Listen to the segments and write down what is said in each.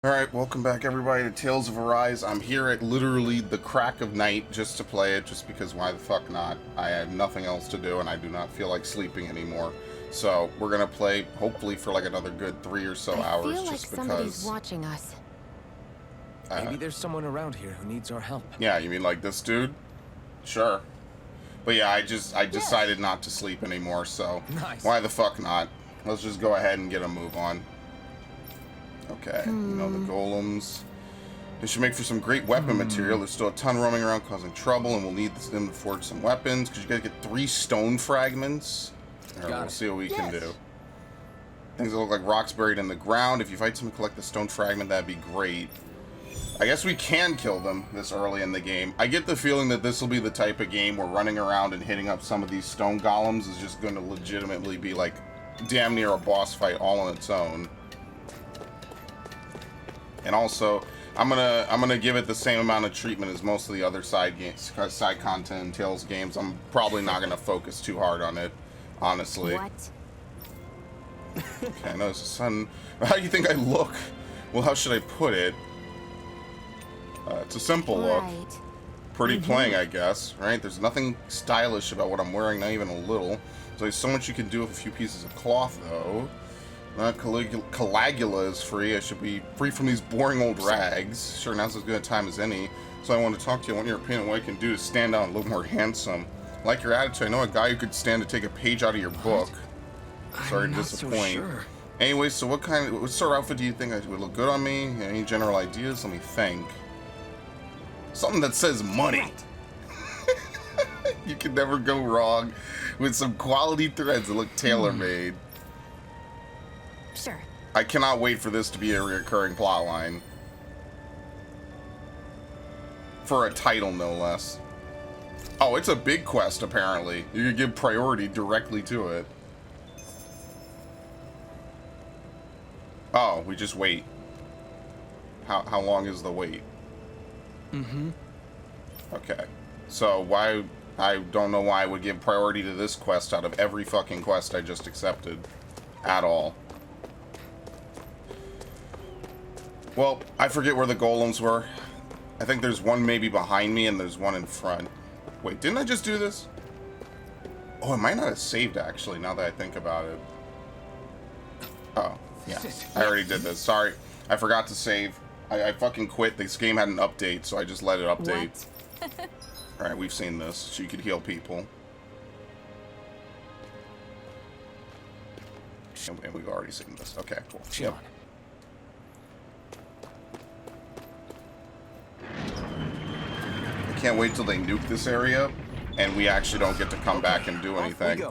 Alright, welcome back everybody to Tales of Arise. I'm here at literally the crack of night just to play it, just because why the fuck not? I have nothing else to do and I do not feel like sleeping anymore. So we're gonna play hopefully for like another good 3 or so hours I feel like just somebody's because watching us. Maybe there's someone around here who needs our help. Yeah, you mean like this dude? Sure. But yeah, I decided not to sleep anymore, so Nice. why the fuck not? Let's just go ahead and get a move on. Okay, you know, the golems. They should make for some great weapon material. There's still a ton roaming around causing trouble, and we'll need them to forge some weapons, because you gotta get 3 stone fragments. Alright, we'll see what we can do. Things that look like rocks buried in the ground. If you fight someone, collect the stone fragment, that'd be great. I guess we can kill them this early in the game. I get the feeling that this will be the type of game where running around and hitting up some of these stone golems is just going to legitimately be like damn near a boss fight all on its own. And also, I'm gonna give it the same amount of treatment as most of the other side games, side content in Tales games. I'm probably not gonna focus too hard on it, honestly. What? Okay, I know it's the sun. How do you think I look? Well, how should I put it? It's a simple look. Right. Pretty plain, I guess, right? There's nothing stylish about what I'm wearing, not even a little. So there's so much you can do with a few pieces of cloth, though. Caligula is free. I should be free from these boring old rags. Sure, now's as good a time as any. So I want to talk to you. I want your opinion on what I can do to stand out and look more handsome. I like your attitude. I know a guy who could stand to take a page out of your book. Sorry to disappoint. So sure. Anyway, so what sort of outfit do you think would look good on me? Any general ideas? Let me think. Something that says money. You can never go wrong with some quality threads that look tailor-made. Sure. I cannot wait for this to be a recurring plotline. For a title, no less. Oh, it's a big quest, apparently. You can give priority directly to it. Oh, we just wait. How long is the wait? Okay. So why... I don't know why I would give priority to this quest out of every fucking quest I just accepted. At all. Well, I forget where the golems were. I think there's one maybe behind me and there's one in front. Wait, didn't I just do this? Oh, I might not have saved, actually, now that I think about it. Oh, yeah. I already did this. Sorry. I forgot to save. I fucking quit. This game had an update, so I just let it update. Alright, we've seen this. So you could heal people. And we've already seen this. Okay, cool. Yep. I can't wait till they nuke this area, and we actually don't get to come back and do anything.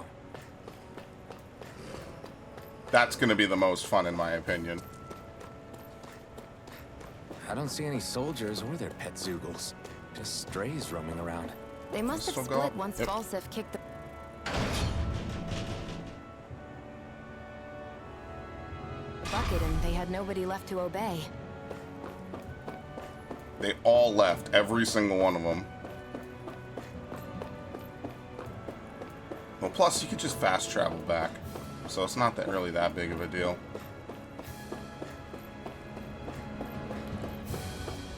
That's going to be the most fun, in my opinion. I don't see any soldiers or their pet Zoogles. Just strays roaming around. They must have Still go? split once Yep. Falsif kicked the bucket and they had nobody left to obey. They all left, every single one of them. Well, plus, you could just fast travel back, so it's not really that big of a deal.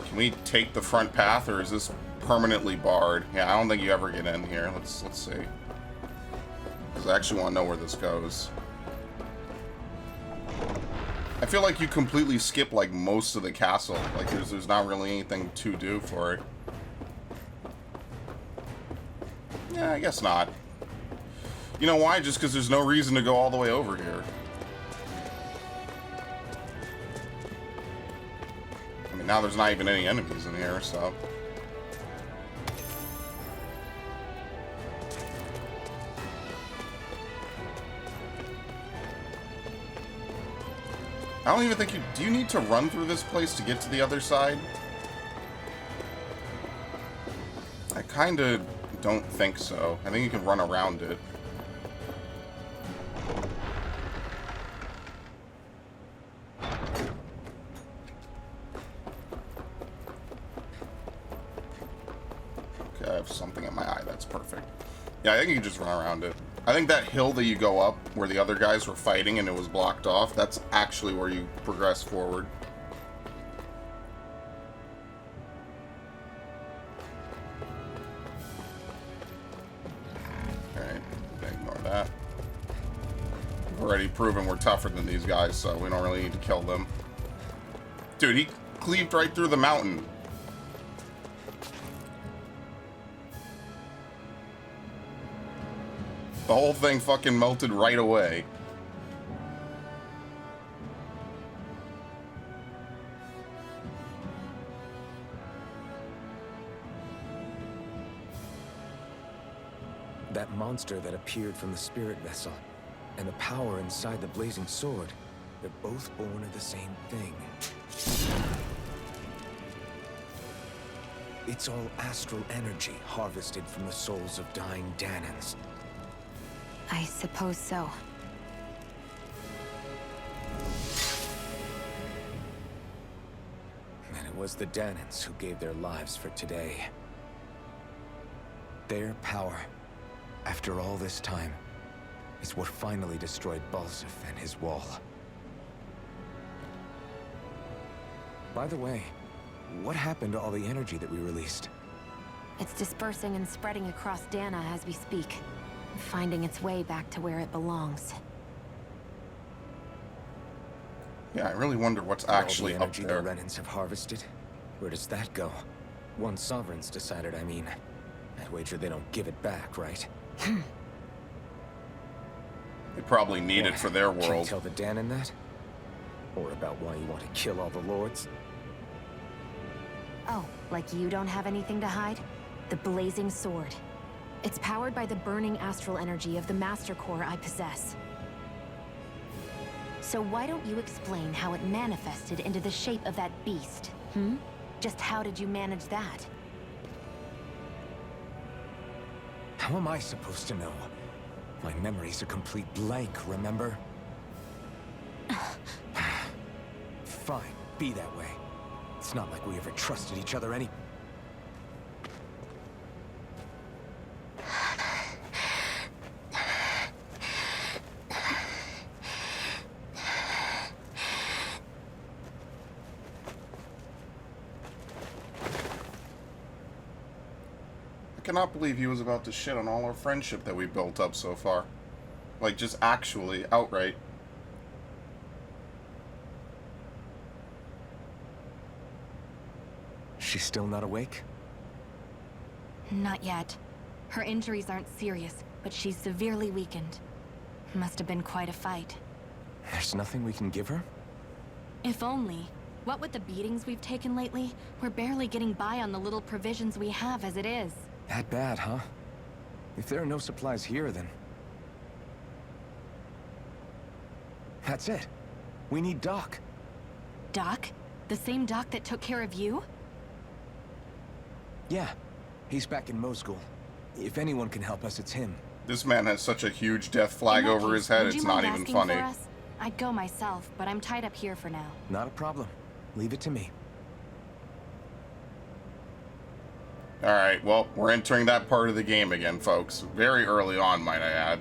Can we take the front path, or is this permanently barred? Yeah, I don't think you ever get in here. Let's see. Because I actually want to know where this goes. I feel like you completely skip like most of the castle. Like there's not really anything to do for it. Yeah, I guess not. You know why? Just because there's no reason to go all the way over here. I mean, now there's not even any enemies in here, so... I don't even think you... Do you need to run through this place to get to the other side? I kinda don't think so. I think you can run around it. Okay, I have something in my eye. That's perfect. Yeah, I think you can just run around it. I think that hill that you go up, where the other guys were fighting and it was blocked off, that's actually where you progress forward. already proven we're tougher than these guys, so we don't really need to kill them. Dude, he cleaved right through the mountain. The whole thing fucking melted right away. That monster that appeared from the spirit vessel, and the power inside the blazing sword, they're both born of the same thing. It's all astral energy harvested from the souls of dying Danans. I suppose so. And it was the Danans who gave their lives for today. Their power, after all this time, is what finally destroyed Balsif and his wall. By the way, what happened to all the energy that we released? It's dispersing and spreading across Dana as we speak, finding its way back to where it belongs. Yeah, I really wonder what's actually all up the energy there. the Renans have harvested? Where does that go? One sovereign's decided, I mean. I'd wager they don't give it back, right? They probably need it for their Can't world. tell the Danan that? Or about why you want to kill all the lords? Oh, like you don't have anything to hide? The Blazing Sword. It's powered by the burning astral energy of the Master Core I possess. So why don't you explain how it manifested into the shape of that beast, hmm? Just how did you manage that? How am I supposed to know? My memory's a complete blank, remember? Fine, be that way. It's not like we ever trusted each other any... I cannot believe he was about to shit on all our friendship that we built up so far. Like, just actually, outright. She's still not awake? Not yet. Her injuries aren't serious, but she's severely weakened. Must have been quite a fight. There's nothing we can give her? If only. What with the beatings we've taken lately, we're barely getting by on the little provisions we have as it is. That bad, huh? If there are no supplies here, then... That's it. We need Doc. Doc? The same Doc that took care of you? Yeah, he's back in Mosgul. If anyone can help us, it's him. This man has such a huge death flag In that over case, his head, would you it's mind not even asking funny. for us? I'd go myself, but I'm tied up here for now. Not a problem. Leave it to me. Alright, well, we're entering that part of the game again, folks. Very early on, might I add.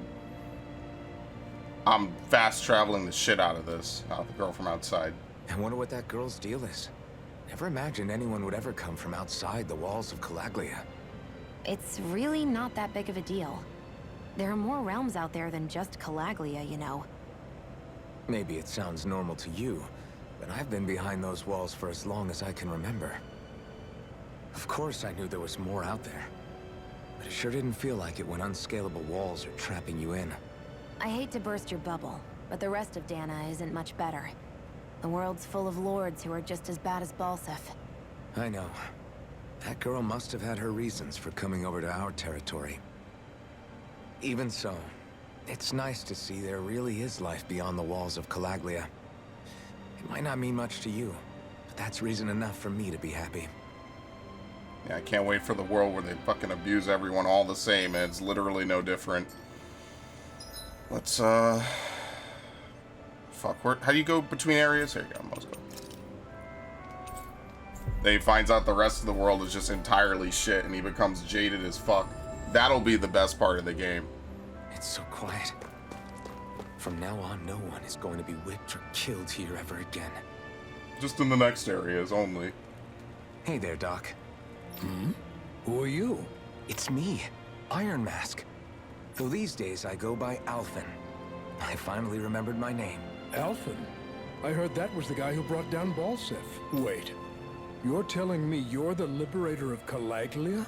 I'm fast traveling the shit out of this. The girl from outside. I wonder what that girl's deal is. Never imagined anyone would ever come from outside the walls of Calaglia. It's really not that big of a deal. There are more realms out there than just Calaglia, you know. Maybe it sounds normal to you, but I've been behind those walls for as long as I can remember. Of course I knew there was more out there, but it sure didn't feel like it when unscalable walls are trapping you in. I hate to burst your bubble, but the rest of Dana isn't much better. The world's full of lords who are just as bad as Balsif. I know. That girl must have had her reasons for coming over to our territory. Even so, it's nice to see there really is life beyond the walls of Calaglia. It might not mean much to you, but that's reason enough for me to be happy. Yeah, I can't wait for the world where they fucking abuse everyone all the same and it's literally no different. Let's, fuck, how do you go between areas? Here you go, Moscow. Then he finds out the rest of the world is just entirely shit and he becomes jaded as fuck. That'll be the best part of the game. It's so quiet. From now on, no one is going to be whipped or killed here ever again. Just in the next areas only. Hey there, Doc. Hmm? Who are you? It's me, Iron Mask. Though these days I go by Alphen. I finally remembered my name. Alphen? I heard that was the guy who brought down Balsef. Wait. You're telling me you're the liberator of Calaglia?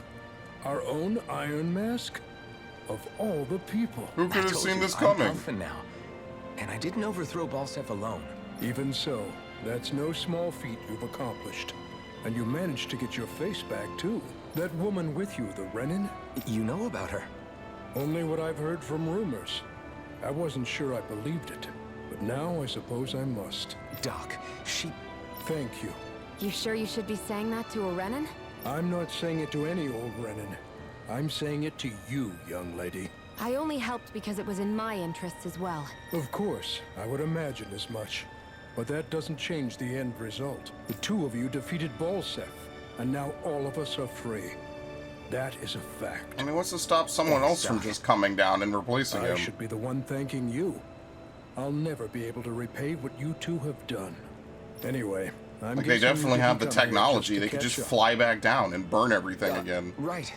Our own Iron Mask? Of all the people. Who could I have told seen you, this I'm coming? Alphen now. And I didn't overthrow Balsef alone. Even so, that's no small feat you've accomplished. And you managed to get your face back, too. That woman with you, the Renin? You know about her? Only what I've heard from rumors. I wasn't sure I believed it, but now I suppose I must. Doc, she... Thank you. You sure you should be saying that to a Renin? I'm not saying it to any old Renin. I'm saying it to you, young lady. I only helped because it was in my interests as well. Of course, I would imagine as much. But that doesn't change the end result. The two of you defeated Balsef, and now all of us are free. That is a fact. I mean, what's to stop someone else from just coming down and replacing I him? should be the one thanking you. I'll never be able to repay what you two have done. Anyway, I'm Like, they guessing you definitely have the didn't come here technology. to They could catch just up. fly back down and burn everything again. Right.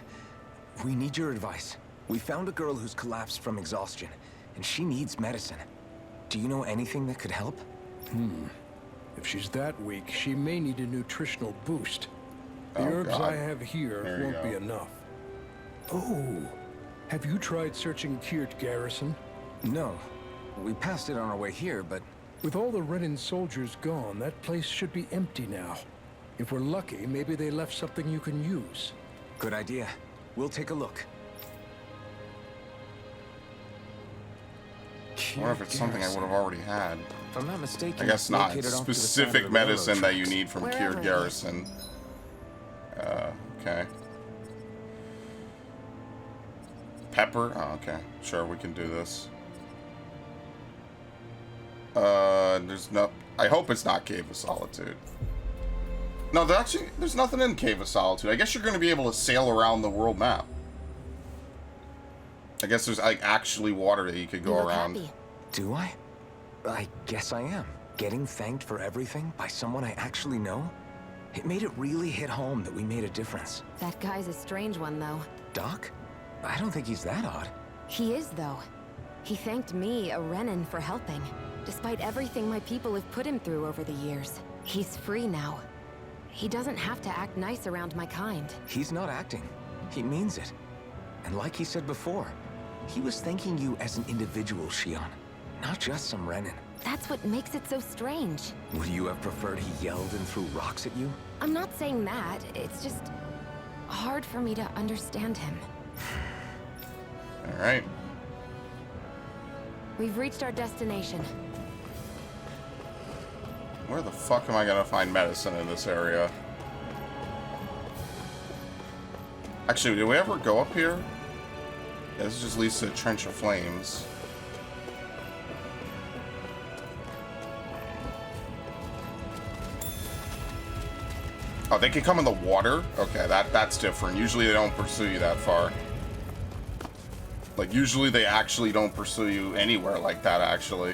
We need your advice. We found a girl who's collapsed from exhaustion, and she needs medicine. Do you know anything that could help? If she's that weak, she may need a nutritional boost. The Oh, herbs God. I have here There you won't go. be enough. Oh, have you tried searching Kirt Garrison? No. We passed it on our way here, but... With all the Renin soldiers gone, that place should be empty now. If we're lucky, maybe they left something you can use. Good idea. We'll take a look. I wonder if it's something I would have already had. If I'm not mistaken, I guess it's not. located It's off to the side of specific the railroad medicine that you tracks. need from Wherever Kirt it Garrison. Okay. Pepper? Oh, okay. Sure, we can do this. There's no... I hope it's not Cave of Solitude. No, there's nothing in Cave of Solitude. I guess you're going to be able to sail around the world map. I guess there's, like, actually water that you could You go look around. happy. Do I? I guess I am. Getting thanked for everything by someone I actually know? It made it really hit home that we made a difference. That guy's a strange one, though. Doc? I don't think he's that odd. He is, though. He thanked me, a Renin, for helping, despite everything my people have put him through over the years. He's free now. He doesn't have to act nice around my kind. He's not acting. He means it. And like he said before, he was thanking you as an individual, Shion, not just some Renin. That's what makes it so strange. Would you have preferred he yelled and threw rocks at you? I'm not saying that. It's just hard for me to understand him. Alright. We've reached our destination. Where the fuck am I gonna find medicine in this area? Actually, did we ever go up here? Yeah, this just leads to a Trench of Flames. Oh, they can come in the water? Okay, that's different. Usually they don't pursue you that far. Like, usually they actually don't pursue you anywhere like that, actually.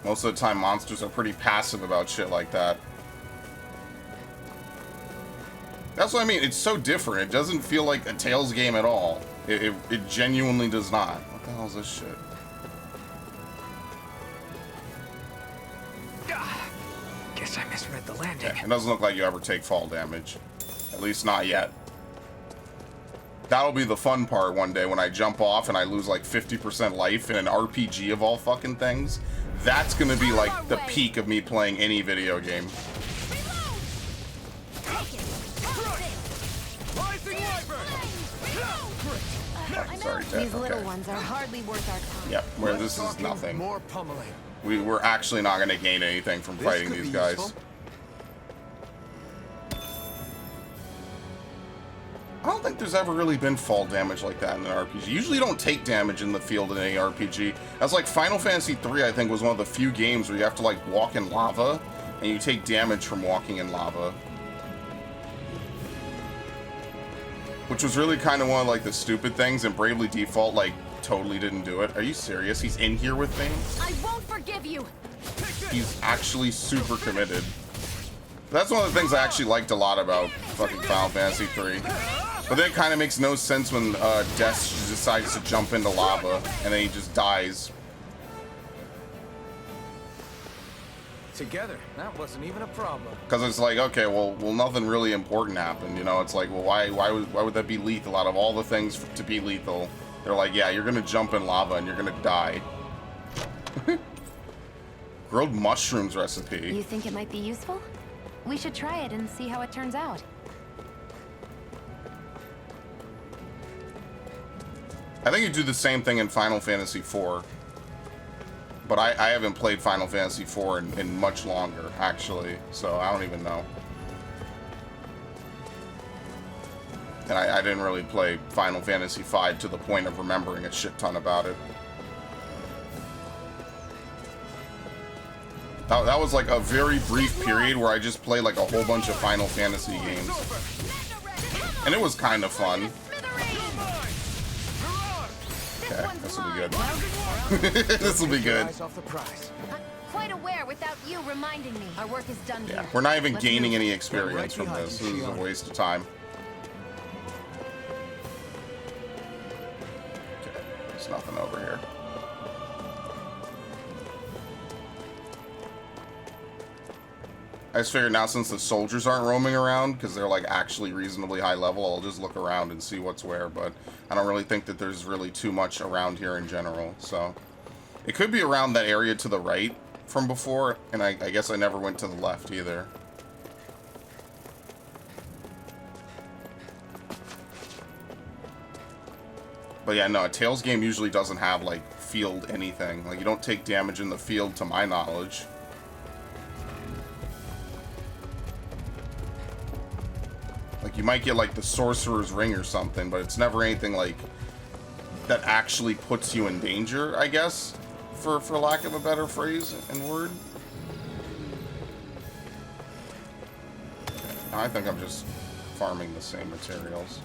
Most of the time, monsters are pretty passive about shit like that. That's what I mean. It's so different. It doesn't feel like a Tales game at all. It genuinely does not. What the hell is this shit? Guess I misread the landing. Yeah, it doesn't look like you ever take fall damage. At least not yet. That'll be the fun part one day when I jump off and I lose like 50% life in an RPG of all fucking things. That's gonna be like the peak of me playing any video game. Sorry, Ted. These little Okay. ones are hardly worth our time. Yep, where this is nothing. More pummeling. We're actually not gonna gain anything from fighting could these be guys. useful. I don't think there's ever really been fall damage like that in an RPG. Usually you don't take damage in the field in any RPG. That's like Final Fantasy III, I think, was one of the few games where you have to like walk in lava and you take damage from walking in lava. Which was really kind of one of like the stupid things, and Bravely Default like totally didn't do it. Are you serious? He's in here with me? I won't forgive you! He's actually super committed. That's one of the things I actually liked a lot about fucking Final Fantasy III. But then it kind of makes no sense when Death decides to jump into lava and then he just dies. Together, that wasn't even a problem. Because it's like, okay, well, nothing really important happened, you know? It's like, well, why would that be lethal? Out of all the things to be lethal, they're like, yeah, you're gonna jump in lava and you're gonna die. Grilled mushrooms recipe. You think it might be useful? We should try it and see how it turns out. I think you do the same thing in Final Fantasy IV. But I haven't played Final Fantasy IV in much longer, actually, so I don't even know. And I didn't really play Final Fantasy V to the point of remembering a shit ton about it. That was like a very brief period where I just played like a whole bunch of Final Fantasy games. And it was kind of fun. Okay, this will be good. This will be good. I'm quite aware without you reminding me. Our work is done Yeah, here. we're not even Let's gaining move. any experience from this. This is a waste of time. Okay, there's nothing over here. I just figured now, since the soldiers aren't roaming around, because they're like actually reasonably high level, I'll just look around and see what's where, but I don't really think that there's really too much around here in general, so. It could be around that area to the right from before, and I guess I never went to the left either. But yeah, no, a Tales game usually doesn't have, like, field anything. Like, you don't take damage in the field, to my knowledge. Like, you might get, like, the Sorcerer's Ring or something, but it's never anything, like, that actually puts you in danger, I guess, for lack of a better phrase and word. Okay, I think I'm just farming the same materials.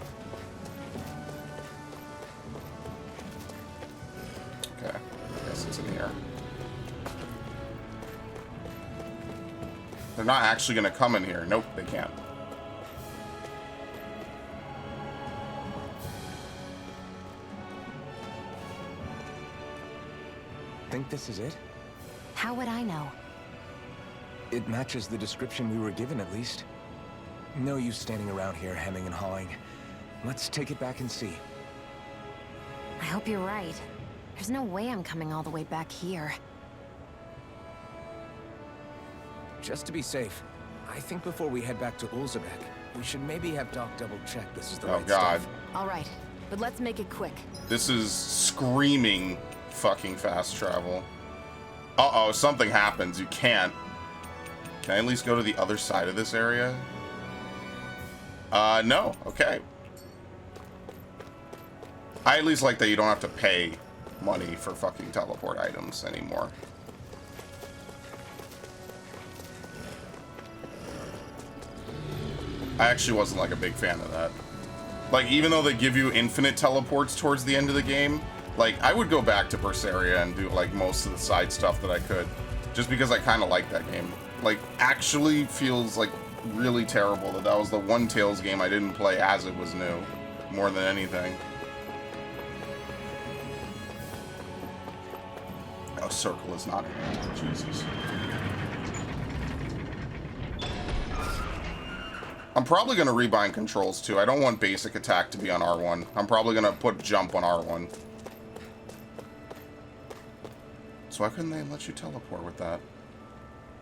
Okay, I guess it's in here. They're not actually going to come in here. Nope, they can't. Think this is it? How would I know? It matches the description we were given, at least. No use standing around here hemming and hawing. Let's take it back and see. I hope you're right. There's no way I'm coming all the way back here. Just to be safe, I think before we head back to Ulzebek, we should maybe have Doc double-check this is the right God. stuff. All right, but let's make it quick. This is screaming fucking fast travel. Uh-oh, something happens. You can't. Can I at least go to the other side of this area? No. Okay. I at least like that you don't have to pay money for fucking teleport items anymore. I actually wasn't like a big fan of that. Like, even though they give you infinite teleports towards the end of the game, like, I would go back to Berseria and do, like, most of the side stuff that I could. Just because I kind of like that game. Like, actually feels, like, really terrible that that was the one Tales game I didn't play as it was new. More than anything. Oh, circle is not... Jesus. I'm probably going to rebind controls, too. I don't want basic attack to be on R1. I'm probably going to put jump on R1. So why couldn't they let you teleport with that?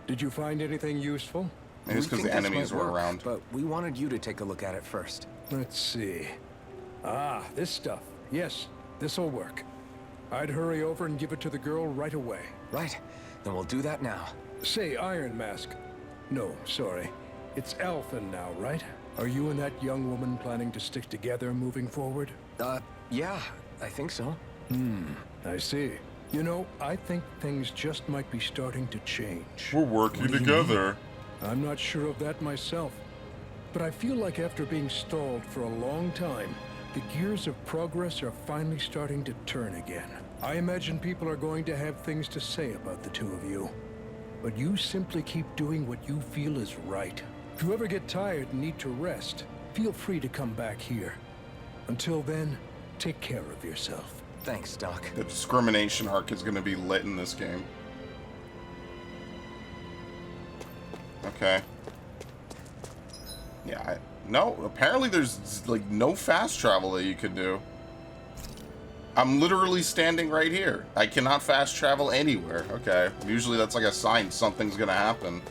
Did you find anything useful? Maybe it's because the enemies were around. But we wanted you to take a look at it first. Let's see. Ah, this stuff. Yes, this'll work. I'd hurry over and give it to the girl right away. Right, then we'll do that now. Say, Iron Mask. No, sorry. It's Alphen now, right? Are you and that young woman planning to stick together moving forward? Yeah, I think so. I see. You know, I think things just might be starting to change. We're working together. I'm not sure of that myself. But I feel like after being stalled for a long time, the gears of progress are finally starting to turn again. I imagine people are going to have things to say about the two of you. But you simply keep doing what you feel is right. If you ever get tired and need to rest, feel free to come back here. Until then, take care of yourself. Thanks, Doc. The discrimination arc is going to be lit in this game. Okay. Yeah, no, apparently there's, like, no fast travel that you could do. I'm literally standing right here. I cannot fast travel anywhere. Okay. Usually that's like a sign something's gonna happen.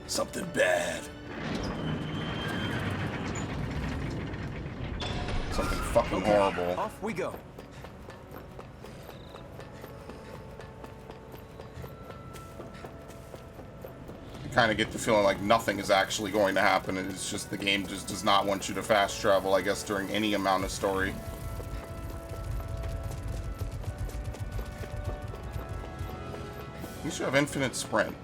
Something bad. Something fucking horrible. Off we go. You kind of get the feeling like nothing is actually going to happen, and it's just the game just does not want you to fast travel, I guess, during any amount of story. You should have infinite sprint.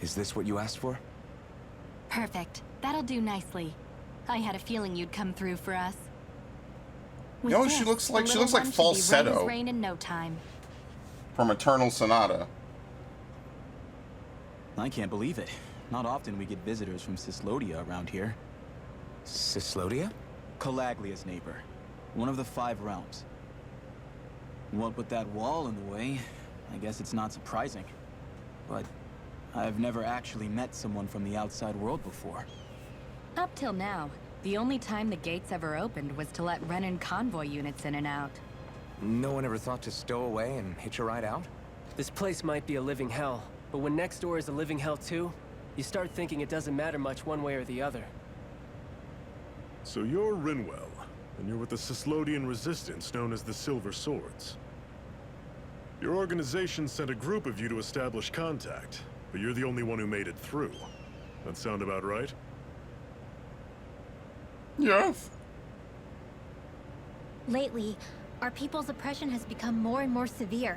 Is this what you asked for? Perfect. That'll do nicely. I had a feeling you'd come through for us. With No, this, she looks like the she little looks like one should be ready as Falsetto rain in no time. from Eternal Sonata. I can't believe it. Not often we get visitors from Cyslodia around here. Cyslodia? Calaglia's neighbor. One of the 5 realms. What with that wall in the way, I guess it's not surprising. But I've never actually met someone from the outside world before. Up till now, the only time the gates ever opened was to let Renan convoy units in and out. No one ever thought to stow away and hitch a ride out? This place might be a living hell, but when next door is a living hell too, you start thinking it doesn't matter much one way or the other. So you're Rinwell, and you're with the Cyslodian resistance known as the Silver Swords. Your organization sent a group of you to establish contact, but you're the only one who made it through. That sound about right? Yes. Lately, our people's oppression has become more and more severe.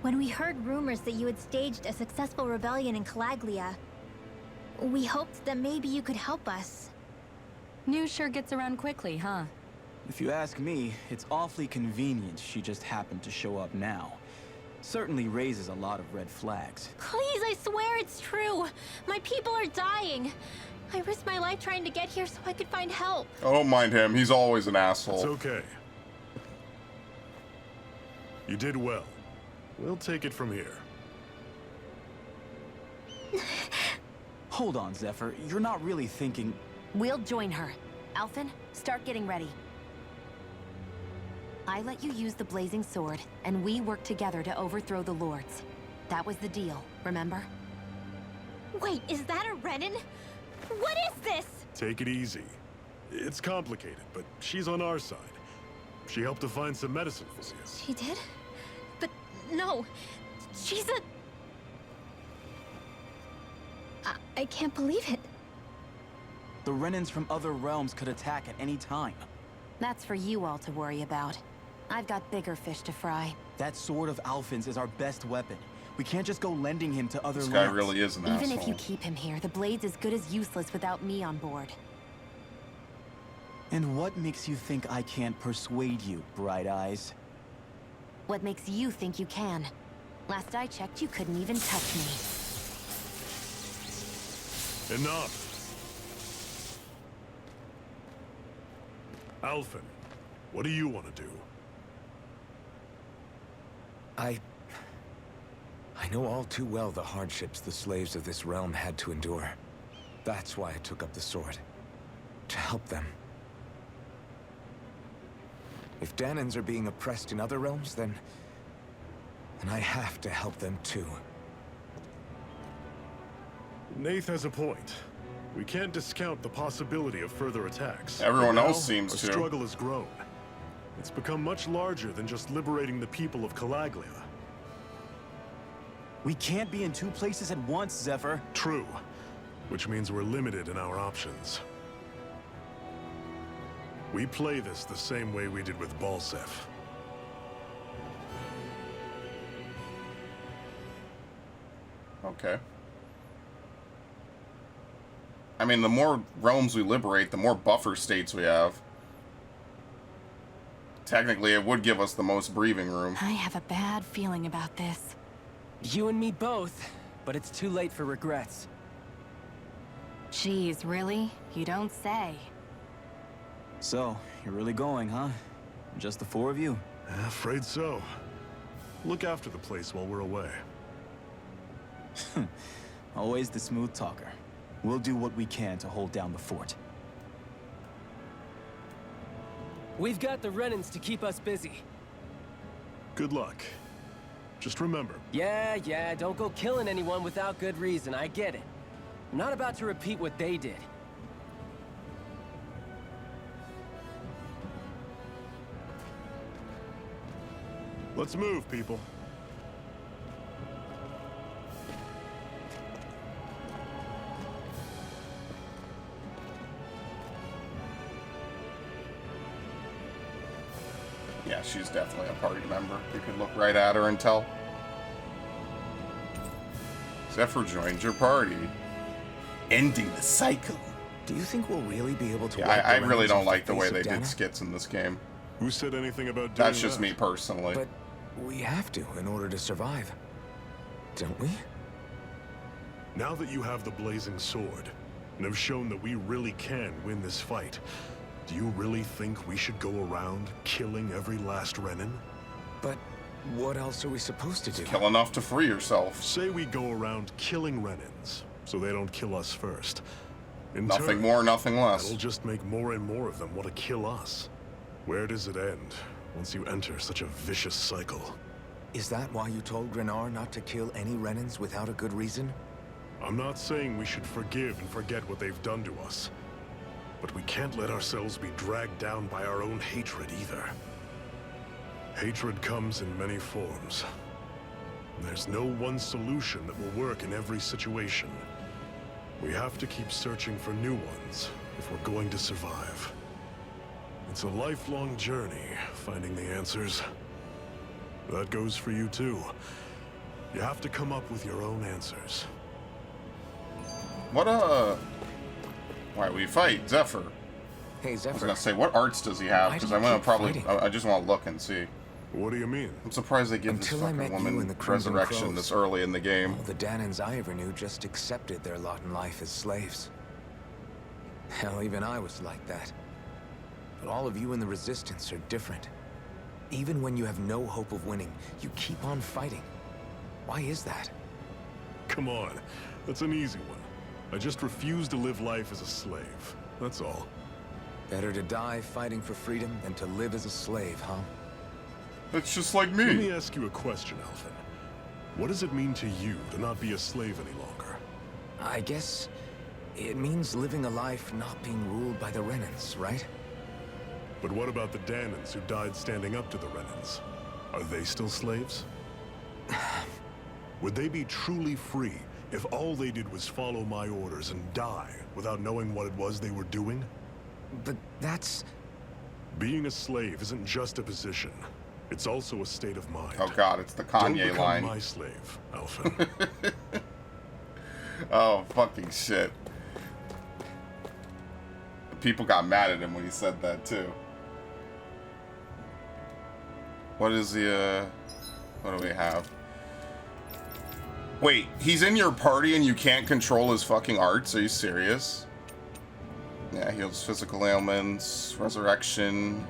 When we heard rumors that you had staged a successful rebellion in Calaglia, we hoped that maybe you could help us. News sure gets around quickly, huh? If you ask me, it's awfully convenient she just happened to show up now. Certainly raises a lot of red flags. Please, I swear it's true! My people are dying! I risked my life trying to get here so I could find help. Oh, don't mind him. He's always an asshole. It's okay. You did well. We'll take it from here. Hold on, Zephyr. You're not really thinking... We'll join her. Alphen, start getting ready. I let you use the Blazing Sword, and we worked together to overthrow the Lords. That was the deal, remember? Wait, is that a Renan? What is this? Take it easy. It's complicated, but she's on our side. She helped to find some medicine for you. She did? But no, she's a... I can't believe it. The Renans from other realms could attack at any time. That's for you all to worry about. I've got bigger fish to fry. That sword of Alphen's is our best weapon. We can't just go lending him to other This guy lands. really is an asshole. Even if you keep him here, the blade's as good as useless without me on board. And what makes you think I can't persuade you, Bright Eyes? What makes you think you can? Last I checked, you couldn't even touch me. Enough! Alphen, what do you want to do? I know all too well the hardships the slaves of this realm had to endure. That's why I took up the sword. To help them. If Dahnans are being oppressed in other realms, then I have to help them too. Nath has a point. We can't discount the possibility of further attacks. Everyone But now, else seems our to. struggle has grown. It's become much larger than just liberating the people of Calaglia. We can't be in 2 places at once, Zephyr. True, which means we're limited in our options. We play this the same way we did with Balseph. Okay. I mean, the more realms we liberate, the more buffer states we have. technically it would give us the most breathing room. I have a bad feeling about this. You and me both, but it's too late for regrets. Jeez, really? You don't say. So, you're really going, huh? Just the four of you? Afraid so. Look after the place while we're away. Always the smooth talker. We'll do what we can to hold down the fort. We've got the Renans to keep us busy. Good luck. Just remember, Yeah, don't go killing anyone without good reason, I get it. I'm not about to repeat what they did. let's move, people. Yeah, she's definitely a party member. You could look right at her and tell. Zephyr joined your party. Ending the cycle. Do you think we'll really be able to? Yeah, wipe I the really Renans don't off like the way face they of did Dana? skits in this game. Who said anything about doing That's just that? me personally. But we have to in order to survive, don't we? Now that you have the blazing sword, and have shown that we really can win this fight, do you really think we should go around killing every last Renan? But what else are we supposed to do? Kill enough to free yourself. Say we go around killing Renans, so they don't kill us first. In Nothing turn, more, nothing less. that'll just make more and more of them want to kill us. Where does it end once you enter such a vicious cycle? Is that why you told Grenar not to kill any Renans without a good reason? I'm not saying we should forgive and forget what they've done to us. But we can't let ourselves be dragged down by our own hatred either. Hatred comes in many forms. There's no one solution that will work in every situation. We have to keep searching for new ones if we're going to survive. It's a lifelong journey, finding the answers. That goes for you too. You have to come up with your own answers. What, why we fight? Zephyr. Hey, I was Zephyr. gonna say, what arts does he have? Why Because do I'm you gonna keep probably, fighting? I just want to look and see. What do you mean? I'm surprised they give Until this I met fucking you woman in the Crimson resurrection Crows, this early in the game. All the Danans I ever knew just accepted their lot in life as slaves. Hell, even I was like that. But all of you in the Resistance are different. Even when you have no hope of winning, you keep on fighting. Why is that? Come on, that's an easy one. I just refuse to live life as a slave. That's all. Better to die fighting for freedom than to live as a slave, huh? It's just like Let me. me ask you a question, Alphen. What does it mean to you to not be a slave any longer? I guess it means living a life not being ruled by the Renans, right? But what about the Danans who died standing up to the Renans? Are they still slaves? Would they be truly free if all they did was follow my orders and die without knowing what it was they were doing? But that's... Being a slave isn't just a position. It's also a state of mind. Oh god, it's the Don't Kanye become line. my slave, Alphen. Oh, fucking shit. People got mad at him when he said that, too. What is the, what do we have? Wait, he's in your party and you can't control his fucking arts? Are you serious? Yeah, heals physical ailments, resurrection.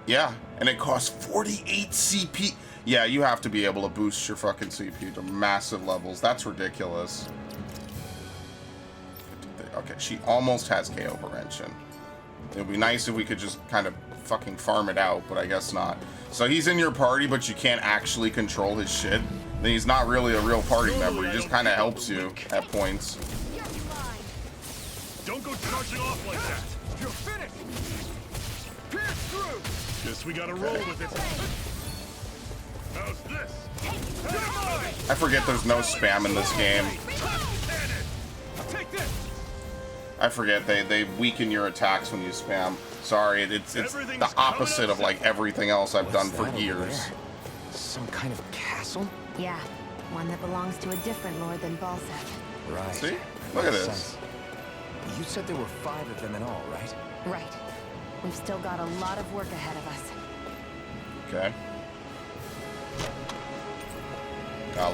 Yeah, and it costs 48 CP. Yeah, you have to be able to boost your fucking CP to massive levels. That's ridiculous. Okay, she almost has KO prevention. It would be nice if we could just kind of fucking farm it out, but I guess not. So he's in your party, but you can't actually control his shit. Then he's not really a real party member. He just kind of helps you at points. Don't go charging off like that! You're finished! Pierce through! Guess we gotta roll with it. How's this? I forget there's no spam in this game. Take this! I forget they weaken your attacks when you spam. Sorry, it's the opposite of like everything else I've done for that over years. there? Some kind of castle? Yeah, one that belongs to a different lord than Balsec. Right. See? Look at Makes this. sense. You said there were 5 of them in all, right? Right. We've still got a lot of work ahead of us. Okay.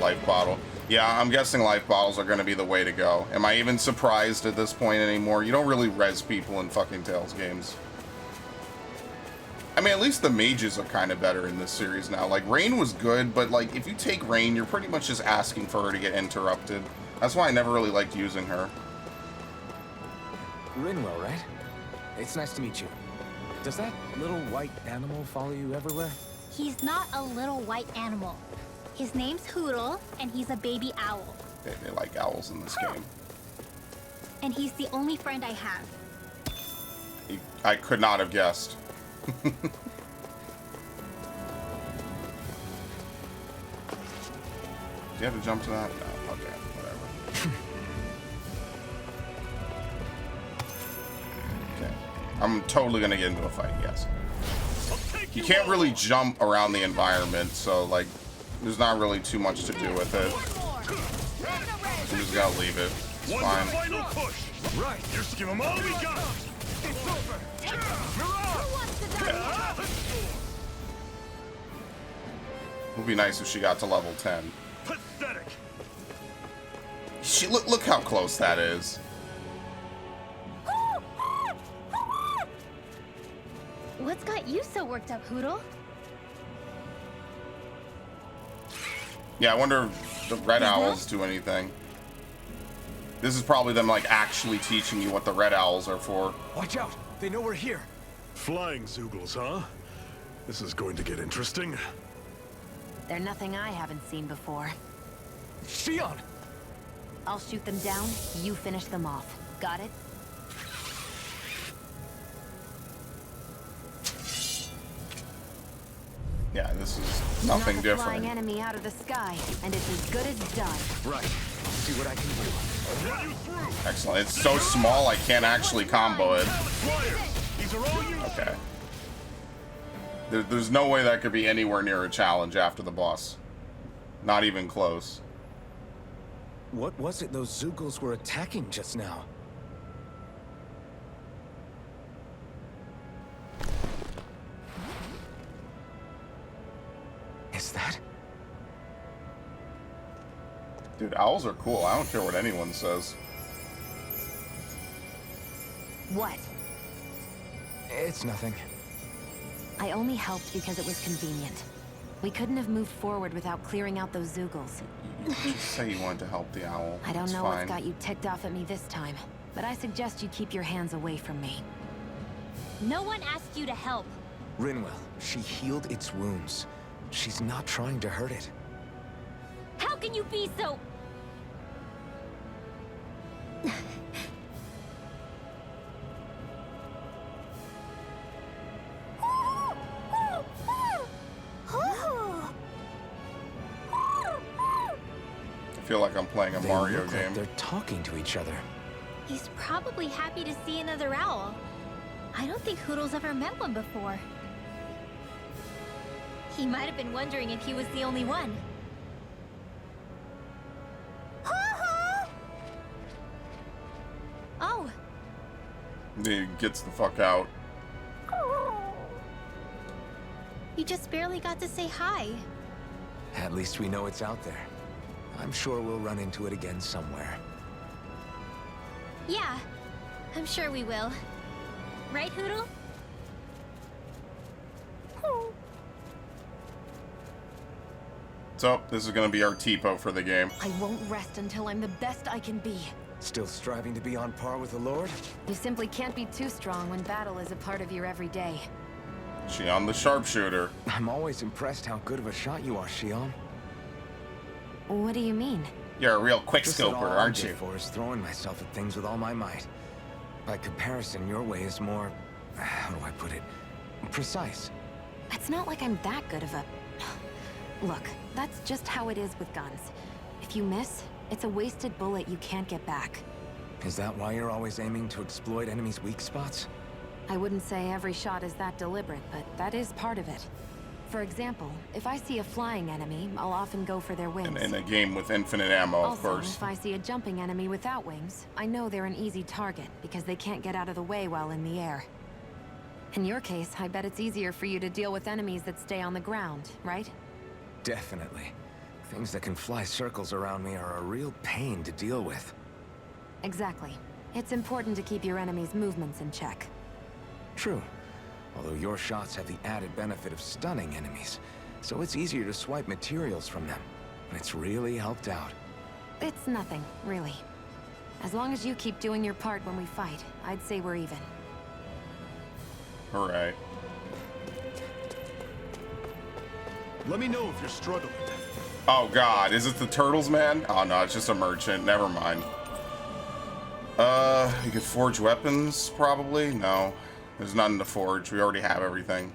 Life bottle. Yeah, I'm guessing life bottles are going to be the way to go. Am I even surprised at this point anymore? You don't really res people in fucking Tales games. I mean, at least the mages are kind of better in this series now. Like, Rain was good, but, like, if you take Rain, you're pretty much just asking for her to get interrupted. That's why I never really liked using her. Rinwell, right? It's nice to meet you. Does that little white animal follow you everywhere? He's not a little white animal. His name's Hootle, and he's a baby owl. They like owls in this game. And he's the only friend I have. I could not have guessed. Do you have to jump to that? No. Okay, whatever. Okay. I'm totally gonna get into a fight, yes. You can't really jump around the environment, so, like, there's not really too much to do with it. I'm just gotta leave it. It's fine. Final push. Right, just give them all we got. It would be nice if she got to level 10. Pathetic. She look how close that is. What's got you so worked up, Hootle? Yeah, I wonder if the red owls do anything. This is probably them, like, actually teaching you what the red owls are for. Watch out! They know we're here. Flying Zeugles, huh? This is going to get interesting. They're nothing I haven't seen before. Shion! I'll shoot them down, you finish them off. Got it? Yeah, this is nothing Knock a flying different. enemy out of the sky, and it's as good as done. Right. I'll see what I can do. Run you through. Excellent. It's so small I can't actually combo it. Flyers. These are all you. Okay. There's no way that could be anywhere near a challenge after the boss. Not even close. What was it those Zeugles were attacking just now? Is that? Dude, owls are cool. I don't care what anyone says. What? It's nothing. I only helped because it was convenient. We couldn't have moved forward without clearing out those Zeugles. You just say you wanted to help the owl. I don't It's know fine. what's got you ticked off at me this time, but I suggest you keep your hands away from me. No one asked you to help. Rinwell, she healed its wounds. She's not trying to hurt it. How can you be so... I feel like I'm playing a They Mario look game. like they're talking to each other. He's probably happy to see another owl. I don't think Hootle's ever met one before. He might have been wondering if he was the only one. Oh, He gets the fuck out. you just barely got to say hi. At least we know it's out there. I'm sure we'll run into it again somewhere. Yeah, I'm sure we will. Right, Hootle? So, this is gonna be our Tipo for the game. I won't rest until I'm the best I can be. Still striving to be on par with the Lord? You simply can't be too strong when battle is a part of your everyday. Shion the sharpshooter. I'm always impressed how good of a shot you are, Shion. What do you mean? You're a real Just that quickscoper, all I'm aren't good you? for is throwing myself at things with all my might. By comparison, your way is more... how do I put it? Precise. It's not like I'm that good of a... Look, that's just how it is with guns. If you miss, it's a wasted bullet you can't get back. Is that why you're always aiming to exploit enemies' weak spots? I wouldn't say every shot is that deliberate, but that is part of it. For example, if I see a flying enemy, I'll often go for their wings. In a game with infinite ammo, of Also, course. if I see a jumping enemy without wings, I know they're an easy target because they can't get out of the way while in the air. In your case, I bet it's easier for you to deal with enemies that stay on the ground, right? Definitely. Things that can fly circles around me are a real pain to deal with. Exactly. It's important to keep your enemies' movements in check. True. Although your shots have the added benefit of stunning enemies, so it's easier to swipe materials from them. It's really helped out. It's nothing, really. As long as you keep doing your part when we fight, I'd say we're even. All right. Let me know if you're struggling. Oh God, is it the turtles, man? Oh no, it's just a merchant. Never mind. You could forge weapons, probably? No. There's nothing to forge. We already have everything.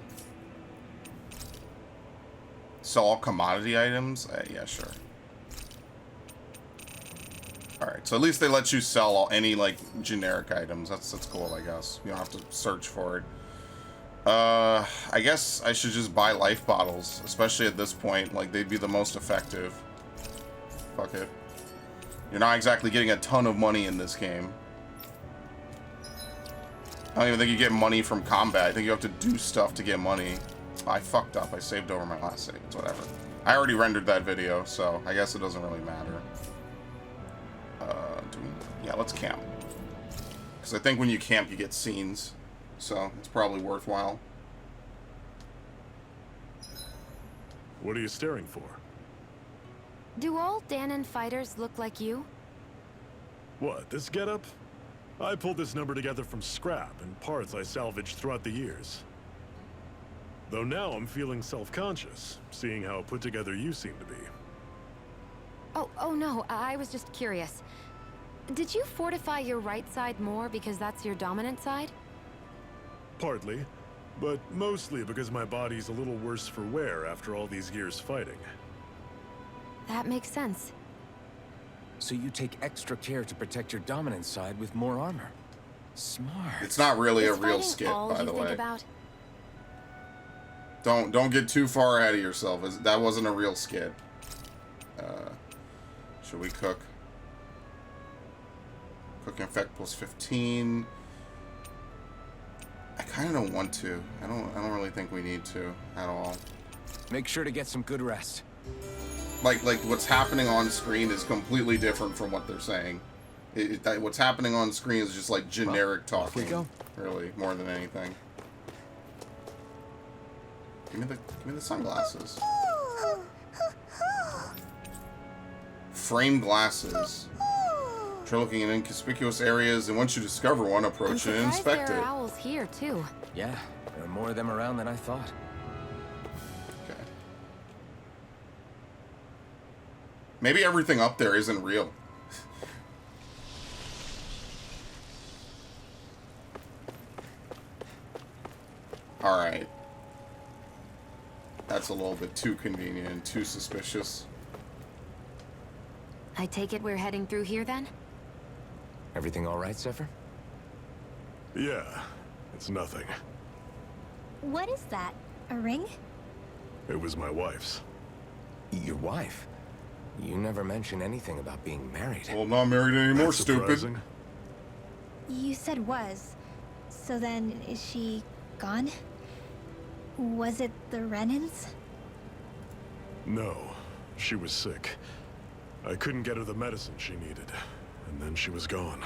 Sell all commodity items? Yeah, sure. Alright, so at least they let you sell any, like, generic items. That's cool, I guess. You don't have to search for it. I guess I should just buy life bottles, especially at this point. Like, they'd be the most effective. Fuck it. You're not exactly getting a ton of money in this game. I don't even think you get money from combat. I think you have to do stuff to get money. I fucked up. I saved over my last save. It's whatever. I already rendered that video, so I guess it doesn't really matter. Yeah, let's camp. Because I think when you camp, you get scenes. So it's probably worthwhile. What are you staring for? Do all Dahnan fighters look like you? What, this getup? I pulled this number together from scrap and parts I salvaged throughout the years. Though now I'm feeling self-conscious, seeing how put together you seem to be. Oh no, I was just curious. Did you fortify your right side more because that's your dominant side? Partly, but mostly because my body's a little worse for wear after all these years fighting. That makes sense. So you take extra care to protect your dominant side with more armor. Smart. It's not really a Is real fighting skit, all by you the think way. about? Don't get too far ahead of yourself. That wasn't a real skit. Should we cook? Cooking effect plus 15. I kind of don't want to. I don't really think we need to at all. Make sure to get some good rest. Like what's happening on screen is completely different from what they're saying. What's happening on screen is just like generic off we talking, go. really, more than anything. Give me the sunglasses. Frame glasses. Try looking in inconspicuous areas, and once you discover one, approach it and I'm inspect surprised there it. are owls here too. Yeah, there are more of them around than I thought. Okay. Maybe everything up there isn't real. Alright. That's a little bit too convenient and too suspicious. I take it we're heading through here then? Everything all right, Zephyr? Yeah, it's nothing. What is that? A ring? It was my wife's. Your wife? You never mentioned anything about being married. Well, I'm not married anymore, That's stupid. surprising. You said was. So then, is she gone? Was it the Renans? No, she was sick. I couldn't get her the medicine she needed, and then she was gone.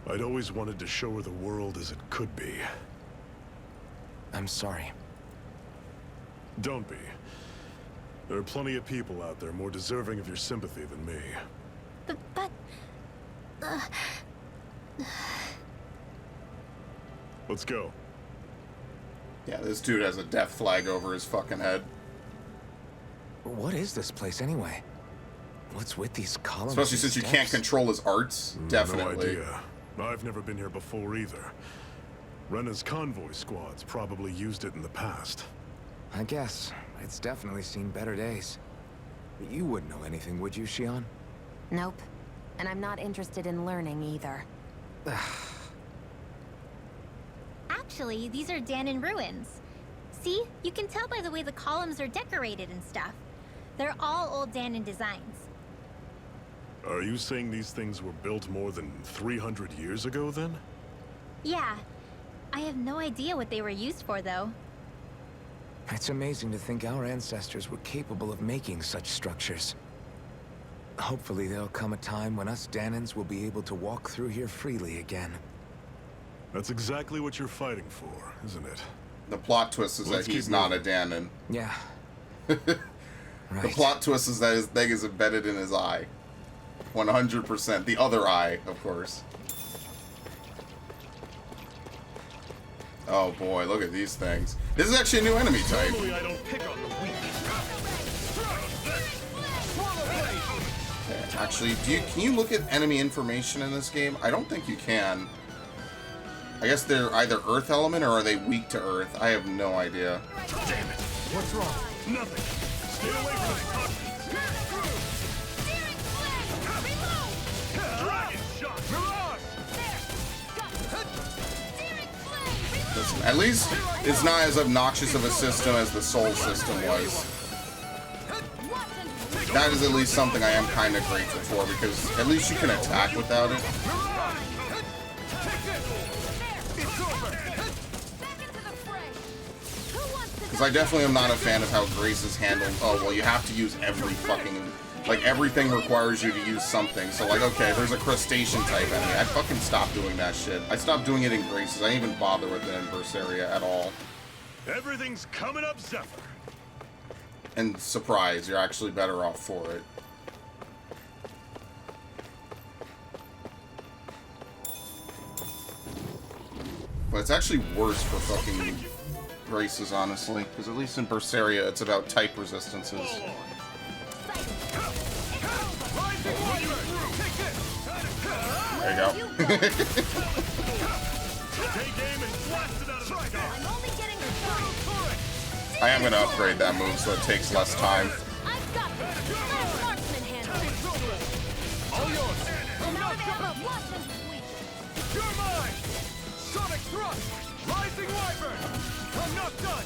I'd always wanted to show her the world as it could be. I'm sorry. Don't be. There are plenty of people out there more deserving of your sympathy than me. But Let's go. Yeah, this dude has a death flag over his fucking head. What is this place anyway? What's with these columns? Especially and since you can't steps? control his arts. Definitely. No idea. I've never been here before either. Rena's convoy squads probably used it in the past. I guess. It's definitely seen better days. You wouldn't know anything, would you, Shion? Nope. And I'm not interested in learning either. actually, these are Dahnan ruins. See? You can tell by the way the columns are decorated and stuff. They're all old Dahnan designs. Are you saying these things were built more than 300 years ago, then? Yeah. I have no idea what they were used for, though. It's amazing to think our ancestors were capable of making such structures. Hopefully there'll come a time when us Danans will be able to walk through here freely again. That's exactly what you're fighting for, isn't it? The plot twist is that he's not a Danon. Yeah. The Right. plot twist is that his thing is embedded in his eye. 100%. The other eye, of course. Oh boy, look at these things. This is actually a new enemy type. Normally I don't pick on the weak. Okay, actually, can you look at enemy information in this game? I don't think you can. I guess they're either earth element or are they weak to earth? I have no idea. Damn it! What's wrong? Nothing. Stay away from the Dragon shot! Mirage! Listen, at least it's not as obnoxious of a system as the Soul system was. That is at least something I am kind of grateful for, because at least you can attack without it. Because I definitely am not a fan of how Grace is handled. Oh, well, you have to use every fucking... Like, everything requires you to use something. So, like, okay, there's a crustacean type enemy. I fucking stopped doing that shit. I stopped doing it in Graces. I didn't even bother with it in Berseria at all. Everything's coming up, Zephyr. And surprise, you're actually better off for it. But it's actually worse for fucking Graces, honestly. Because at least in Berseria, it's about type resistances. There you go. I am going to upgrade that move so it takes less time. You're mine! Sonic thrust! Rising Wyvern! I'm not done!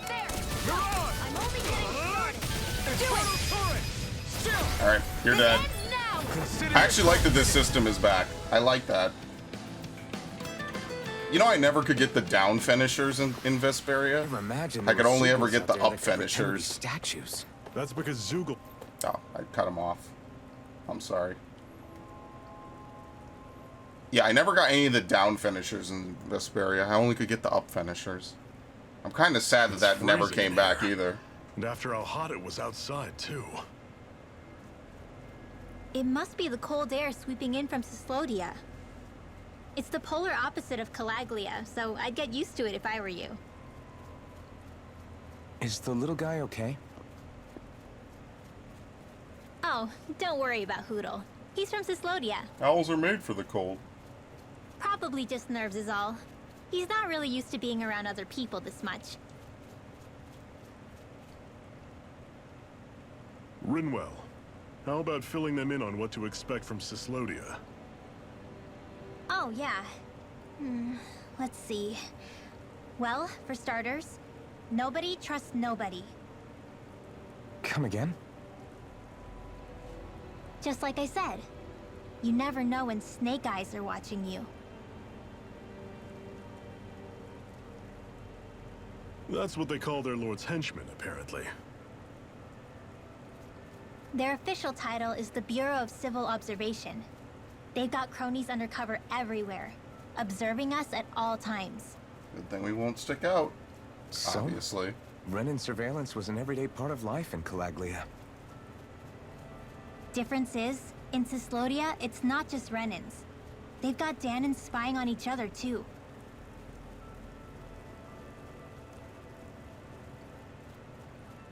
There! Mirage! I'm only getting started! Infernal turret! Still! Alright, you're dead. Now! I actually like that this system is back. I like that. You know, I never could get the down finishers in Vesperia. Never imagined I could there were only ever secrets get the out there up that could pretend to be finishers. Statues. That's because Zoogle... Oh, I cut him off. I'm sorry. Yeah, I never got any of the down finishers in Vesperia. I only could get the up finishers. I'm kind of sad that that never freezing came in back here. either. And after how hot it was outside, too. It must be the cold air sweeping in from Cyslodia. It's the polar opposite of Calaglia, so I'd get used to it if I were you. Is the little guy okay? Oh, don't worry about Hootle. He's from Cyslodia. Owls are made for the cold. Probably just nerves is all. He's not really used to being around other people this much. Rinwell, how about filling them in on what to expect from Cyslodia? Oh, yeah. Let's see. Well, for starters, nobody trusts nobody. Come again? Just like I said. You never know when Snake Eyes are watching you. That's what they call their lord's henchmen, apparently. Their official title is the Bureau of Civil Observation. They've got cronies undercover everywhere, observing us at all times. Good thing we won't stick out. So, Obviously. Renan surveillance was an everyday part of life in Calaglia. Difference is, in Cyslodia, it's not just Renans. They've got Danans spying on each other, too.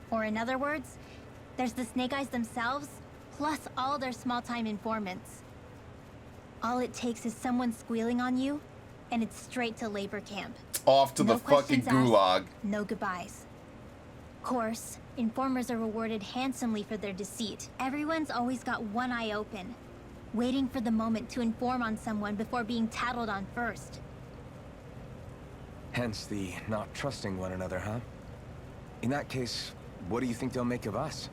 Or in other words, there's the Snake Eyes themselves, plus all their small-time informants. All it takes is someone squealing on you, and it's straight to labor camp. Off to No the fucking questions asked, gulag. no goodbyes. Of course, informers are rewarded handsomely for their deceit. Everyone's always got one eye open, waiting for the moment to inform on someone before being tattled on first. Hence the not trusting one another, huh? In that case, what do you think they'll make of us?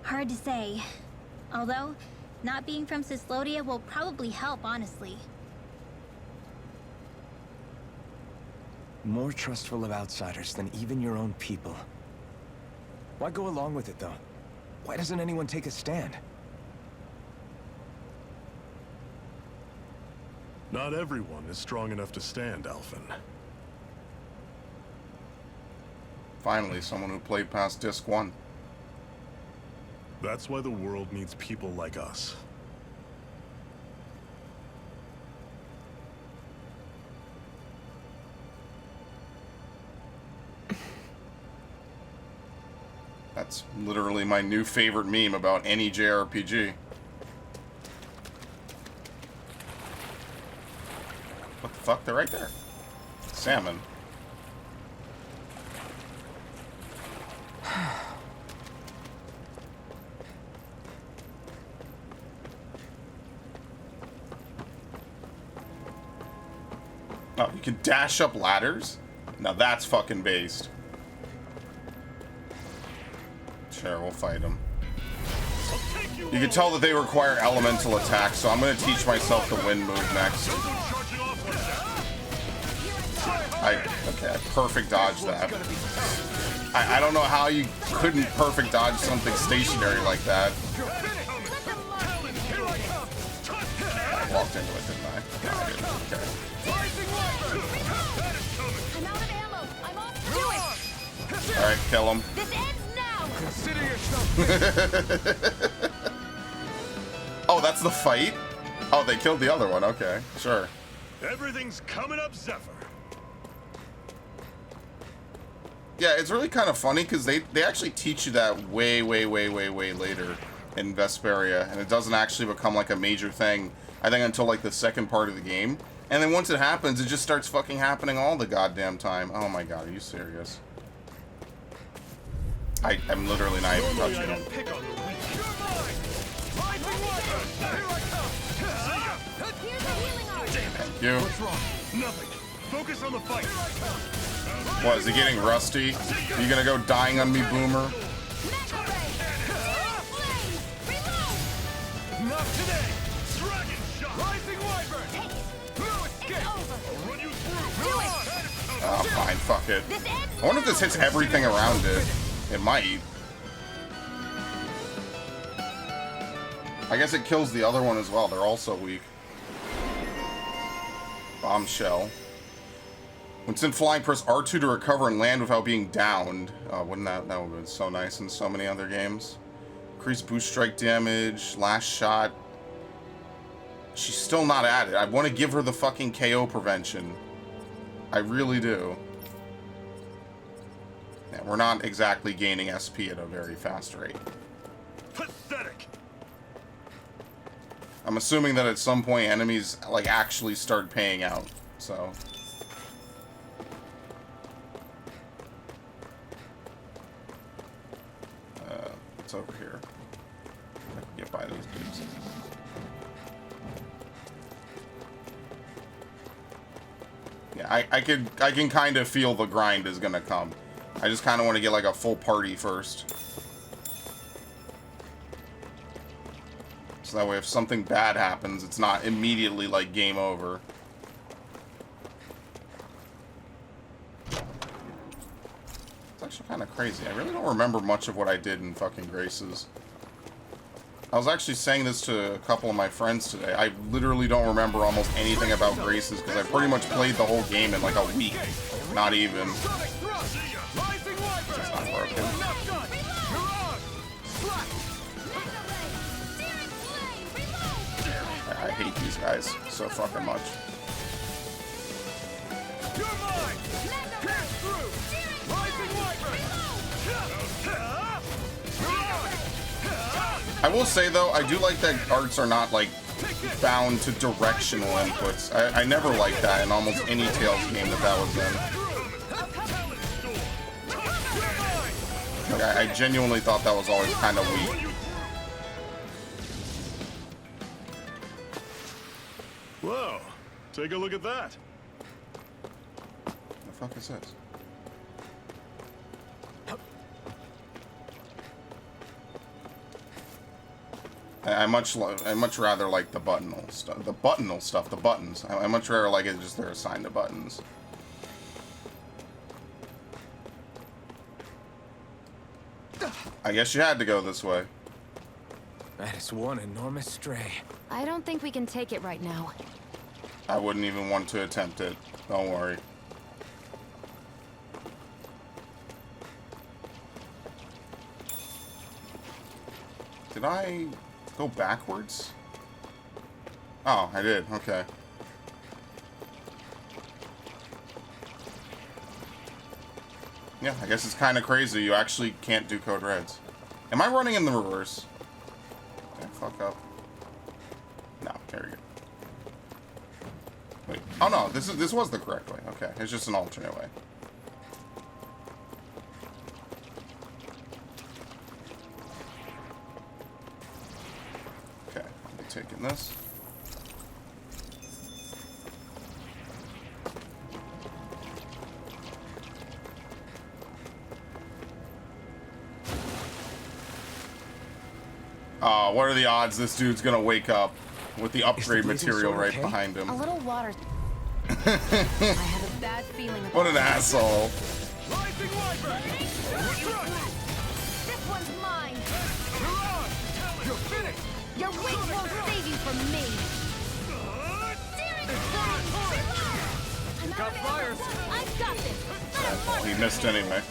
Hard to say. Although, not being from Cyslodia will probably help, honestly. More trustful of outsiders than even your own people. Why go along with it, though? Why doesn't anyone take a stand? Not everyone is strong enough to stand, Alphen. Finally, someone who played past Disc 1. That's why the world needs people like us. That's literally my new favorite meme about any JRPG. What the fuck? They're right there. Salmon. Oh, you can dash up ladders? Now that's fucking based. Sure, we'll fight them. You can tell that they require elemental attacks, so I'm going to teach myself the wind move next. Okay, I perfect dodged that. I don't know how you couldn't perfect dodge something stationary like that. I walked into it, didn't I? No, I didn't. Okay. I'm out of ammo. I'm off. Do it. Alright, kill him. This ends now. Consider yourself. Oh, that's the fight? Oh, they killed the other one. Okay, sure. Everything's coming up, Zephyr. Yeah, it's really kind of funny because they actually teach you that way later in Vesperia, and it doesn't actually become like a major thing, I think, until like the second part of the game. And then once it happens, it just starts fucking happening all the goddamn time. Oh my god, are you serious? I'm literally not even touching him. Thank you. What's wrong? Nothing. Focus on the fight. What, is he getting rusty? You gonna go dying on me, Boomer? Not today. Dragon shot. Rising wyvern. No escape. I'll run you through. Oh, fine, fuck it. I wonder if this hits everything around it. It might. I guess it kills the other one as well. They're also weak. Bombshell. When sent flying, press R2 to recover and land without being downed. Wouldn't that would have been so nice in so many other games. Increase boost strike damage, last shot. She's still not at it. I want to give her the fucking KO prevention. I really do. Yeah, we're not exactly gaining SP at a very fast rate. Pathetic. I'm assuming that at some point enemies like actually start paying out. So what's over here? I can get by those dudes. Yeah, I can kind of feel the grind is gonna come. I just kind of want to get like a full party first. So that way if something bad happens, it's not immediately like game over. It's actually kind of crazy. I really don't remember much of what I did in fucking Graces. I was actually saying this to a couple of my friends today. I literally don't remember almost anything about Graces because I pretty much played the whole game in like a week. Not even. It's not broken. I hate these guys so fucking much. I will say though, I do like that arts are not like bound to directional inputs. I never liked that in almost any Tales game that was in. Like, I genuinely thought that was always kind of weak. Whoa, take a look at that. The fuck is this? I much rather like the buttonal stuff. The buttons. I much rather like it just they're assigned to buttons. I guess you had to go this way. That is one enormous stray. I don't think we can take it right now. I wouldn't even want to attempt it. Don't worry. Did I go backwards? Oh, I did. Okay. Yeah, I guess it's kind of crazy. You actually can't do Code Reds. Am I running in the reverse? Okay, fuck up. No, there we go. Wait. Oh no, this was the correct way. Okay, it's just an alternate way. Okay, I'll be taking this. What are the odds this dude's gonna wake up with the upgrade material right behind him? A little water. I have a bad feeling about What an asshole. This one's mine. You're finished. Your wings won't save you from me. Got fires. I've got this. He missed anyway.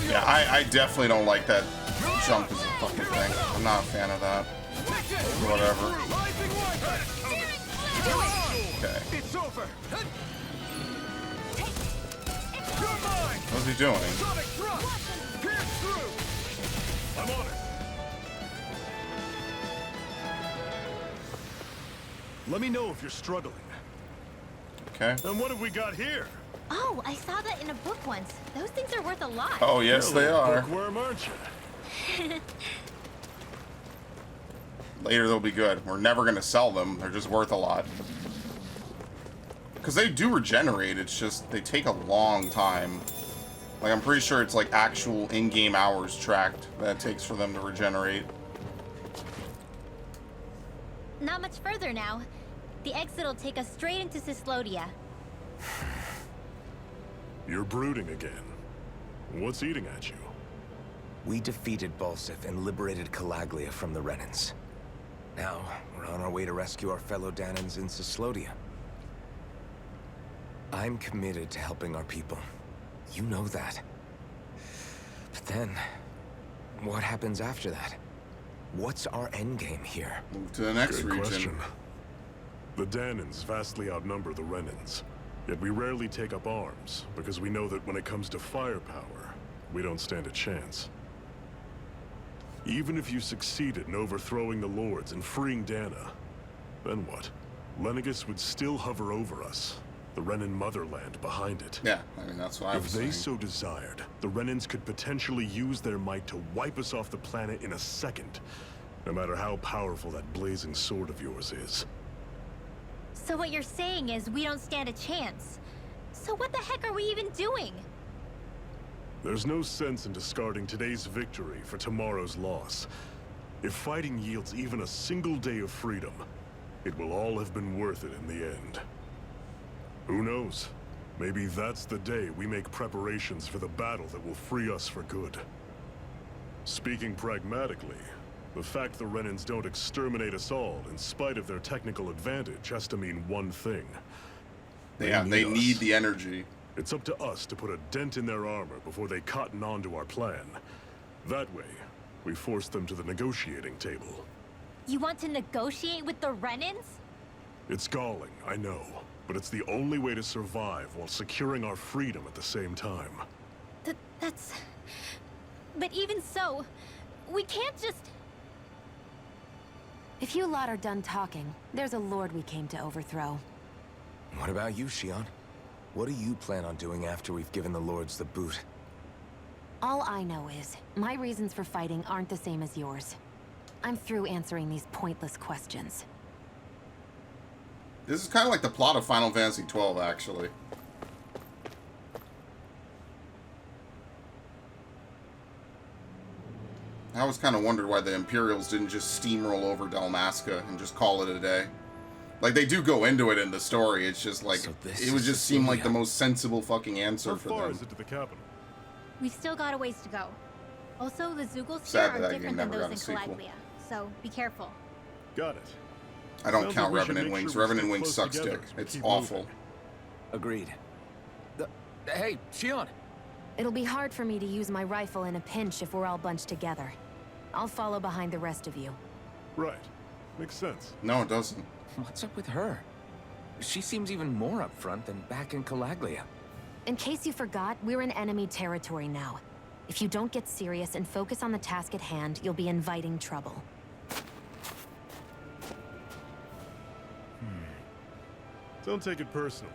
Yeah, I definitely don't like that jump as a fucking thing. I'm not a fan of that. Whatever. Okay. It's over. What's he doing? I'm on it. Let me know if you're struggling. Okay. And what have we got here? Oh, I saw that in a book once. Those things are worth a lot. Oh, yes, they are. Bookworm, aren't you? Later they'll be good. We're never gonna sell them. They're just worth a lot. Because they do regenerate, it's just they take a long time. Like, I'm pretty sure it's like actual in-game hours tracked that it takes for them to regenerate. Not much further now. The exit will take us straight into Cyslodia. You're brooding again. What's eating at you? We defeated Balsif and liberated Calaglia from the Renans. Now, we're on our way to rescue our fellow Danans in Cyslodia. I'm committed to helping our people. You know that. But then, what happens after that? What's our endgame here? Move to the next Good region. question. The Danans vastly outnumber the Renans. Yet we rarely take up arms, because we know that when it comes to firepower, we don't stand a chance. Even if you succeeded in overthrowing the Lords and freeing Dana, then what? Lenegis would still hover over us, the Renan motherland behind it. Yeah, I mean, that's what I was If they saying. so desired, the Renans could potentially use their might to wipe us off the planet in a second, no matter how powerful that blazing sword of yours is. So what you're saying is we don't stand a chance. So what the heck are we even doing? There's no sense in discarding today's victory for tomorrow's loss. If fighting yields even a single day of freedom, it will all have been worth it in the end. Who knows? Maybe that's the day we make preparations for the battle that will free us for good. Speaking pragmatically, the fact the Renans don't exterminate us all in spite of their technical advantage has to mean one thing. Yeah, they us. need the energy. It's up to us to put a dent in their armor before they cotton on to our plan. That way, we force them to the negotiating table. You want to negotiate with the Renans? It's galling, I know, but it's the only way to survive while securing our freedom at the same time. That's... But even so, we can't just... If you lot are done talking, there's a lord we came to overthrow. What about you, Shion? What do you plan on doing after we've given the Lords the boot? All I know is, my reasons for fighting aren't the same as yours. I'm through answering these pointless questions. This is kind of like the plot of Final Fantasy XII, actually. I always kind of wondered why the Imperials didn't just steamroll over Dalmasca and just call it a day. Like, they do go into it in the story, it's just like, So this it would is just seem like Cecilia. the most sensible fucking answer How for far them. is it to the capital? We've still got a ways to go. Also, the Zeugles here Sad are that game different than never those got a in sequel. Calaglia, so be careful. Got it. I don't Sounds count like we should Revenant make Wings. sure we Revenant stick Wings close sucks together dick. as we It's keep awful. moving. Agreed. Hey, Shion! It'll be hard for me to use my rifle in a pinch if we're all bunched together. I'll follow behind the rest of you. Right. Makes sense. No, it doesn't. What's up with her? She seems even more upfront than back in Calaglia. In case you forgot, we're in enemy territory now. If you don't get serious and focus on the task at hand, you'll be inviting trouble. Don't take it personally.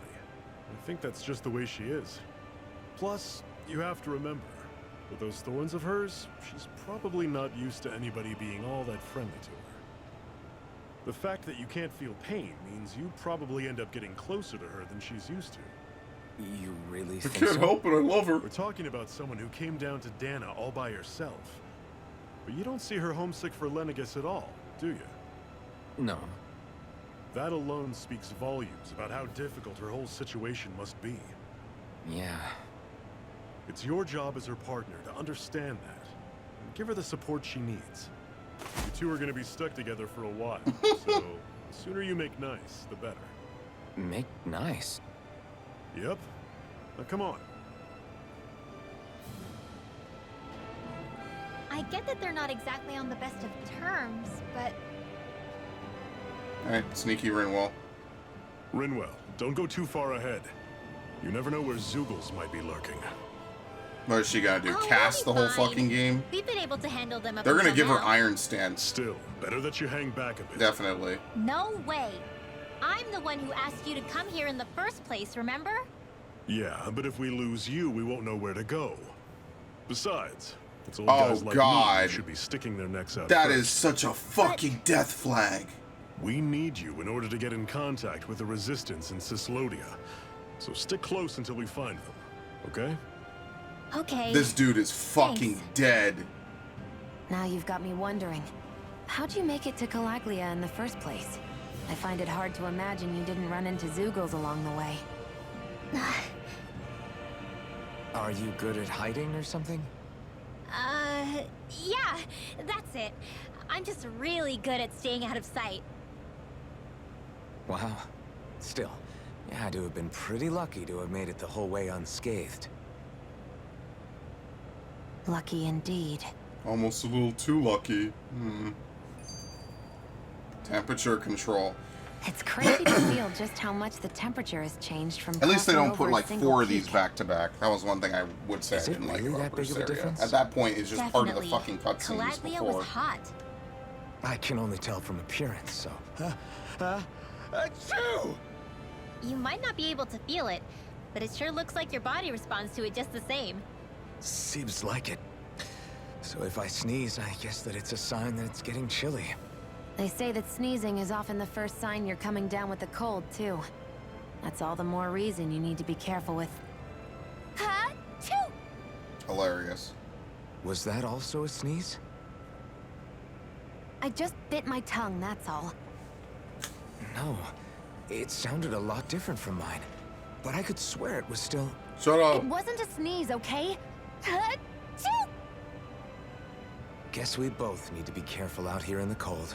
I think that's just the way she is. Plus, you have to remember, with those thorns of hers, she's probably not used to anybody being all that friendly to her. The fact that you can't feel pain means you probably end up getting closer to her than she's used to. You really I think can't so? help it. I love her. We're talking about someone who came down to Dana all by herself. But you don't see her homesick for Lenegis at all, do you? No. That alone speaks volumes about how difficult her whole situation must be. Yeah. It's your job as her partner to understand that, and give her the support she needs. You two are going to be stuck together for a while, so the sooner you make nice, the better. Make nice. Yep. Now come on. I get that they're not exactly on the best of terms, but Alright, sneaky Rinwell. Rinwell, don't go too far ahead. You never know where Zeugles might be lurking. What is she gonna do? Oh, Cast the we'll whole be fine. fucking game? we've been able to handle them up They're gonna until give her now. Iron Stance. Still, better that you hang back a bit. Definitely. No way. I'm the one who asked you to come here in the first place, remember? Yeah, but if we lose you, we won't know where to go. Besides, it's old Oh, guys like me God. who should be sticking their necks out That first. is such a fucking death flag. We need you in order to get in contact with the Resistance in Cyslodia. So stick close until we find them, okay? Okay. This dude is fucking Thanks. dead. Now you've got me wondering. How'd you make it to Calaglia in the first place? I find it hard to imagine you didn't run into Zeugles along the way. Are you good at hiding or something? Yeah, that's it. I'm just really good at staying out of sight. Wow. Still, you had to have been pretty lucky to have made it the whole way unscathed. Lucky indeed. Almost a little too lucky. Temperature control. It's crazy to feel just how much the temperature has changed from At least they crossing don't put over a like single 4 of these peak. back to back. That was one thing I would say Is I it didn't like really about that big of a Berseria. difference? At that point, it's just part of the Definitely. fucking cutscenes Calaglia before. was hot. I can only tell from appearance, so... Achoo! You might not be able to feel it, but it sure looks like your body responds to it just the same. Seems like it. So if I sneeze, I guess that it's a sign that it's getting chilly. They say that sneezing is often the first sign you're coming down with a cold, too. That's all the more reason you need to be careful with. Achoo! Hilarious. Was that also a sneeze? I just bit my tongue, that's all. No. It sounded a lot different from mine. But I could swear it was still... Shut It up. wasn't a sneeze, okay? Achoo! Guess we both need to be careful out here in the cold.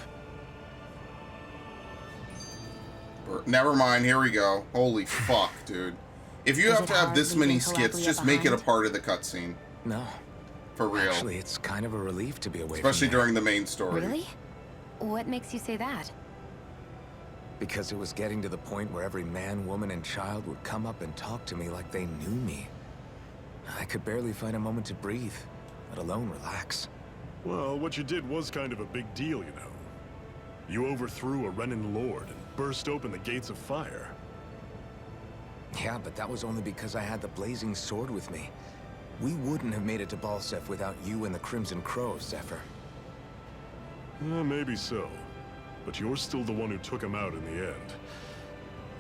Never mind. Here we go. Holy fuck, dude. If you Is have it to have hard this many leaving skits, Calaglia just make it a behind? part of the cutscene. No. For real. Actually, it's kind of a relief to be away Especially from there. during the main story. Really? What makes you say that? Because it was getting to the point where every man, woman, and child would come up and talk to me like they knew me. I could barely find a moment to breathe, let alone relax. Well, what you did was kind of a big deal, you know. You overthrew a Renan lord and burst open the gates of fire. Yeah, but that was only because I had the blazing sword with me. We wouldn't have made it to Balsef without you and the Crimson Crow, Zephyr. Maybe so. But you're still the one who took him out in the end.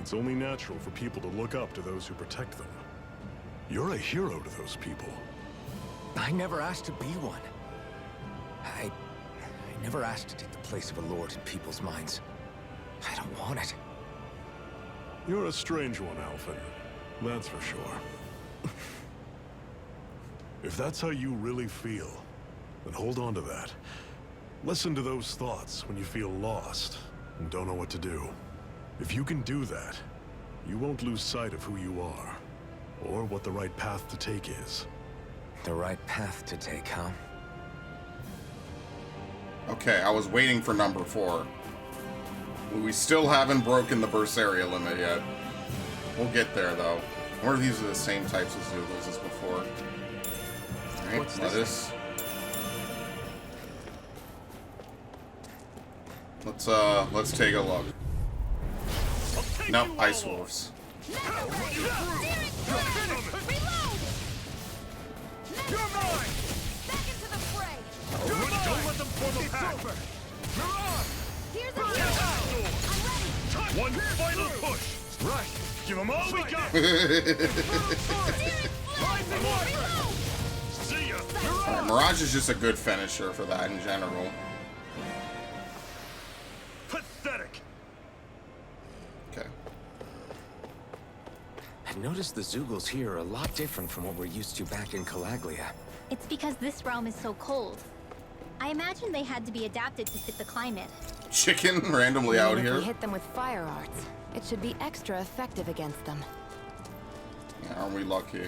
It's only natural for people to look up to those who protect them. You're a hero to those people. I never asked to be one. I never asked to take the place of a lord in people's minds. I don't want it. You're a strange one, Alphen. That's for sure. If that's how you really feel, then hold on to that. Listen to those thoughts when you feel lost and don't know what to do. If you can do that, you won't lose sight of who you are, or what the right path to take is. The right path to take, huh? Okay, I was waiting for number 4. We still haven't broken the burst area limit yet. We'll get there, though. I wonder if these are the same types of Zoogles as before. Alright, What's lettuce. Let's take a look. Nope, ice wolves. You're mine! Back into the fray! Don't let them form a pack! Here's a hero! I'm ready! One final push! Right! Give them all we got! See ya! Alright, Mirage is just a good finisher for that in general. Pathetic! Okay. I noticed the Zoogles here are a lot different from what we're used to back in Calaglia. It's because this realm is so cold. I imagine they had to be adapted to fit the climate. Chicken randomly out Even if here. we hit them with fire arts, it should be extra effective against them. Yeah, aren't we lucky? I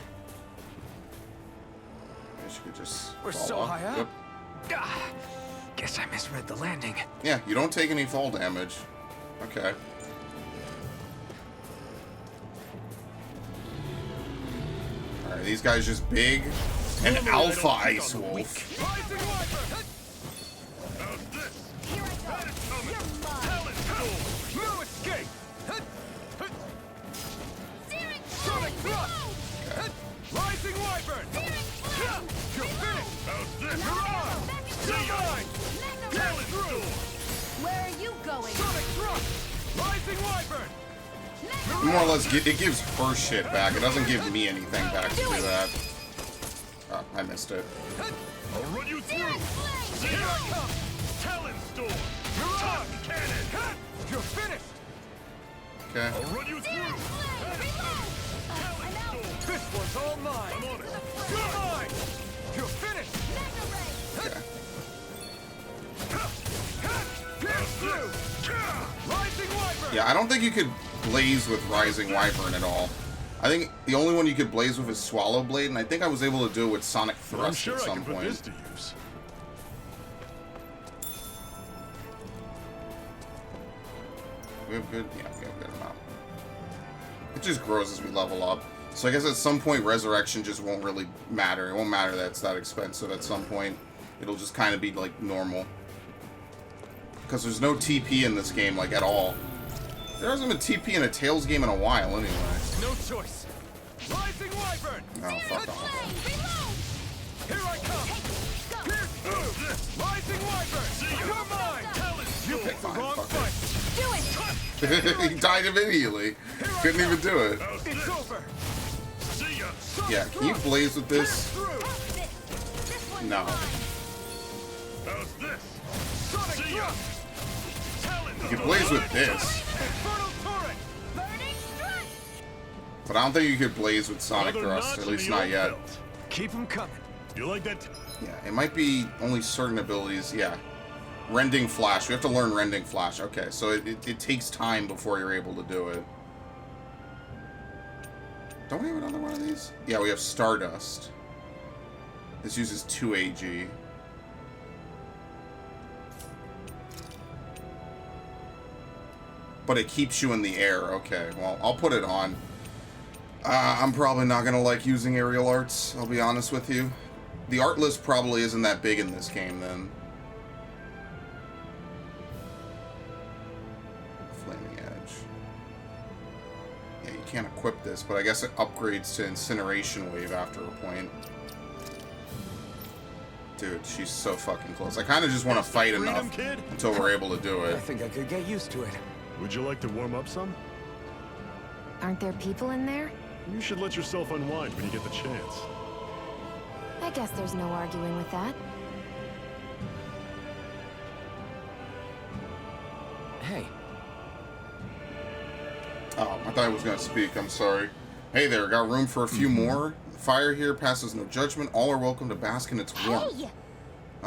guess you could just We're fall so off. high up. Yep. Ah, guess I misread the landing. Yeah, you don't take any fall damage. Okay. Alright, these guys just big. An alpha ice wolf. Here I go! You're mine! No escape! Searing Sonic flame! thrust! Rising wyvern! Searing flame! You're finished! How's this? Mirage! Back into See the ya! fray! Talon storm! Where are you going? Sonic thrust! Rising wyvern! More or less, it gives her shit back. It doesn't give me anything back to do that. Oh, I missed it. I'll run you through! Searing flame! Here I come! Talon storm! Talk cannon! You're finished! Okay. I'll run you Searing through! flame! Reload! I'm out! This one's all mine! I'm on it! You're mine! You're finished! Mega ray! Okay. Pierce through! Rising wyvern! Yeah, I don't think you could blaze with Rising Wyvern at all. I think the only one you could blaze with is Swallow Blade, and I think I was able to do it with Sonic I'm Thrust sure at I some can put point. this to use. We have good, yeah, we have a good amount. It just grows as we level up. So I guess at some point Resurrection just won't really matter. It won't matter that it's that expensive. At some point, it'll just kind of be like normal. Because there's no TP in this game, like at all. There hasn't been TP in a Tales game in a while, anyway. No choice. Rising wyvern! No, fuck off. Here I come! Pierce through! Rising wyvern! You're mine! Talon! You picked the fine, wrong fuck fight! Do it! He died immediately. Couldn't even do it. It's over! See ya! Yeah, can you blaze with this? This one's No. mine! How's this? Sonic thrust! Talon You can blaze with this. Infernal torrent! Burning strike! But I don't think you could blaze with Sonic Another Thrust, notch at in least the not old yet. belt. Keep them coming. You like that? Yeah, it might be only certain abilities. Yeah. Rending Flash. We have to learn Rending Flash. Okay, so it takes time before you're able to do it. Don't we have another one of these? Yeah, we have Stardust. This uses 2 AG. But it keeps you in the air. Okay, well, I'll put it on. I'm probably not going to like using aerial arts, I'll be honest with you. The art list probably isn't that big in this game, then. Flaming Edge. Yeah, you can't equip this, but I guess it upgrades to Incineration Wave after a point. Dude, she's so fucking close. I kind of just want to fight Freedom, enough kid. until we're able to do I it. think I could get used to it. Would you like to warm up some? Aren't there people in there? You should let yourself unwind when you get the chance. I guess there's no arguing with that. Hey, Oh, I thought I was going to speak. I'm sorry. Hey there, got room for a few more? Fire here passes no judgment. All are welcome to bask in its warmth. Hey!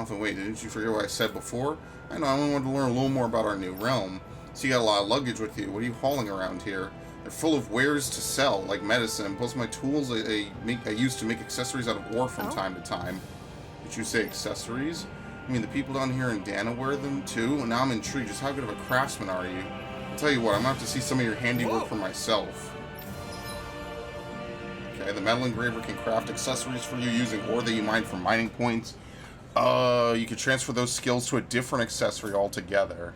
Alpha, wait, didn't you forget what I said before? I know, I only wanted to learn a little more about our new realm. So you got a lot of luggage with you. What are you hauling around here? They're full of wares to sell, like medicine, plus my tools I use to make accessories out of ore from time to time. Did you say accessories? I mean, the people down here in Dana wear them too, and now I'm intrigued. Just how good of a craftsman are you? I'll tell you what, I'm gonna have to see some of your handiwork for myself. Okay, the metal engraver can craft accessories for you using ore that you mine from mining points. You could transfer those skills to a different accessory altogether.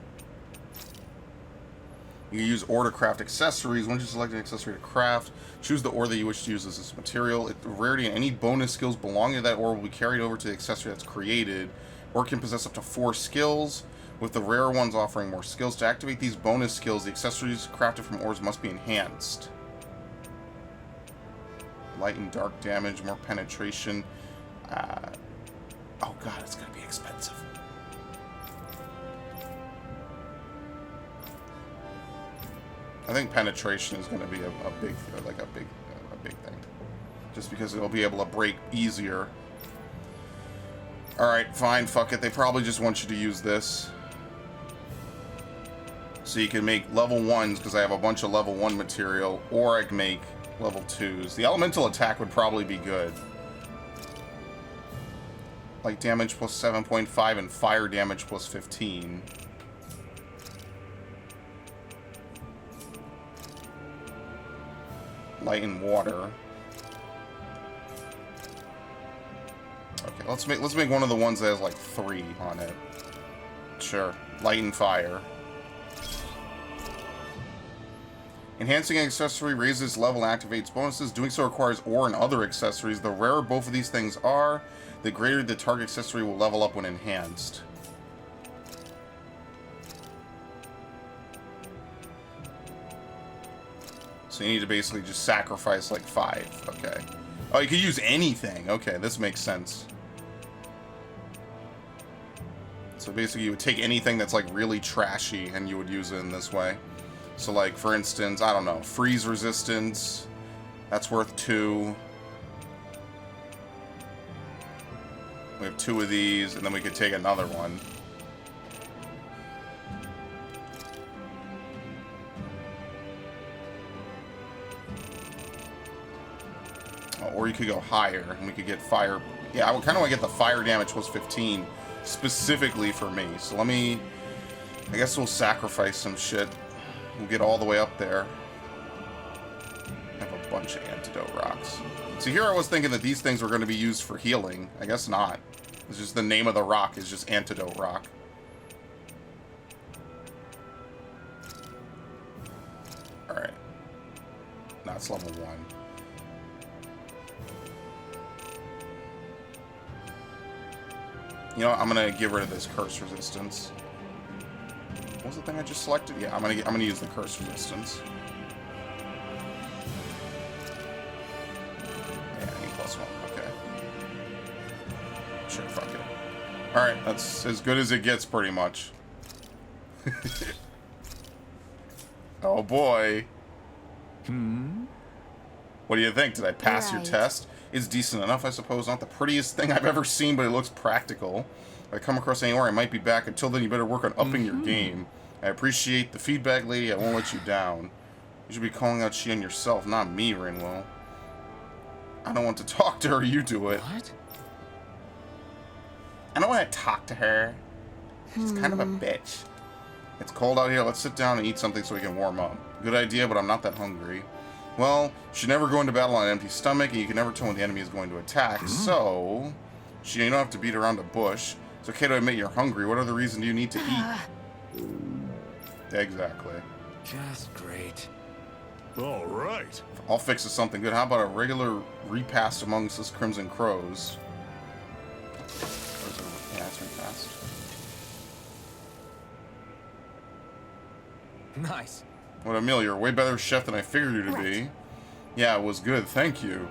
You can use ore to craft accessories. Once you select an accessory to craft, choose the ore that you wish to use as this material. The rarity and any bonus skills belonging to that ore will be carried over to the accessory that's created. Ore can possess up to 4 skills, with the rare ones offering more skills. To activate these bonus skills, the accessories crafted from ores must be enhanced. Light and dark damage, more penetration. Oh god, it's gonna be expensive. I think penetration is going to be a big thing, just because it'll be able to break easier. All right, fine, fuck it. They probably just want you to use this, so you can make level 1s because I have a bunch of level 1 material, or I can make level 2s. The elemental attack would probably be good, like damage plus 7.5 and fire damage plus 15. Light and water. Okay, let's make one of the ones that has like 3 on it. Sure. Light and fire. Enhancing an accessory raises level and activates bonuses. Doing so requires ore and other accessories. The rarer both of these things are, the greater the target accessory will level up when enhanced. So you need to basically just sacrifice like 5. Okay. Oh, you could use anything. Okay, this makes sense. So basically you would take anything that's like really trashy and you would use it in this way. So like, for instance, I don't know, freeze resistance. That's worth 2. We have 2 of these, and then we could take another one. Or you could go higher, and we could get fire. Yeah, I would kind of want to get the fire damage plus 15 specifically for me. So let me, I guess we'll sacrifice some shit. We'll get all the way up there. I have a bunch of antidote rocks. So here I was thinking that these things were going to be used for healing. I guess not. It's just the name of the rock is just antidote rock. Alright. That's level 1. You know what? I'm gonna get rid of this curse resistance. What was the thing I just selected? Yeah, I'm gonna use the curse resistance. Yeah, E+1. Okay. Sure, fuck it. All right, that's as good as it gets, pretty much. Oh boy. What do you think? Did I pass your test? It's decent enough, I suppose. Not the prettiest thing I've ever seen, but it looks practical. If I come across anywhere, I might be back. Until then, you better work on upping your game. I appreciate the feedback, lady. I won't let you down. You should be calling out Shionne yourself, not me, Rinwell. I don't want to talk to her. You do it. What? I don't want to talk to her. She's kind of a bitch. It's cold out here. Let's sit down and eat something so we can warm up. Good idea, but I'm not that hungry. Well, you should never go into battle on an empty stomach, and you can never tell when the enemy is going to attack. So, you don't have to beat around the bush. It's okay to admit you're hungry. What other reason do you need to eat? Exactly. Just great. All right. I'll fix something good. How about a regular repast amongst us Crimson Crows? Yeah, it's repast. Nice. What, Emil, you're a way better chef than I figured you to be. Yeah, it was good. Thank you.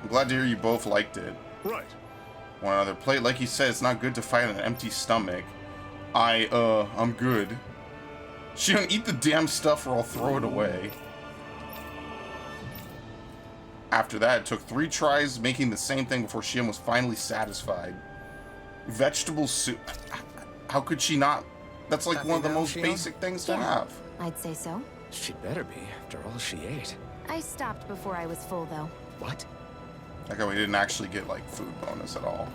I'm glad to hear you both liked it. Right. Want another plate? Like you said, it's not good to fight on an empty stomach. I'm good. She don't eat the damn stuff or I'll throw it away. After that, it took 3 tries making the same thing before Shionne was finally satisfied. Vegetable soup. How could she not? That's like one of the most basic things to have. I'd say so. She'd better be, after all she ate. I stopped before I was full, though. What? Like how we didn't actually get like food bonus at all.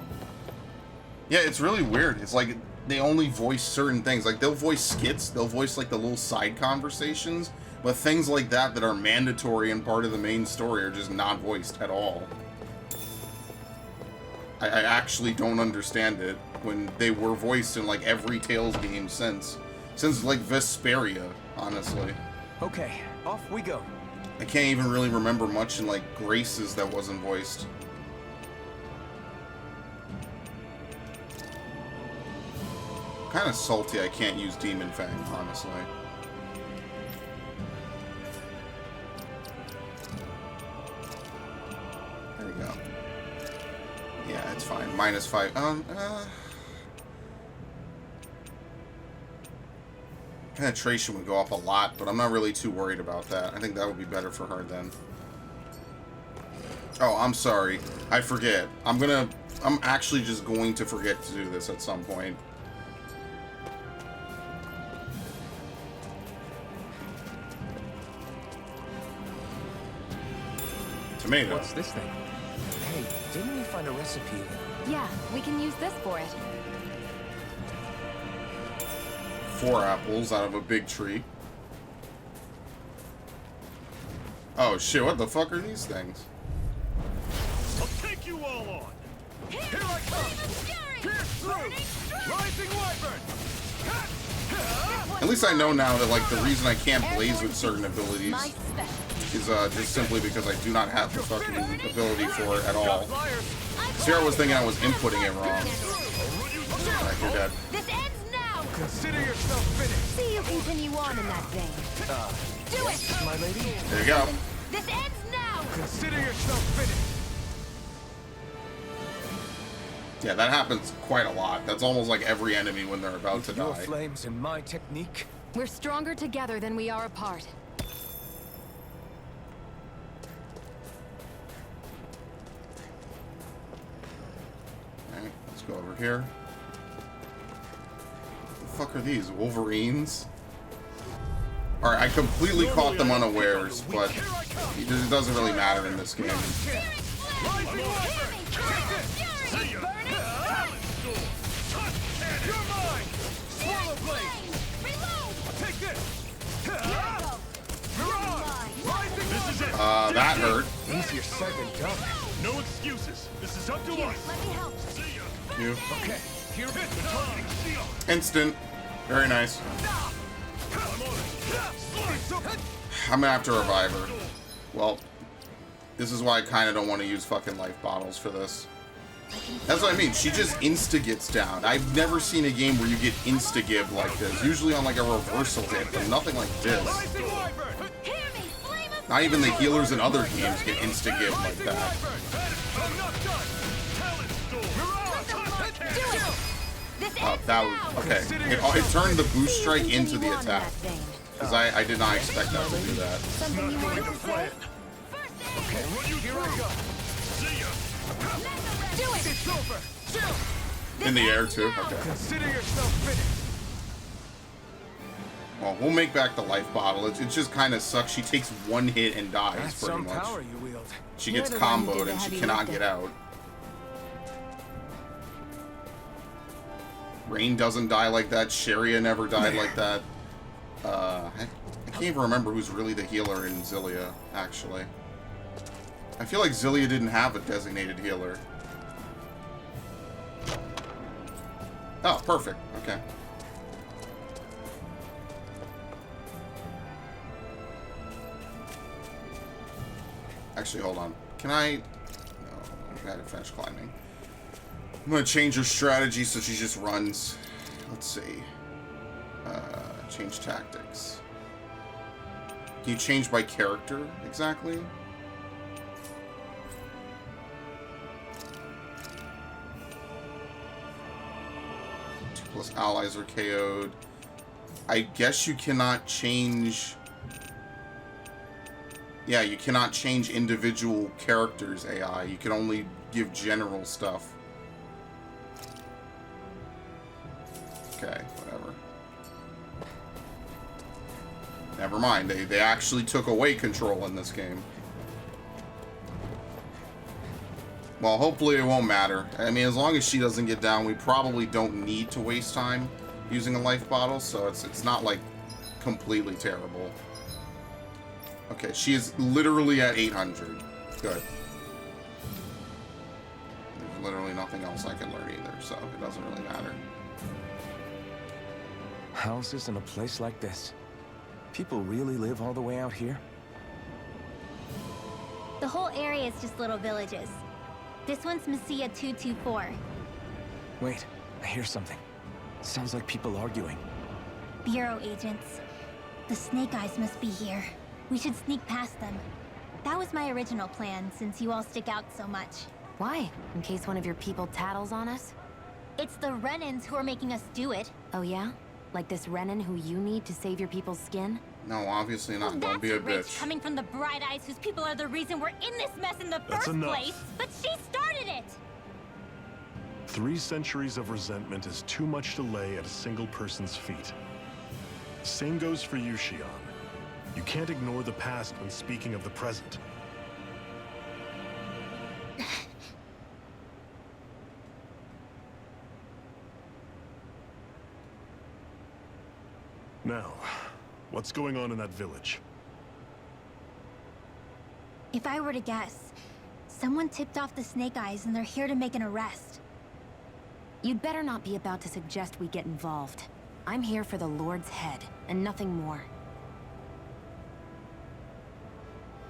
Yeah, it's really weird. It's like they only voice certain things. Like they'll voice skits, they'll voice like the little side conversations, but things like that that are mandatory and part of the main story are just not voiced at all. I actually don't understand it when they were voiced in like every Tales game since like Vesperia, honestly. Okay, off we go. I can't even really remember much in like Graces that wasn't voiced. Kind of salty I can't use Demon Fang, honestly. There we go. Yeah, it's fine. -5. Penetration would go up a lot, but I'm not really too worried about that. I think that would be better for her then. Oh, I'm sorry. I forget. I'm actually just going to forget to do this at some point. Tomato. What's this thing? Hey, didn't we find a recipe? Yeah, we can use this for it. 4 apples out of a big tree. Oh shit, what the fuck are these things? I'll take you all on! Here I come! Pierce through! Rising Wyvern! At least I know now that like the reason I can't blaze with certain abilities is just simply because I do not have the fucking ability for it at all. Sarah was thinking I was inputting it wrong. Alright, you're dead. This ends now! Consider yourself finished. See you continue on in that vein. Do it! My lady, There you go. This ends now! consider yourself finished. Yeah, that happens quite a lot. That's almost like every enemy when they're about to Your die. flames and my technique. We're stronger together than we are apart. Alright, let's go over here. What the fuck are these? Wolverines? Alright, I completely caught them unawares, but it doesn't really matter in this game. That hurt. Easier said than done. No excuses. This is up to us. Let me help. You. Okay, here it is. Instant. Very nice. I'm gonna have to revive her. Well, this is why I kind of don't want to use fucking life bottles for this. That's what I mean. She just insta-gets down. I've never seen a game where you get insta-give like this. Usually on like a reversal hit, but nothing like this. Not even the healers in other games get insta-give like that. That was... Okay. It turned the boost strike into the attack. Because I did not expect that to do that. Something you wanted to say? Okay, here I go. Do it! It's over. In the air too? Okay. Consider yourself finished. Well, we'll make back the life bottle. It just kind of sucks. She takes one hit and dies, That's pretty some much. power you wield. She You're gets the one who did comboed the and she heavy cannot lifting. get out. Rain doesn't die like that. Sharia never died like that. I can't even remember who's really the healer in Zillia, actually. I feel like Zillia didn't have a designated healer. Oh, perfect. Okay. Actually, hold on. Can I... No, I gotta finish climbing. I'm gonna change her strategy so she just runs. Let's see. Change tactics. Can you change by character exactly? 2+ allies are KO'd. I guess you cannot change... Yeah, you cannot change individual characters' AI. You can only give general stuff. Okay, whatever. Never mind. They actually took away control in this game. Well, hopefully it won't matter. I mean, as long as she doesn't get down, we probably don't need to waste time using a life bottle, so it's not like completely terrible. Okay, she is literally at 800. Good. There's literally nothing else I can learn either, so it doesn't really matter. Houses in a place like this? People really live all the way out here? The whole area is just little villages. This one's Messiah 224. Wait, I hear something. Sounds like people arguing. Bureau agents. The Snake Eyes must be here. We should sneak past them. That was my original plan, since you all stick out so much. Why? In case one of your people tattles on us? It's the Renans who are making us do it. Oh yeah? Like this Renan who you need to save your people's skin? No, obviously not. Well, Don't be a rich bitch. coming from the Bright Eyes, whose people are the reason we're in this mess in the That's first enough. place. But she started it! 3 centuries of resentment is too much to lay at a single person's feet. Same goes for you, Shion. You can't ignore the past when speaking of the present. Now, what's going on in that village? If I were to guess, someone tipped off the Snake Eyes and they're here to make an arrest. You'd better not be about to suggest we get involved. I'm here for the Lord's head, and nothing more.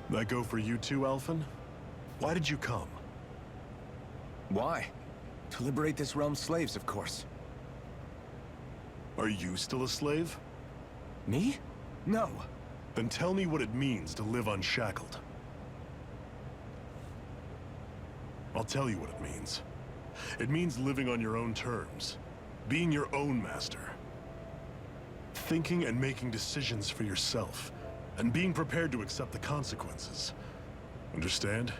That go for you too, Alphen? Why did you come? Why? To liberate this realm's slaves, of course. Are you still a slave? Me? No. Then tell me what it means to live unshackled. I'll tell you what it means. It means living on your own terms. Being your own master. Thinking and making decisions for yourself. And being prepared to accept the consequences. Understand?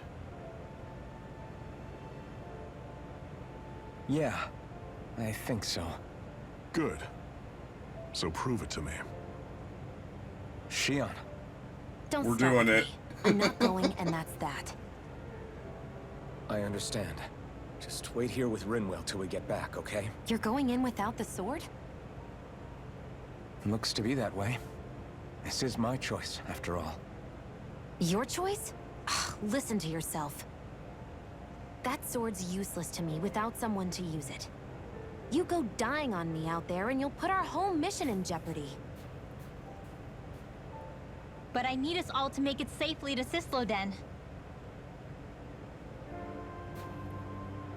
Yeah, I think so. Good. So prove it to me. Shion. Don't We're start doing with it. me. I'm not going, and that's that. I understand. Just wait here with Rinwell till we get back, okay? You're going in without the sword? Looks to be that way. This is my choice, after all. Your choice? Ugh, listen to yourself. That sword's useless to me without someone to use it. You go dying on me out there and you'll put our whole mission in jeopardy. But I need us all to make it safely to Sisloden.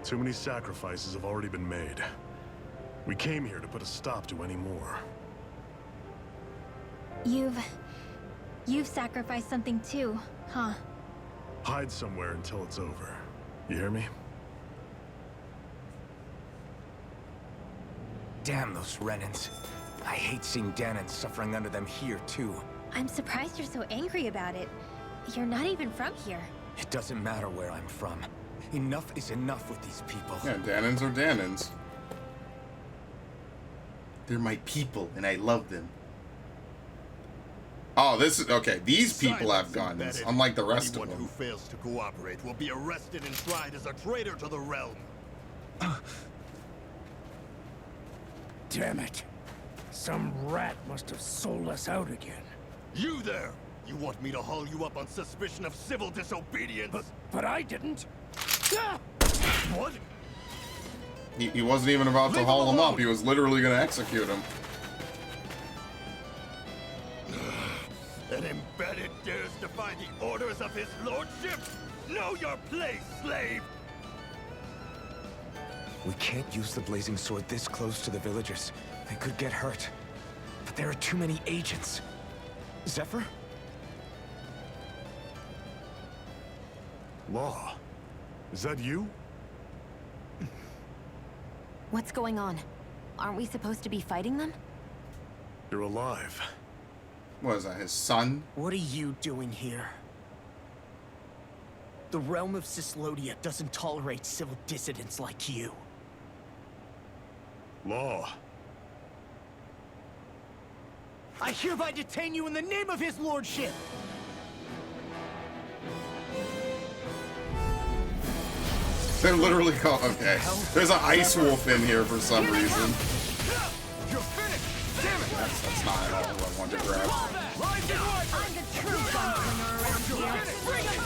Too many sacrifices have already been made. We came here to put a stop to any more. You've sacrificed something too, huh? Hide somewhere until it's over. You hear me? Damn those Renans. I hate seeing Danon suffering under them here, too. I'm surprised you're so angry about it. You're not even from here. It doesn't matter where I'm from. Enough is enough with these people. Yeah, Danons are Danons. They're my people, and I love them. Oh, this is... Okay, these people have guns, unlike the rest of Anyone who them. fails to cooperate will be arrested and tried as a traitor to the realm. Damn it. Some rat must have sold us out again. You there! You want me to haul you up on suspicion of civil disobedience? But I didn't. Ah! What? He wasn't even about to Leave haul him him up. alone. He was literally going to execute him. An embedded dares defy the orders of his lordship? Know your place, slave! We can't use the blazing sword this close to the villagers. They could get hurt. But there are too many agents. Zephyr? Law. Is that you? What's going on? Aren't we supposed to be fighting them? You're alive. What is that, his son? What are you doing here? The realm of Sislodia doesn't tolerate civil dissidents like you. Law. I hereby detain you in the name of his lordship! They're literally called. Okay. There's an ice wolf in here for some reason. You're finished! Damn it! That's not at all what I wanted to grab. I'm the true gunslinger around here.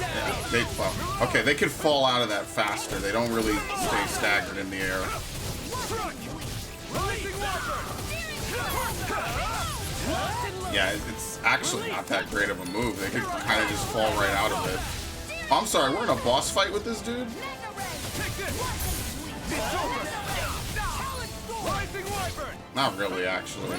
Yeah, they fall. Okay, they could fall out of that faster. They don't really stay staggered in the air. Yeah, it's actually not that great of a move. They could kind of just fall right out of it. Oh, I'm sorry, we're in a boss fight with this dude? Not really, actually.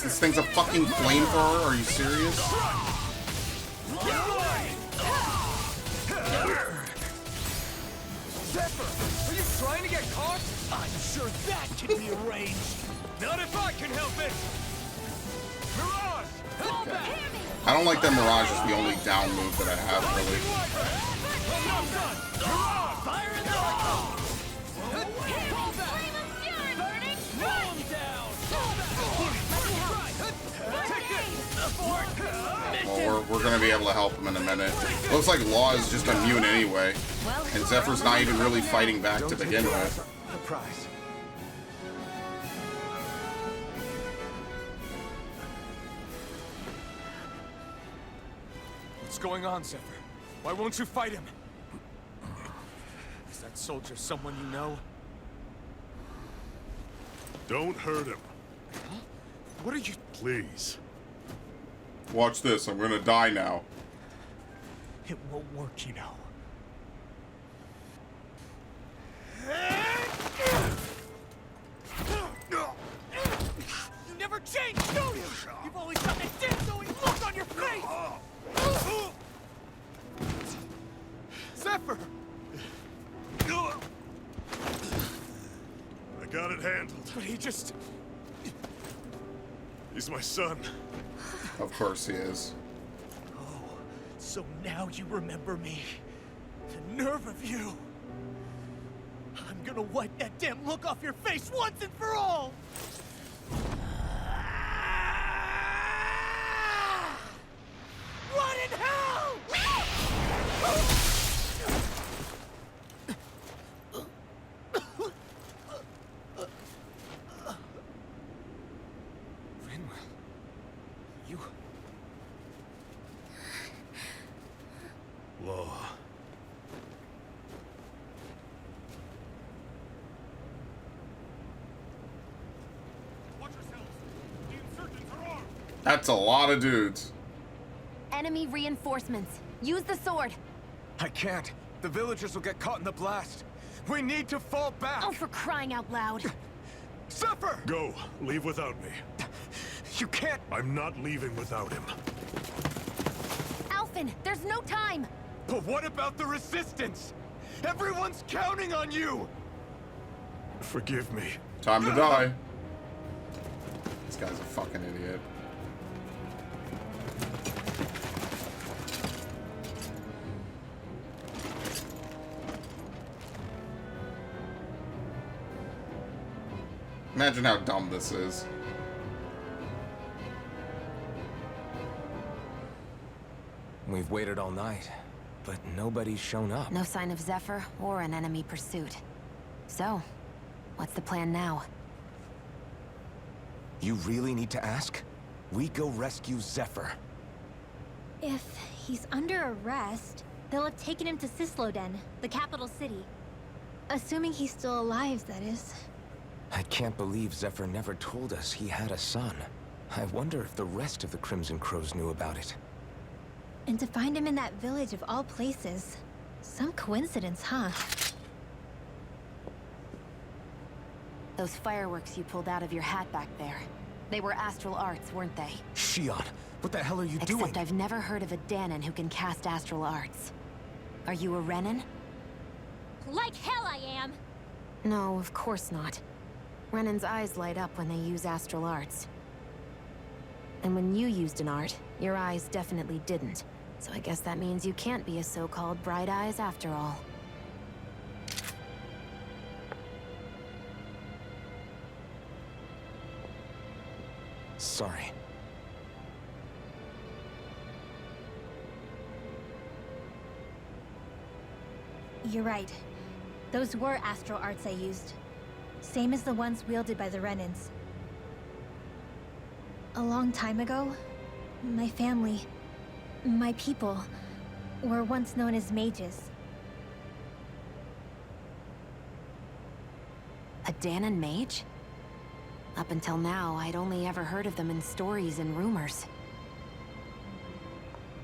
This thing's a fucking flamethrower? Are you serious? Zephyr, are you trying to get caught? I'm sure that can be arranged. Not if I can help it! Mirage! Fall back! I don't like that Mirage is the only down move that I have, really. Fire in the hole! Fall back! Roll him down! Well, we're gonna be able to help him in a minute. Looks like Law is just immune anyway. And Zephyr's not even really fighting back to begin with. The prize. What's going on, Zephyr? Why won't you fight him? Is that soldier someone you know? Don't hurt him. What are you... Please. Watch this, I'm gonna die now. It won't work, you know. You never change, do you? You've always got that damn look on your face! Zephyr! I got it handled. But he just... He's my son. Of course he is. Oh, so now you remember me. The nerve of you. I'm gonna wipe that damn look off your face once and for all! Run in hell! Rinwell... You... Law. Watch yourselves. The insurgents are armed. That's a lot of dudes. Enemy reinforcements. Use the sword. I can't. The villagers will get caught in the blast. We need to fall back. Oh, for crying out loud. Zephyr! Go. Leave without me. You can't... I'm not leaving without him. Alphen, there's no time. But what about the resistance? Everyone's counting on you! Forgive me. Time to die. This guy's a fucking idiot. Imagine how dumb this is. We've waited all night, but nobody's shown up. No sign of Zephyr or an enemy pursuit. So, what's the plan now? You really need to ask? We go rescue Zephyr. If he's under arrest, they'll have taken him to Sisloden, the capital city. Assuming he's still alive, that is. I can't believe Zephyr never told us he had a son. I wonder if the rest of the Crimson Crows knew about it. And to find him in that village of all places. Some coincidence, huh? Those fireworks you pulled out of your hat back there. They were astral arts, weren't they? Shion, what the hell are you doing? Except I've never heard of a Dahnan who can cast astral arts. Are you a Renan? Like hell I am! No, of course not. Renan's eyes light up when they use astral arts. And when you used an art, your eyes definitely didn't. So I guess that means you can't be a so-called Bright Eyes after all. sorry. You're right. Those were astral arts I used. Same as the ones wielded by the Renans. A long time ago, my family, my people, were once known as mages. A Dahnan mage? Up until now, I'd only ever heard of them in stories and rumors.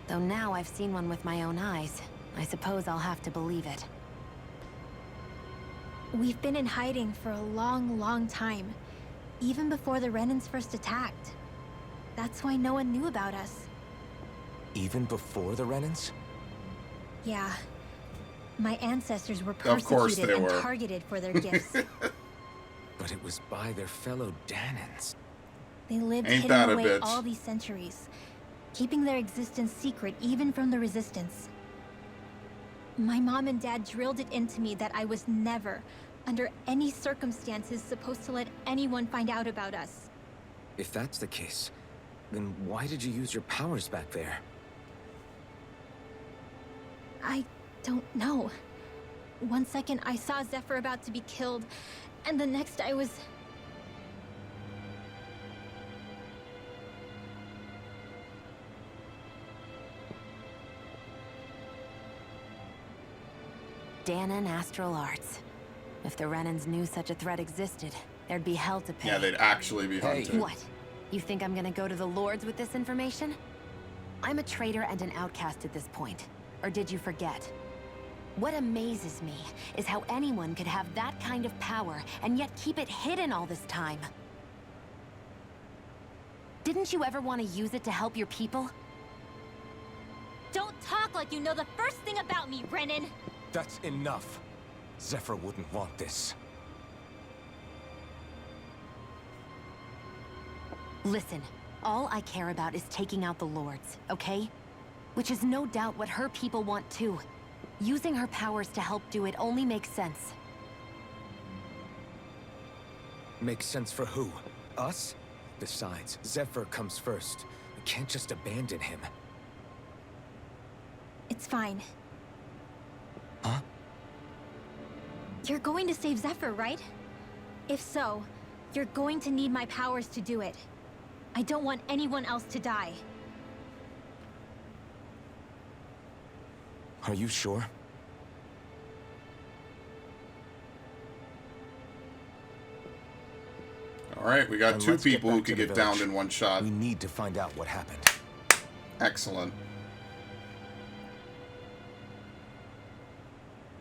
Though now I've seen one with my own eyes, I suppose I'll have to believe it. We've been in hiding for a long, long time. Even before the Renans first attacked. That's why no one knew about us. Even before the Renans? Yeah. My ancestors were Of course persecuted they and were. targeted for their gifts. But it was by their fellow Dahnans. They lived Ain't hidden that a away bitch? all these centuries, keeping their existence secret even from the Resistance. My mom and dad drilled it into me that I was never, under any circumstances, supposed to let anyone find out about us. If that's the case, then why did you use your powers back there? I don't know. One second I saw Zephyr about to be killed, and the next I was... Dahnan Astral Arts. If the Renans knew such a threat existed, there'd be hell to pay. Yeah, they'd actually be Hey. hunted. What? You think I'm gonna go to the Lords with this information? I'm a traitor and an outcast at this point. Or did you forget? What amazes me is how anyone could have that kind of power and yet keep it hidden all this time. Didn't you ever want to use it to help your people? Don't talk like you know the first thing about me, Renan! That's enough. Zephyr wouldn't want this. Listen, all I care about is taking out the Lords, okay? Which is no doubt what her people want too. Using her powers to help do it only makes sense. Makes sense for who? Us? Besides, Zephyr comes first. We can't just abandon him. It's fine. Huh? You're going to save Zephyr, right? If so, you're going to need my powers to do it. I don't want anyone else to die. Are you sure? All right, we got Then two let's get people who back to could the get downed village. in one shot. We need to find out what happened. Excellent.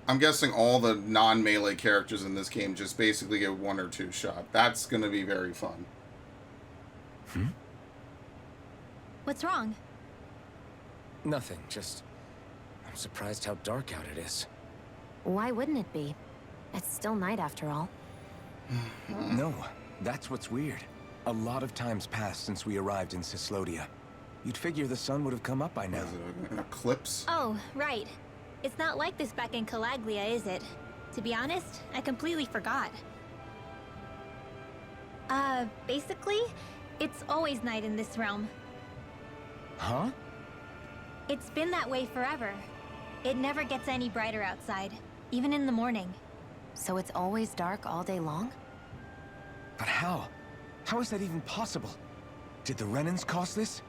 I'm guessing all the non-melee characters in this game just basically get one or two shot. That's gonna be very fun. What's wrong? Nothing, just... I'm surprised how dark out it is. Why wouldn't it be? It's still night after all. No, that's what's weird. A lot of time's passed since we arrived in Cyslodia. You'd figure the sun would have come up by now. Is it an eclipse? Oh, right. It's not like this back in Calaglia, is it? To be honest, I completely forgot. Basically, it's always night in this realm. Huh? It's been that way forever. It never gets any brighter outside, even in the morning. So it's always dark all day long? But how? How is that even possible? Did the Renans cause this?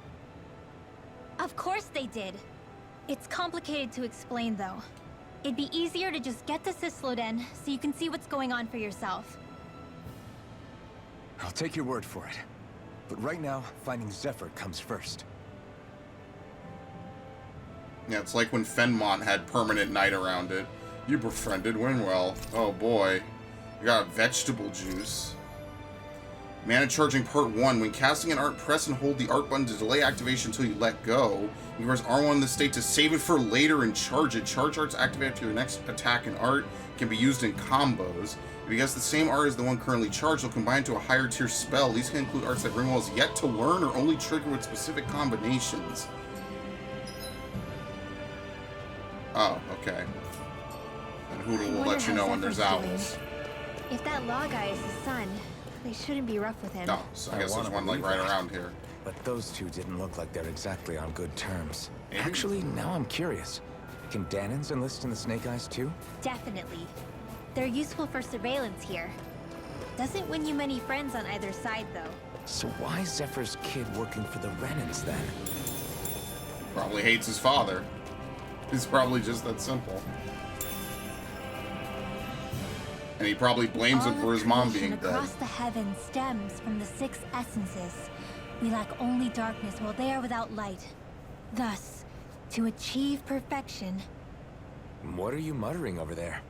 Of course they did. It's complicated to explain, though. It'd be easier to just get to Cysloden so you can see what's going on for yourself. I'll take your word for it. But right now, finding Zephyr comes first. Yeah, it's like when Fenmont had permanent night around it. You befriended Winwell. Oh boy. You got vegetable juice. Mana charging part 1. When casting an art, press and hold the art button to delay activation until you let go. You press R1 in the state to save it for later and charge it. Charge arts activate after your next attack and art can be used in combos. If you guess the same art as the one currently charged, they'll combine to a higher tier spell. These can include arts that Ringwell is yet to learn or only trigger with specific combinations. Oh, okay. And Hoodle will let you know when there's owls. If that Law guy is his son, They shouldn't be rough with him. No, so I guess there's wanna one like believe right that. around here. But those two didn't look like they're exactly on good terms. Maybe. Actually, now I'm curious. Can Danins enlist in the Snake Eyes too? Definitely. They're useful for surveillance here. Doesn't win you many friends on either side, though. So why is Zephyr's kid working for the Renans then? Probably hates his father. It's probably just that simple. And he probably blames him All for of his mom creation being dead. across the heavens stems from the 6 essences. We lack only darkness while they are without light. Thus, to achieve perfection, What are you muttering over there?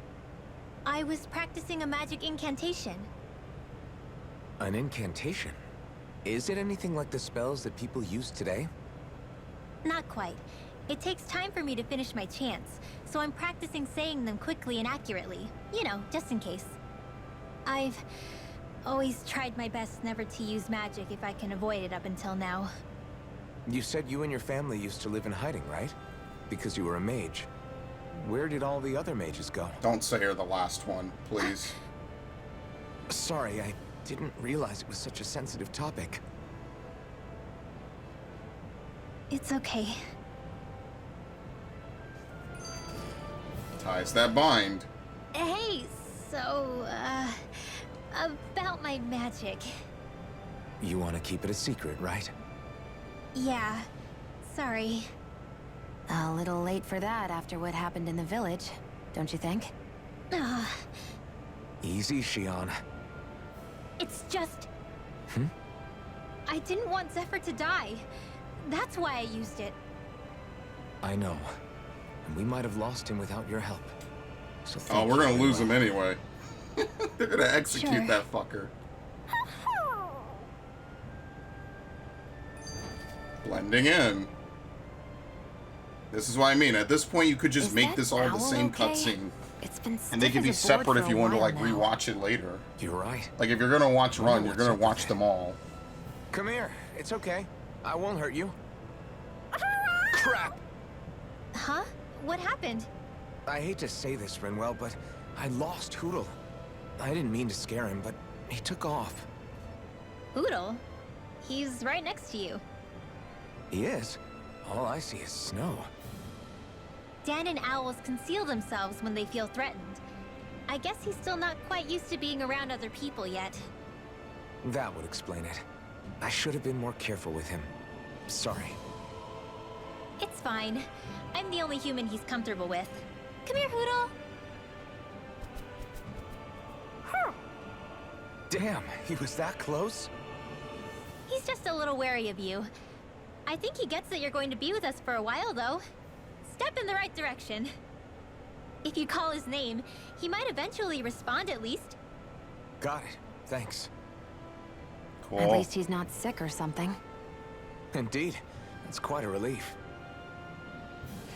I was practicing a magic incantation. An incantation? Is it anything like the spells that people use today? Not quite. It takes time for me to finish my chants, so I'm practicing saying them quickly and accurately. You know, just in case. I've always tried my best never to use magic if I can avoid it up until now. You said you and your family used to live in hiding, right? Because you were a mage. Where did all the other mages go? Don't say you're the last one, please. Sorry, I didn't realize it was such a sensitive topic. It's okay. Ties that bind. Hey, so, about my magic. You want to keep it a secret, right? Yeah, sorry. A little late for that after what happened in the village, don't you think? Ugh, Easy, Shion. it's just... I didn't want Zephyr to die. That's why I used it. I know. And we might have lost him without your help. So Oh, thank we're you, gonna lose him Rinwell. anyway. They're gonna execute Sure. that fucker. Blending in. This is what I mean. At this point, you could just Is make that this all the owl same okay? cutscene. It's been And they stiff could be as a board separate for if you a want to, while like, now. rewatch it later. You're right. Like, if you're gonna watch Wonder Run, you're what's gonna up with watch it. them all. Come here. It's okay. I won't hurt you. Crap! Huh? What happened? I hate to say this, Rinwell, but I lost Hootle. I didn't mean to scare him, but he took off. Oodle? He's right next to you. He is. All I see is snow. Dan and owls conceal themselves when they feel threatened. I guess he's still not quite used to being around other people yet. That would explain it. I should have been more careful with him. Sorry. It's fine. I'm the only human he's comfortable with. Come here, Hoodle. Damn, he was that close? He's just a little wary of you. I think he gets that you're going to be with us for a while, though. Step in the right direction. If you call his name, he might eventually respond at least. Got it. Thanks. Cool. At least he's not sick or something. Indeed. That's quite a relief.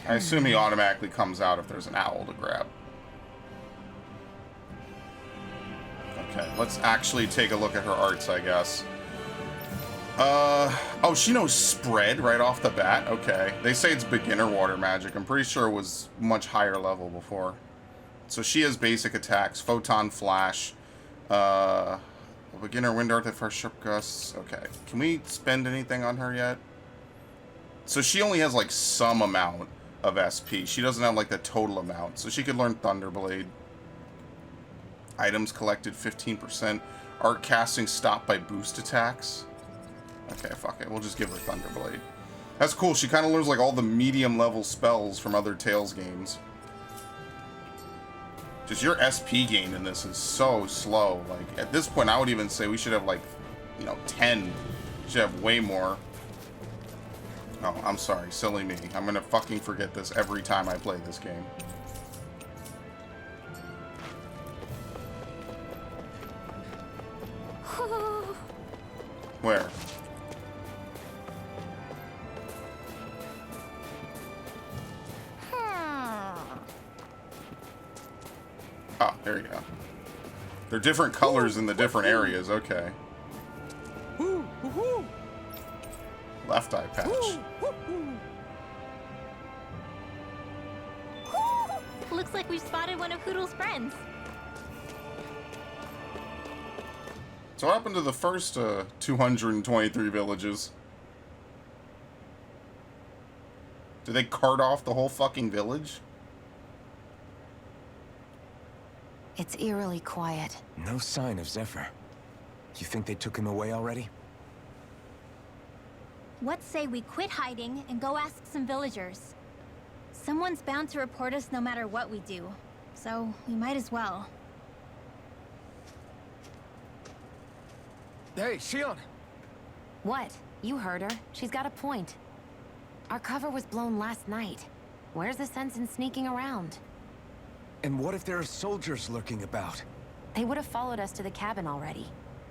I assume he automatically comes out if there's an owl to grab. Okay, let's actually take a look at her arts, I guess. Oh, she knows spread right off the bat. Okay. They say it's beginner water magic. I'm pretty sure it was much higher level before. So she has basic attacks, photon flash, a beginner wind art that fires sharp gusts. Okay. Can we spend anything on her yet? So she only has like some amount of SP. She doesn't have like the total amount. So she could learn Thunderblade. Items collected 15%. Art casting stopped by boost attacks. Okay, fuck it. We'll just give her Thunderblade. That's cool. She kind of learns like all the medium level spells from other Tales games. Just your SP gain in this is so slow. Like at this point, I would even say we should have like, 10. We should have way more. Oh, I'm sorry. Silly me. I'm gonna fucking forget this every time I play this game. Where? Oh, there you go. They're different colors in the different areas. Okay. Left eye patch. Looks like we've spotted one of Hoodle's friends. So what happened to the first 223 villages? Did they cart off the whole fucking village? It's eerily quiet. No sign of Zephyr. You think they took him away already? What say we quit hiding and go ask some villagers? Someone's bound to report us no matter what we do, so we might as well. Hey, Shion! What? You heard her. She's got a point. Our cover was blown last night. Where's the sense in sneaking around? And what if there are soldiers lurking about? They would have followed us to the cabin already.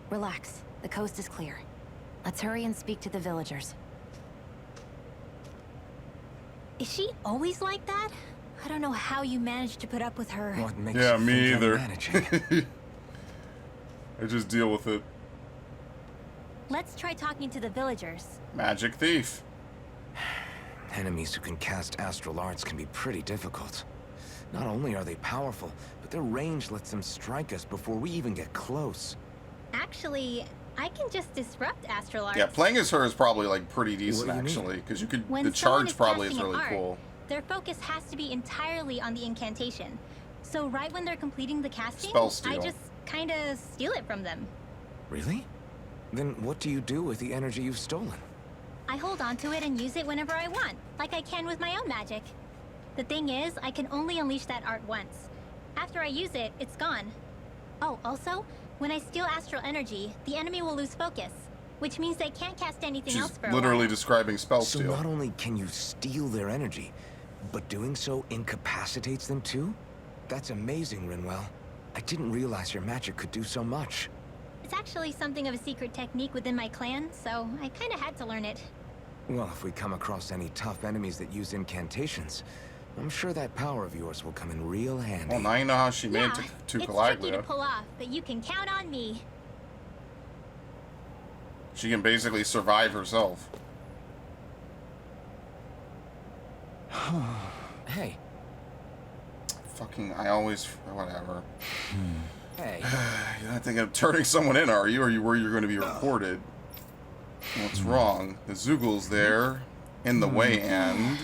Relax. The coast is clear. Let's hurry and speak to the villagers. Is she always like that? I don't know how you managed to put up with her. What makes Yeah, you me think I'm either. managing? I just deal with it. Let's try talking to the villagers. Magic thief. Enemies who can cast astral arts can be pretty difficult. Not only are they powerful, but their range lets them strike us before we even get close. Actually, I can just disrupt astral arts. Yeah, playing as her is probably like pretty decent What do you mean? actually, because you could When the someone charge is probably is casting an really art, cool. Their focus has to be entirely on the incantation. So right when they're completing the casting, Spell steal. I just kinda steal it from them. Really? Then what do you do with the energy you've stolen? I hold on to it and use it whenever I want, like I can with my own magic. The thing is, I can only unleash that art once. After I use it, it's gone. Oh, also, when I steal astral energy, the enemy will lose focus, which means they can't cast anything She's else for a literally while. describing spell So steal. not only can you steal their energy, but doing so incapacitates them too? That's amazing, Rinwell. I didn't realize your magic could do so much. It's actually something of a secret technique within my clan, so I kinda had to learn it. Well, if we come across any tough enemies that use incantations, I'm sure that power of yours will come in real handy. Well, now you know how she made Yeah, it to it's tricky to Calaglia. pull off, but you can count on me. She can basically survive herself. Hey. Fucking, I always, whatever. Hey. You're not thinking of turning someone in, are you? Or you where you're going to be reported? What's wrong? The Zoogle's there, in the way, and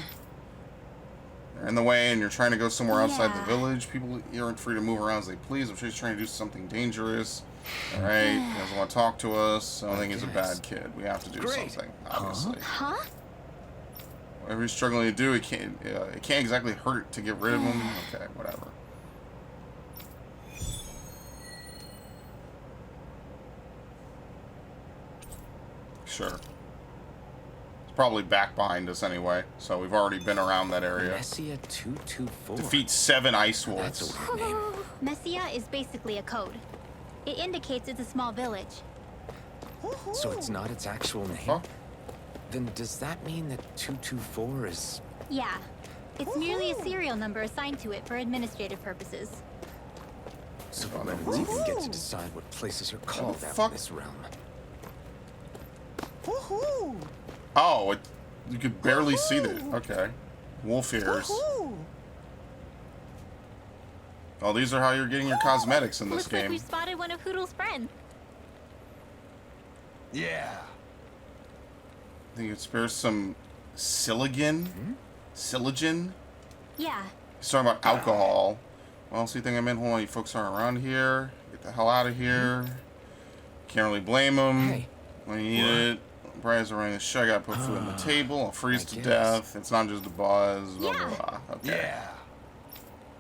they're in the way, and you're trying to go somewhere outside the Yeah. village. People aren't free to move around as they please. I'm sure he's trying to do something dangerous. All right, he doesn't want to talk to us. I don't think he's a bad kid. We have to do Great. something, obviously. Huh? Whatever he's struggling to do, it can't exactly hurt to get rid of him. Okay, whatever. Sure. It's probably back behind us anyway, so we've already been around that area. Messia 224. Defeat 7 ice That's wolves. a weird name. Messia is basically a code. It indicates it's a small village. So it's not its actual name? Huh? Then does that mean that 224 is... Yeah. It's merely a serial number assigned to it for administrative purposes. So the Revenants even get to decide what places are called the out fuck? in this realm. Oh, you could barely see it. Okay. Wolf ears. Oh, these are how you're getting your cosmetics in this Looks like game. we've spotted one of Hoodle's friends. Yeah. I think it spares some Siligin. Siligin? Yeah. He's talking about alcohol. Well, so you think I'm in? Hold on, you folks aren't around here. Get the hell out of here. Can't really blame him. Hey. When you eat it, Brian's running the show. I gotta put food on the table. I'll freeze I to guess. death. It's not just a buzz. Blah, Yeah. blah, blah. Okay. Yeah.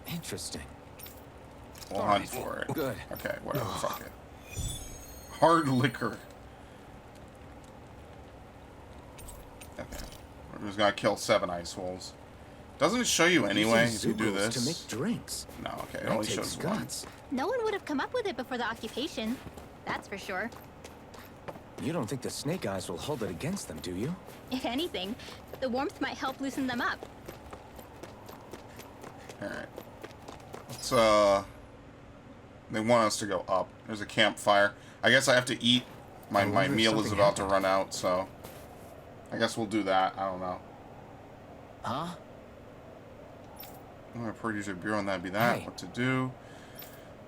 Interesting. We'll hunt for it. Good. Okay, whatever. Fuck it. Hard liquor. Okay. We're just gonna kill 7 ice wolves. Doesn't it show you anyway if Using you do Zoogles this? to make drinks. No, okay. It That only takes shows one. guts. No one would have come up with it before the occupation. That's for sure. You don't think the Snake Eyes will hold it against them, do you? If anything, the warmth might help loosen them up. Alright. Let's, they want us to go up. There's a campfire. I guess I have to eat. My I wonder if meal is something about to happened. run out, so... I guess we'll do that. I don't know. Huh? I'm gonna produce a beer on that'd be that. Hey. What to do?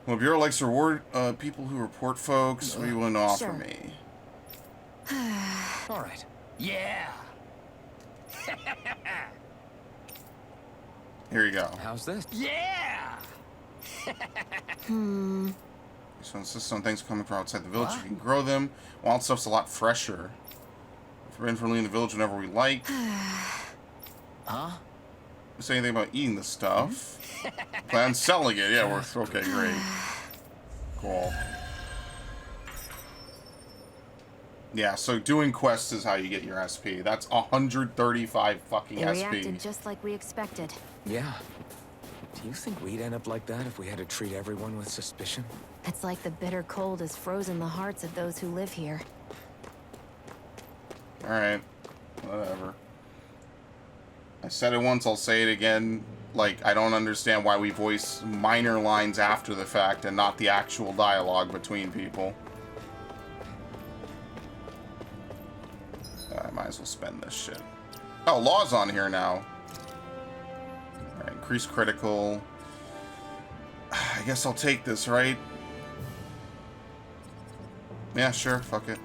Well, Bureau likes to reward people who report folks. What are you willing to offer Sure. me? All right. Yeah! Here you go. How's this? Yeah! So insist on things coming from outside the village. You can grow them. Wild stuff's a lot fresher. We're in for leaving the village whenever we like. Huh? Say anything about eating the stuff. Plan on selling it. Yeah, we're okay. Great. Cool. Yeah, so doing quests is how you get your SP. That's 135 fucking They SP. reacted just like we expected. Yeah. Do you think we'd end up like that if we had to treat everyone with suspicion? It's like the bitter cold has frozen the hearts of those who live here. Alright. Whatever. I said it once, I'll say it again. Like, I don't understand why we voice minor lines after the fact and not the actual dialogue between people. I might as well spend this shit. Oh, Law's on here now. Alright, increase critical. I guess I'll take this, right? Yeah, sure, fuck it.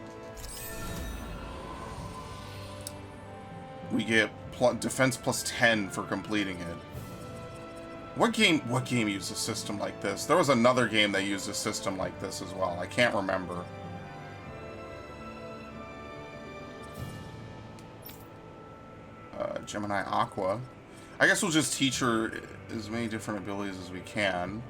We get defense plus 10 for completing it. What game used a system like this? There was another game that used a system like this as well. I can't remember. Gemini Aqua. I guess we'll just teach her as many different abilities as we can.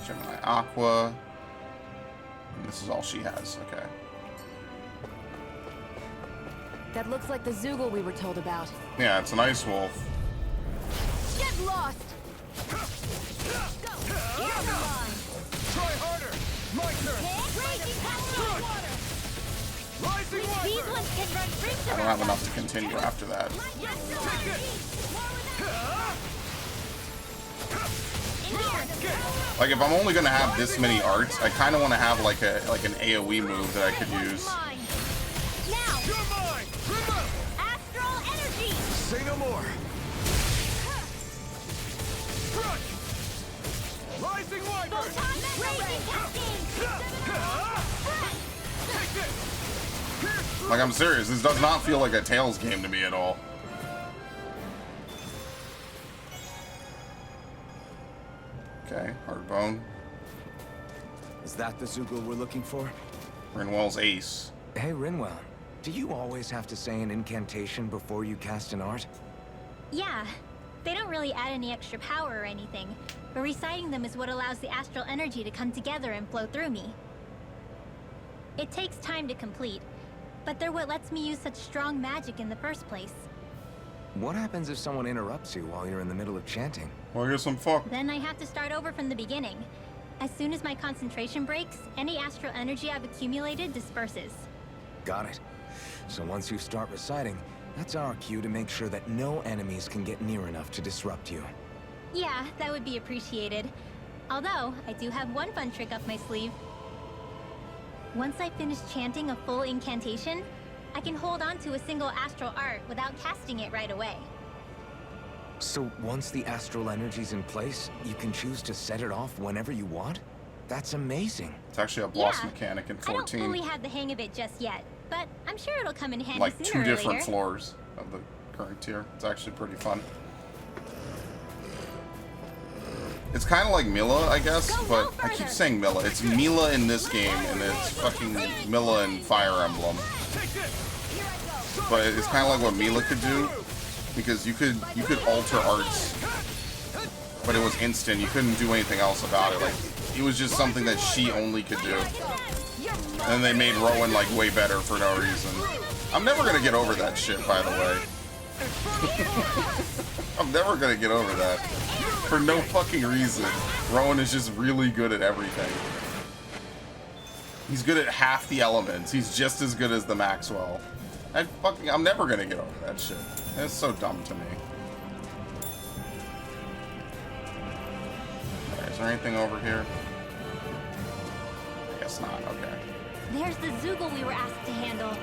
Gemini Aqua. And this is all she has. Okay. That looks like the Zoogle we were told about. Yeah, it's an ice wolf. Get lost! Try harder! My turn! Rising These ones can run rings I don't have enough to continue after that. Like, if I'm only gonna have this many arts, I kind of want to have like an AOE move that I could use. Now, You're mine! astral energy. Say no more! Crush! Rising Wyvern! Raging cascade. Take this! Like, I'm serious. This does not feel like a Tales game to me at all. Okay, Hardbone. Is that the Zoogle we're looking for? Rinwell's ace. Hey, Rinwell. Do you always have to say an incantation before you cast an art? Yeah, they don't really add any extra power or anything, but reciting them is what allows the astral energy to come together and flow through me. It takes time to complete, but they're what lets me use such strong magic in the first place. What happens if someone interrupts you while you're in the middle of chanting? Well, I guess I'm fucked. Then I have to start over from the beginning. As soon as my concentration breaks, any astral energy I've accumulated disperses. Got it. So once you start reciting, that's our cue to make sure that no enemies can get near enough to disrupt you. Yeah, that would be appreciated. Although, I do have one fun trick up my sleeve. Once I finish chanting a full incantation, I can hold on to a single astral art without casting it right away. So once the astral energy's in place, you can choose to set it off whenever you want? That's amazing. It's actually a boss Yeah, mechanic in I don't 14. fully have the hang of it just yet, but I'm sure it'll come in handy Like sooner 2 or different later. floors of the current tier. It's actually pretty fun. It's kind of like Mila, I guess, but I keep saying Mila. It's Mila in this game, and it's fucking Mila in Fire Emblem. But it's kind of like what Mila could do, because you could alter arts, but it was instant. You couldn't do anything else about it. Like, it was just something that she only could do. And they made Rowan like way better for no reason. I'm never gonna get over that shit, by the way. I'm never gonna get over that. For no fucking reason. Rowan is just really good at everything. He's good at half the elements. He's just as good as the Maxwell. I'm never gonna get over that shit. It's so dumb to me. Alright, is there anything over here? I guess not, okay. There's the Zoogle we were asked to handle.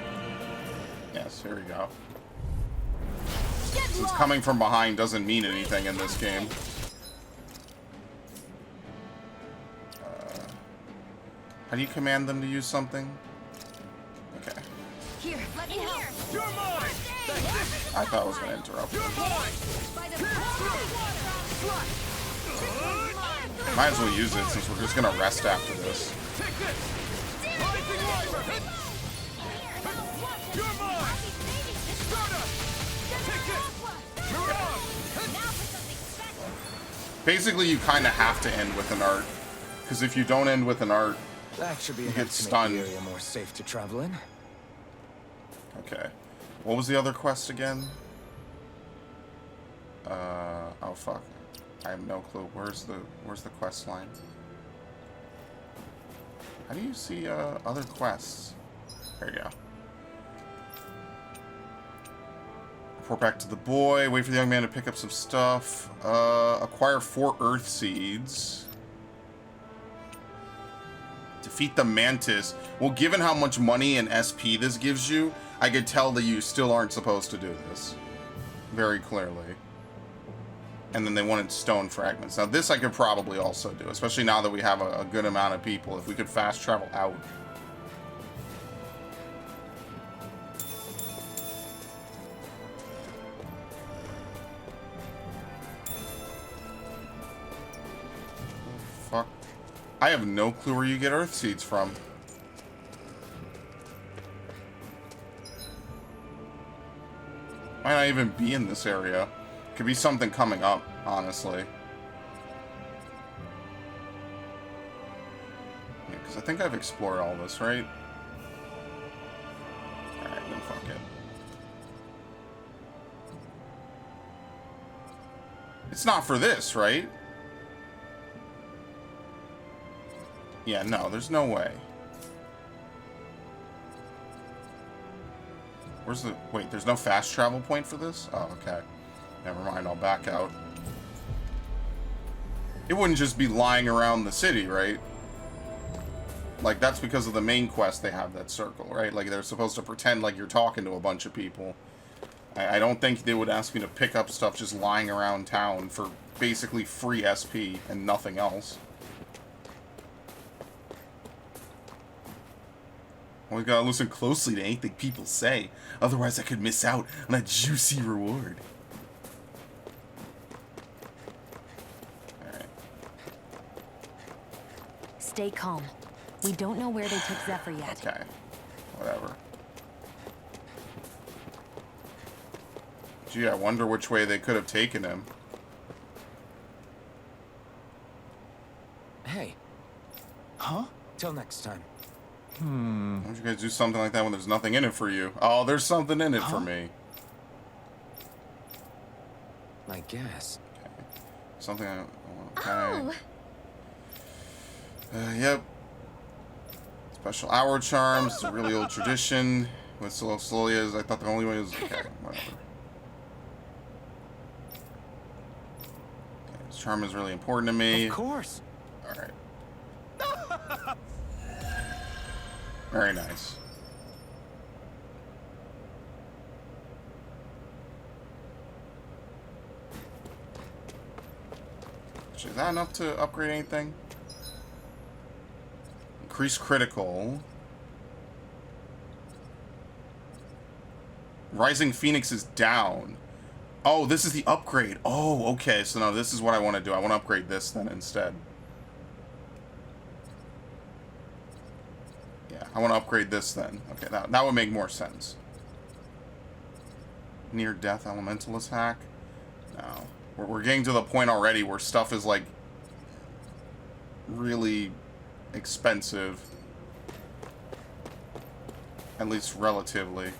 Yes, here we go. Since coming from behind doesn't mean anything in this game. How do you command them to use something? Okay. Here, let me help. You're mine! I thought I was going to interrupt. You're mine! Might as well use it since we're just going to rest after this. Take this! Rising Wyvern! You're mine! Stardust! Take this! Mirage! Basically, you kind of have to end with an art. Because if you don't end with an art, That should be you enough get to make stunned. the area more safe to travel in. Okay. What was the other quest again? Oh fuck. I have no clue. Where's the quest line? How do you see other quests? There you go. Report back to the boy. Wait for the young man to pick up some stuff. Acquire 4 earth seeds. Defeat the mantis. Well, given how much money and SP this gives you, I could tell that you still aren't supposed to do this. Very clearly. And then they wanted stone fragments. Now this I could probably also do, especially now that we have a good amount of people. If we could fast travel out. Fuck. I have no clue where you get earth seeds from. Might not even be in this area. Could be something coming up, honestly. Yeah, because I think I've explored all this, right? Alright, then fuck it. It's not for this, right? Yeah, no, there's no way. Where's the... Wait, there's no fast travel point for this? Oh, okay. Never mind, I'll back out. It wouldn't just be lying around the city, right? Like, that's because of the main quest they have that circle, right? Like, they're supposed to pretend like you're talking to a bunch of people. I don't think they would ask me to pick up stuff just lying around town for basically free SP and nothing else. We gotta listen closely to anything people say, otherwise I could miss out on a juicy reward. Alright. Stay calm. We don't know where they took Zephyr yet. Okay. Whatever. Gee, I wonder which way they could have taken him. Hey. Huh? Till next time. Why don't you guys do something like that when there's nothing in it for you? Oh, there's something in it for me. I guess. Okay. Something I... Okay. Oh! Yep. Special hour charms. It's a really old tradition. With Sololias, I thought the only way was... Okay, whatever. Okay, this charm is really important to me. Of course. Alright. Very nice. Is that enough to upgrade anything? Increase critical. Rising Phoenix is down. Oh, this is the upgrade. Oh, okay. So no, this is what I want to do. I want to upgrade this then instead. Yeah, I want to upgrade this then. Okay, that would make more sense. Near death elementalist hack. No. We're getting to the point already where stuff is like really expensive. At least relatively.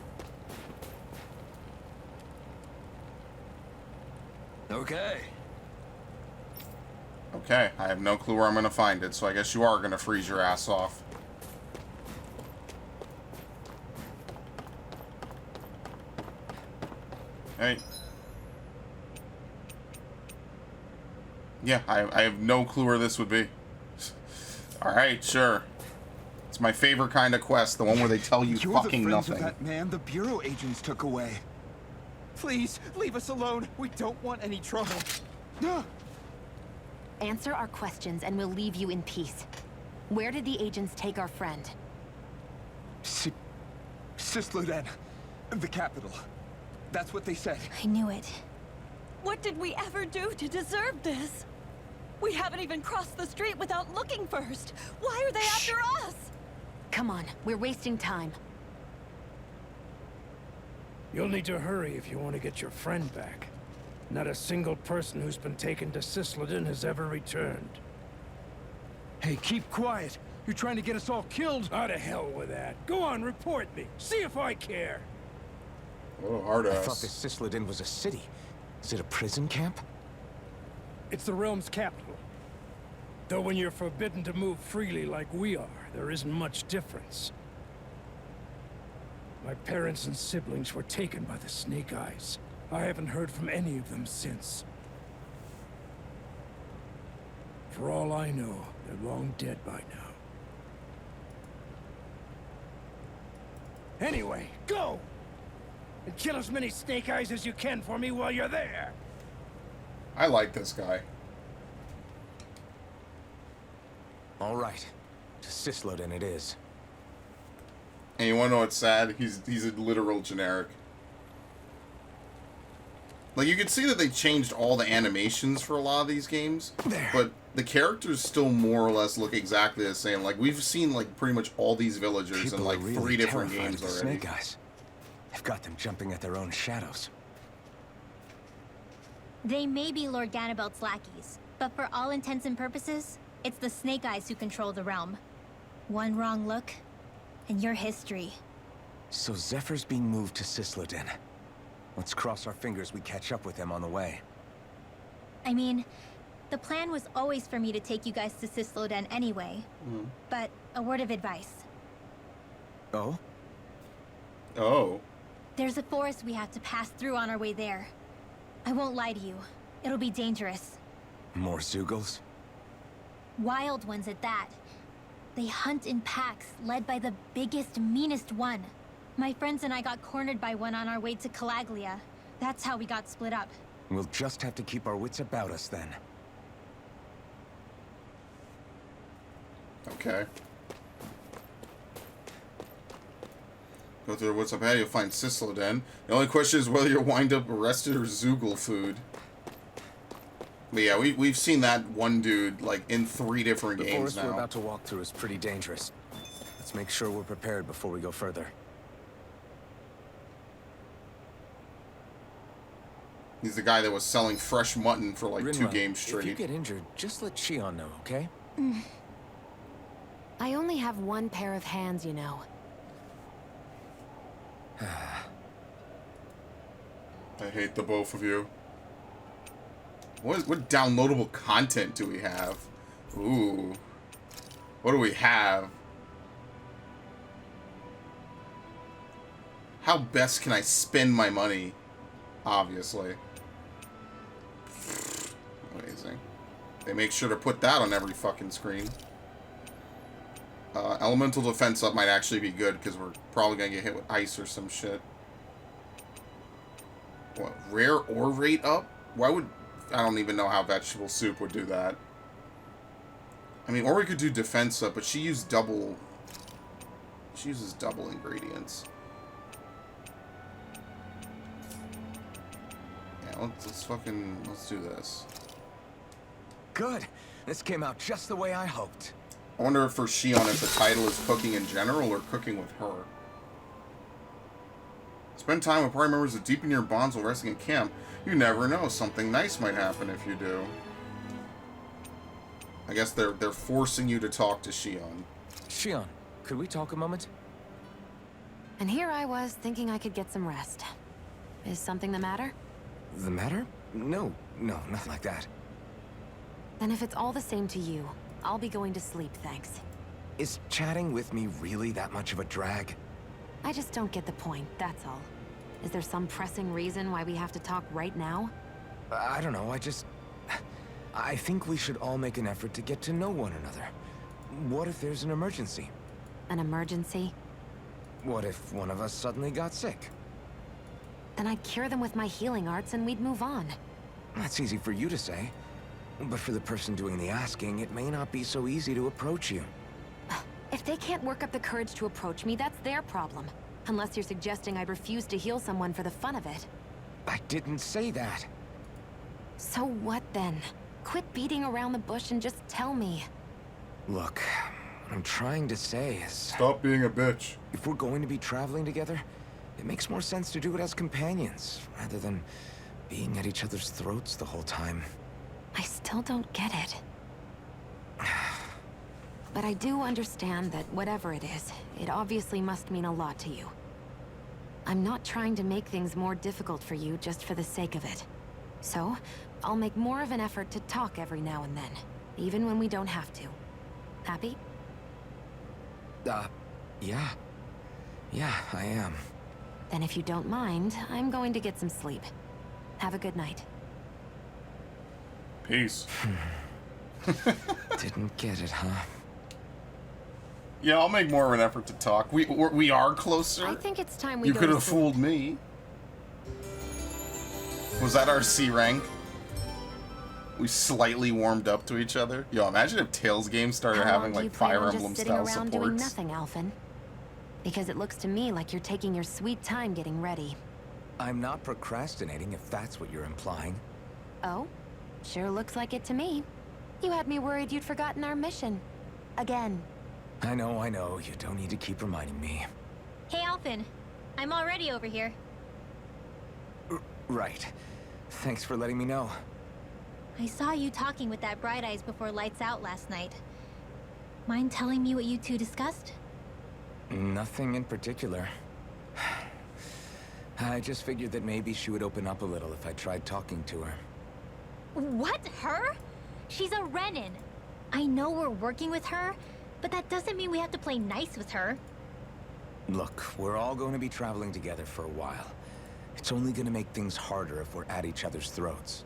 Okay. Okay, I have no clue where I'm going to find it, so I guess you are going to freeze your ass off. Hey. Yeah, I have no clue where this would be. Alright, sure. It's my favorite kind of quest, the one where they tell you You're fucking the friends nothing. of that man the Bureau agents took away. Please, leave us alone. We don't want any trouble. Answer our questions and we'll leave you in peace. Where did the agents take our friend? Sisloden. The capital. That's what they said. I knew it. What did we ever do to deserve this? We haven't even crossed the street without looking first. Why are they after us? Come on, we're wasting time. You'll need to hurry if you want to get your friend back. Not a single person who's been taken to Sisloden has ever returned. Hey, keep quiet. You're trying to get us all killed. How to hell with that. Go on, report me. See if I care. Oh, hard I thought ass. this Sisloden was a city. Is it a prison camp? It's the realm's capital. Though when you're forbidden to move freely like we are, there isn't much difference. My parents and siblings were taken by the Snake Eyes. I haven't heard from any of them since. For all I know, they're long dead by now. Anyway, go! And kill as many Snake Eyes as you can for me while you're there! I like this guy. All right. To Sisloden it is. And you wanna know what's sad? He's a literal generic. Like, you can see that they changed all the animations for a lot of these games, but the characters still more or less look exactly the same. Like, we've seen, like, pretty much all these villagers People in, like, are really 3 different terrified games of the already. Snake Eyes. They've got them jumping at their own shadows. They may be Lord Ganabelt's lackeys, but for all intents and purposes, it's the Snake Eyes who control the realm. One wrong look, and your history. So Zephyr's being moved to Sisloden. Let's cross our fingers we catch up with them on the way. I mean, the plan was always for me to take you guys to Sisloden anyway. But a word of advice. Oh? Oh. There's a forest we have to pass through on our way there. I won't lie to you. It'll be dangerous. More Zeugles? Wild ones at that. They hunt in packs, led by the biggest, meanest one. My friends and I got cornered by one on our way to Calaglia. That's how we got split up. We'll just have to keep our wits about us then. Okay. Go through what's up ahead, you'll find Sisloden. The only question is whether you'll wind up arrested or Zeugle food. But yeah, we've seen that one dude, like, in 3 different The games forest now. we're about to walk through is pretty dangerous. Let's make sure we're prepared before we go further. He's the guy that was selling fresh mutton for like 2 Rinwell, games if you straight. get injured, just let Shion know, okay? I only have one pair of hands, you know. I hate the both of you. What downloadable content do we have? Ooh. What do we have? How best can I spend my money? Obviously. Amazing. They make sure to put that on every fucking screen. Elemental defense up might actually be good because we're probably gonna get hit with ice or some shit. What? Rare ore rate up? Why would... I don't even know how vegetable soup would do that. I mean, or we could do defense up, but she used double... She uses double ingredients. Yeah, let's do this. Good. This came out just the way I hoped. I wonder if for Shion if the title is cooking in general or cooking with her. Spend time with party members to deepen your bonds while resting in camp. You never know, something nice might happen if you do. I guess they're forcing you to talk to Shion. Shion, could we talk a moment? And here I was thinking I could get some rest. Is something the matter? The matter? No, nothing like that. Then if it's all the same to you, I'll be going to sleep, thanks. Is chatting with me really that much of a drag? I just don't get the point, that's all. Is there some pressing reason why we have to talk right now? I don't know, I think we should all make an effort to get to know one another. What if there's an emergency? An emergency? What if one of us suddenly got sick? then I'd cure them with my healing arts and we'd move on. That's easy for you to say. But for the person doing the asking, it may not be so easy to approach you. If they can't work up the courage to approach me, that's their problem. Unless you're suggesting I refuse to heal someone for the fun of it. I didn't say that. So what then? Quit beating around the bush and just tell me. Look, what I'm trying to say is... Stop being a bitch. If we're going to be traveling together, it makes more sense to do it as companions, rather than being at each other's throats the whole time. I still don't get it. But I do understand that whatever it is, it obviously must mean a lot to you. I'm not trying to make things more difficult for you just for the sake of it. So, I'll make more of an effort to talk every now and then, even when we don't have to. Happy? Yeah. Yeah, I am. Then if you don't mind, I'm going to get some sleep. Have a good night. Peace. Didn't get it, huh? Yeah, I'll make more of an effort to talk. We are closer. I think it's time we You go could to have sleep. fooled me. Was that our C rank? We slightly warmed up to each other. Yo, imagine if Tales games started How long having do you like plan Fire on Emblem just sitting style around doing supports. nothing, Alphen? Because it looks to me like you're taking your sweet time getting ready. I'm not procrastinating, if that's what you're implying. Oh? Sure looks like it to me. You had me worried you'd forgotten our mission. Again. I know. You don't need to keep reminding me. Hey, Alphen. I'm already over here. Right. Thanks for letting me know. I saw you talking with that Bright Eyes before lights out last night. Mind telling me what you two discussed? Nothing in particular. I just figured that maybe she would open up a little if I tried talking to her. What? Her? She's a Renin. I know we're working with her, but that doesn't mean we have to play nice with her. Look, we're all going to be traveling together for a while. It's only going to make things harder if we're at each other's throats.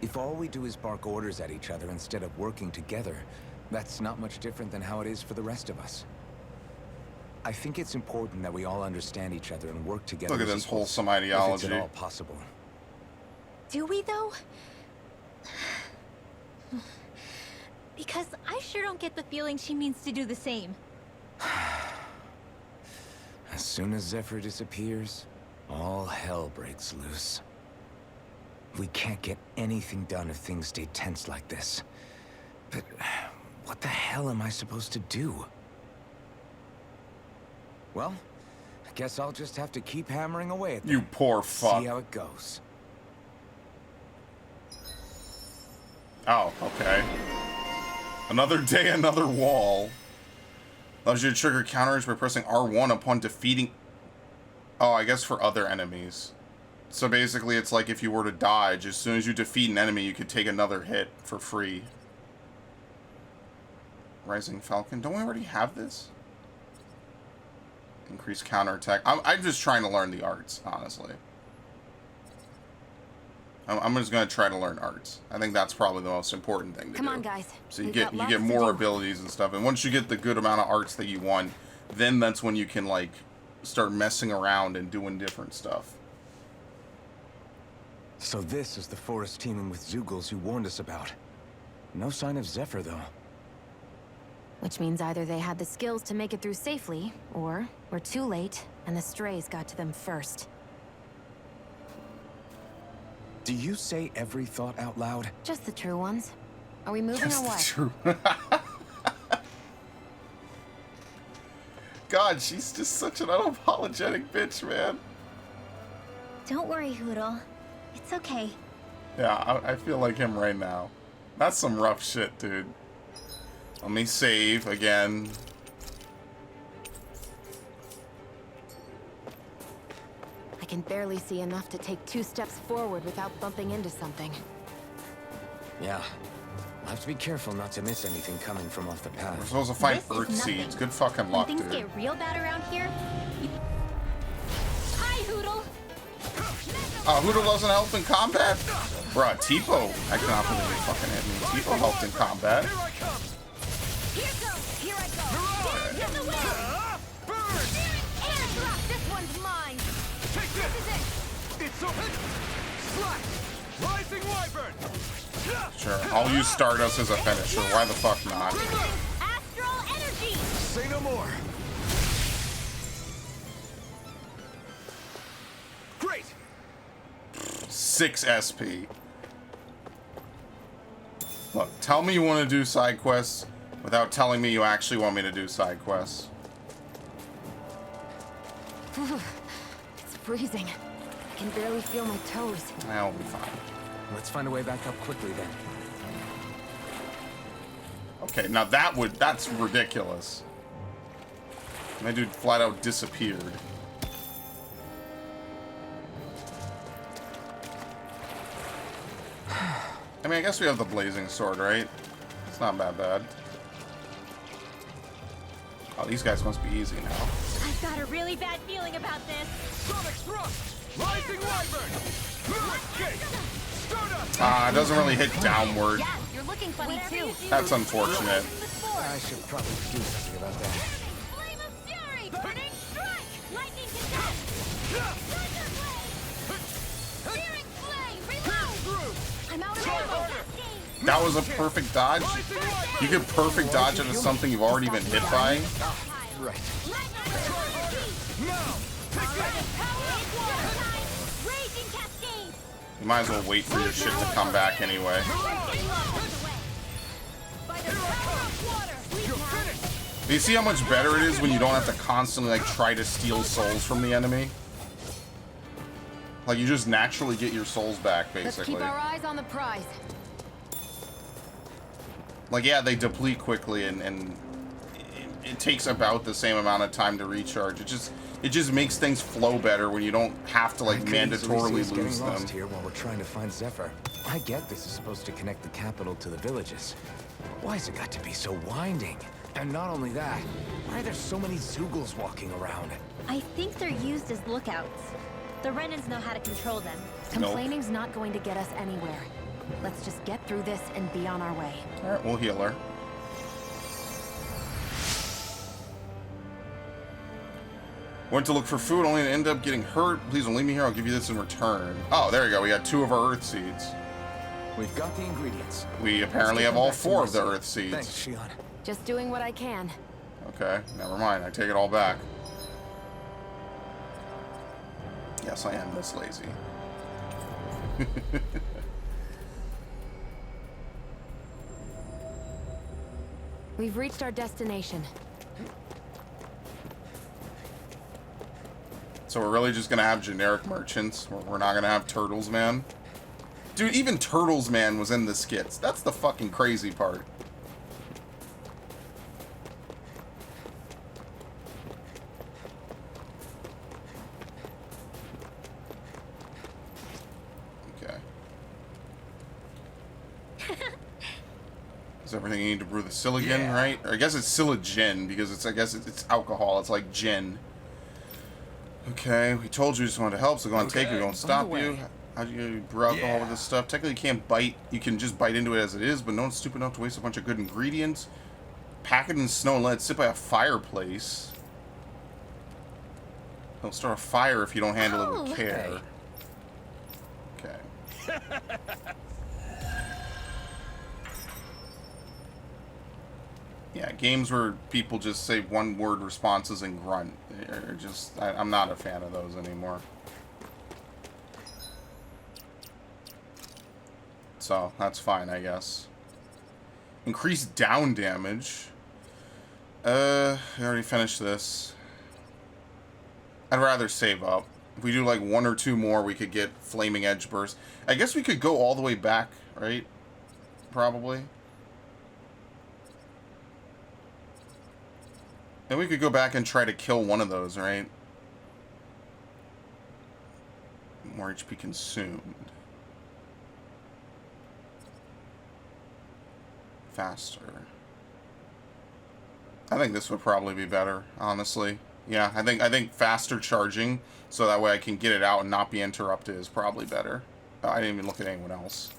If all we do is bark orders at each other instead of working together, that's not much different than how it is for the rest of us. I think it's important that we all understand each other and work together. Look at as this equals, wholesome if ideology. it's at all possible. Do we, though? Because I sure don't get the feeling she means to do the same. As soon as Zephyr disappears, all hell breaks loose. We can't get anything done if things stay tense like this. But what the hell am I supposed to do? Well, I guess I'll just have to keep hammering away at them. You poor fuck. See how it goes. Oh, okay. Another day, another wall. Allows you to trigger counters by pressing R1 upon defeating... Oh, I guess for other enemies. So basically, it's like if you were to dodge, as soon as you defeat an enemy, you could take another hit for free. Rising Falcon. Don't we already have this? Increase counterattack. I'm just trying to learn the arts, honestly. I'm just going to try to learn arts. I think that's probably the most important thing to do. Come on, guys. So you We've get got lots to more do. abilities and stuff, and once you get the good amount of arts that you want, then that's when you can like start messing around and doing different stuff. So this is the forest teeming with Zeugles you warned us about. No sign of Zephyr, though. Which means either they had the skills to make it through safely, or we're too late, and the strays got to them first. Do you say every thought out loud? Just the true ones. Are we moving or what? True. God, she's just such an unapologetic bitch, man. Don't worry, Hootle. It's okay. Yeah, I feel like him right now. That's some rough shit, dude. Let me save again. I can barely see enough to take 2 steps forward without bumping into something. Yeah. I'll have to be careful not to miss anything coming from off the path. We're supposed to find This is Earth nothing. Seeds. Good fucking When luck, things dude. get real bad around here, Hi, Hootle! Hootle doesn't help in combat? Bruh, Tipo. I cannot believe he fucking hit me. Tipo helped in combat. Here goes! Here I go! Get the way! Air drop! This one's mine! This is it! Sure, I'll use Stardust as a finisher. Why the fuck not? Astral energy! Say no more. Great. 6 SP. Look, tell me you want to do side quests without telling me you actually want me to do side quests. It's freezing. I can barely feel my toes. I'll be fine. Let's find a way back up quickly then. Okay, now that's ridiculous. My dude flat out disappeared. I mean, I guess we have the blazing sword, right? It's not that bad. Oh, these guys must be easy now. I've got a really bad feeling about this. Sonic thrust! Rising Wyvern! It doesn't really hit downward. Yeah, you're looking funny too. That's unfortunate. I should probably do something about that. Flame of fury! Burning strike! Lightning condensed! Thunder blade! Searing flame! Reload! I'm out of ammo! That was a perfect dodge. You could perfect dodge into something you've already been hit by. Right. Raging cascade! You might as well wait for your shit to come back anyway. Do you see how much better it is when you don't have to constantly like try to steal souls from the enemy? Like you just naturally get your souls back, Let's basically. keep our eyes on the prize. Like yeah, they deplete quickly and it takes about the same amount of time to recharge. It just makes things flow better when you don't have to like mandatorily lose them. Lost here while we're trying to find Zephyr. I get this is supposed to connect the capital to the villages. Why's it got to be so winding? And not only that, why are there so many Zeugles walking around? I think they're used as lookouts. The Renans know how to control them. Complaining's not going to get us anywhere. Let's just get through this and be on our way. Alright, we'll heal her. Went to look for food, only to end up getting hurt. Please don't leave me here, I'll give you this in return. Oh, there we go, we got 2 of our Earth Seeds. We've got the ingredients. We apparently have all 4 of the Earth Seeds. Thanks, Shion. Just doing what I can. Okay, never mind, I take it all back. Yes, I am this lazy. We've reached our destination. So we're really just gonna have generic merchants? We're not gonna have Turtles Man? Dude, even Turtles Man was in the skits. That's the fucking crazy part. Okay. Is everything you need to brew the Siligan, right? Or I guess it's Siligin because it's, I guess it's alcohol. It's like gin. Okay, we told you we just wanted to help, so go on, take it. We won't stop you. How do you brew alcohol with this stuff? Technically, you can't bite. You can just bite into it as it is, but no one's stupid enough to waste a bunch of good ingredients. Pack it in snow and let it sit by a fireplace. Don't start a fire if you don't handle it with care. Okay. Yeah, games where people just say one-word responses and grunt. Are just, I'm not a fan of those anymore. So, that's fine, I guess. Increased down damage. We already finished this. I'd rather save up. If we do like 1 or 2 more, we could get Flaming Edge Burst. I guess we could go all the way back, right? Probably. And we could go back and try to kill one of those, right? More HP consumed. Faster. I think this would probably be better, honestly. Yeah, I think faster charging, so that way I can get it out and not be interrupted, is probably better. I didn't even look at anyone else.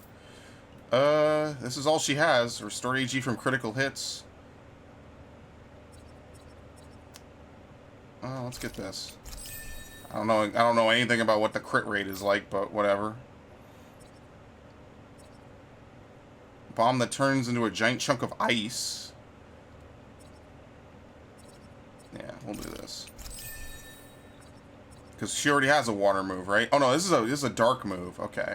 This is all she has. Restored AG from critical hits. Let's get this. I don't know anything about what the crit rate is like, but whatever. Bomb that turns into a giant chunk of ice. Yeah, we'll do this. Because she already has a water move, right? Oh no, this is a dark move. Okay.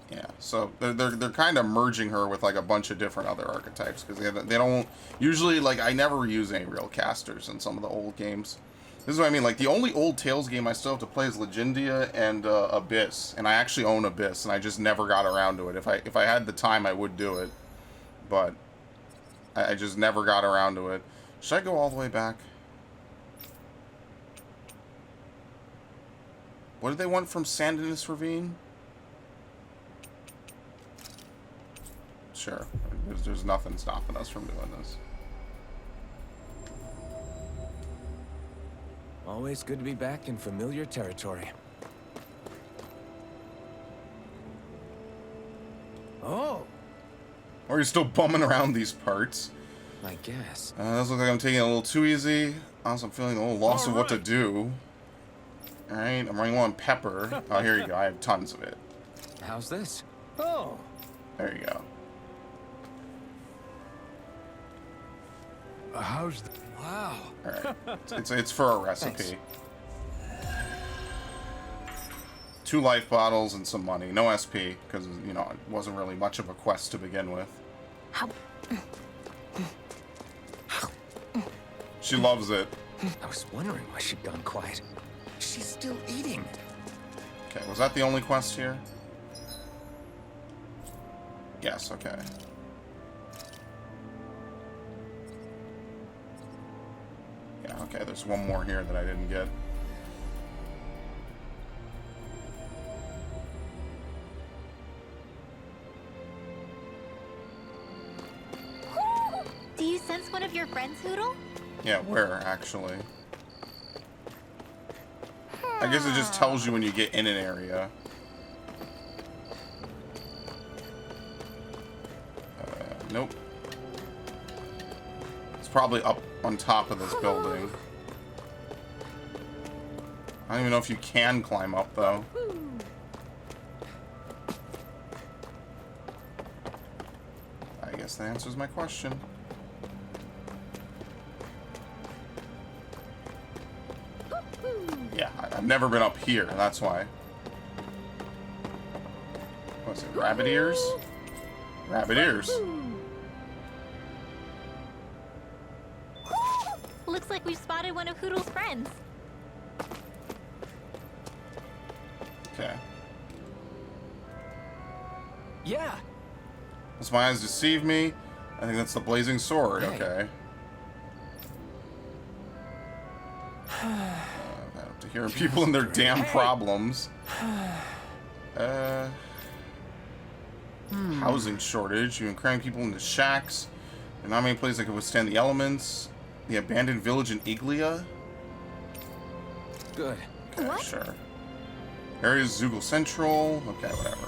Yeah, so they're kind of merging her with like a bunch of different other archetypes because they don't usually, like, I never use any real casters in some of the old games. This is what I mean. Like, the only old Tales game I still have to play is Legendia and Abyss, and I actually own Abyss, and I just never got around to it. If I had the time, I would do it, but I just never got around to it. Should I go all the way back? What did they want from Sandinis Ravine? Sure. There's nothing stopping us from doing this. Always good to be back in familiar territory. Oh! Or you're still bumming around these parts. I guess. This looks like I'm taking it a little too easy. Also, I'm feeling a little lost of what to do. Alright, I'm running low on pepper. Oh, here you go. I have tons of it. How's this? Oh. There you go. How's the... Wow. Alright. It's for a recipe. Thanks. 2 life bottles and some money. No SP, because, you know, it wasn't really much of a quest to begin with. How... She loves it. I was wondering why she'd gone quiet. She's still eating. Okay, was that the only quest here? Yes, okay. Yeah, okay, there's one more here that I didn't get. Do you sense one of your friends, Hootle? Yeah, where, actually? I guess it just tells you when you get in an area. Nope. It's probably up on top of this building. I don't even know if you can climb up, though. I guess that answers my question. Yeah, I've never been up here, that's why. What's it, rabbit ears? Rabbit ears. Looks like we've spotted one of Hootle's friends. Okay. Yeah. Does my eyes deceive me? I think that's the blazing sword, Hey. okay. To hearing people and their damn problems. Housing shortage. You can cram people into shacks. There are not many places that can withstand the elements. The abandoned village in Iglia. Good. Okay, What? sure. Areas Zoogle Central. Okay, whatever.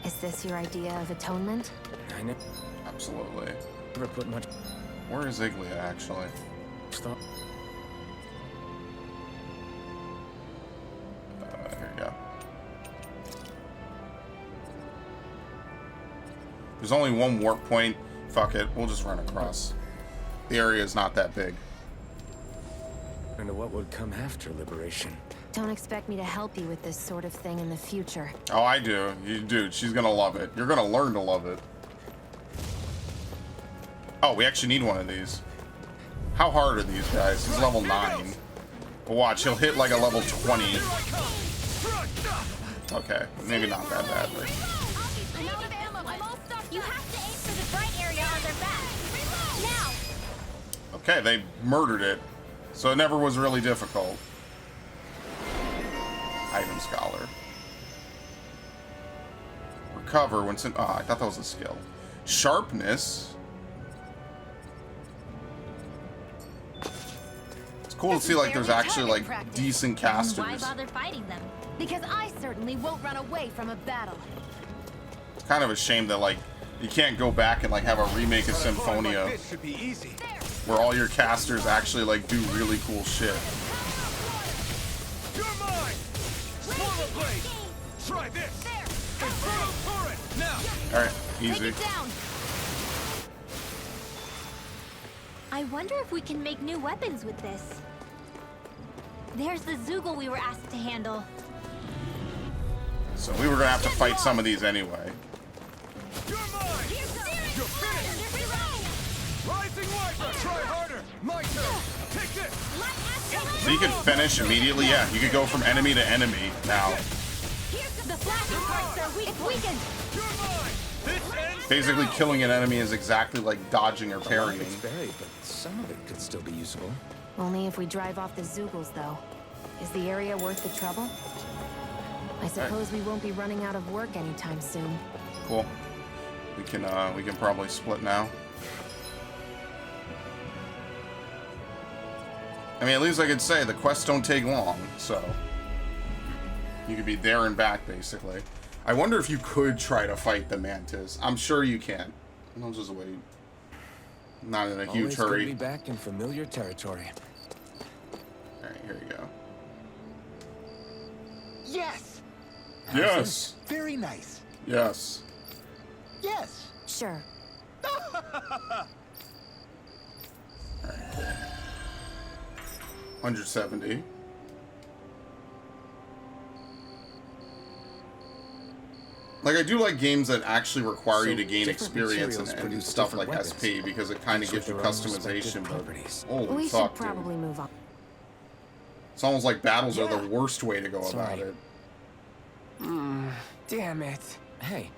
Is this your idea of atonement? I never Absolutely. put much Where is Iglia, actually? thought. Here you go. There's only one warp point. Fuck it. We'll just run across. The area is not that big. Into what would come after liberation. Don't expect me to help you with this sort of thing in the future. Oh, I do. Dude, she's gonna love it. You're gonna learn to love it. Oh, we actually need one of these. How hard are these guys? He's level 9. But watch, he'll hit like a level 20. Okay, maybe not that badly. I'm out of ammo. I'm all stuck. You have to aim for the bright area on their back. Now! Okay, they murdered it. So it never was really difficult. Item Scholar. Recover when sent. Oh, I thought that was a skill. Sharpness. It's cool to see like there's actually like decent Why casters. bother fighting them? Because I certainly won't run away from a battle. It's kind of a shame that like you can't go back and like have a remake of Symphonia This should be easy. where all your casters actually like do really cool shit. You're mine! Swallow blade! Try this! Inferno turret! Now! All right, easy. Down. I wonder if we can make new weapons with this. There's the Zoogle we were asked to handle. So we were gonna have to fight some of these anyway. You're mine! You're finished! Rising Viper! Try harder! My turn! Take this! So you could finish immediately. Yeah, you could go from enemy to enemy now. The flashing parts are weak. It's weakened. You're mine! This ends Basically, now. killing an enemy is exactly like dodging or A lot parrying. of it's buried, but some of it could still be useful. Only if we drive off the Zoogles, though. Is the area worth the trouble? I suppose we won't be running out of work anytime soon. Cool. We can probably split now. I mean, at least I could say the quests don't take long, so you could be there and back basically. I wonder if you could try to fight the Mantis. I'm sure you can. I'll just wait. Not in a huge Always good to hurry. be back in familiar territory. All right, here you go. Yes! Yes. Very nice. Yes. Yes! Sure. 170. Like, I do like games that actually require you to gain different experience materials and produce stuff like different SP because it kind of each gives you with their own respective customization. But properties. holy We fuck, should probably move on. dude. It's almost like battles are Yeah. the worst way to go about Sorry. it. Damn it. Hey,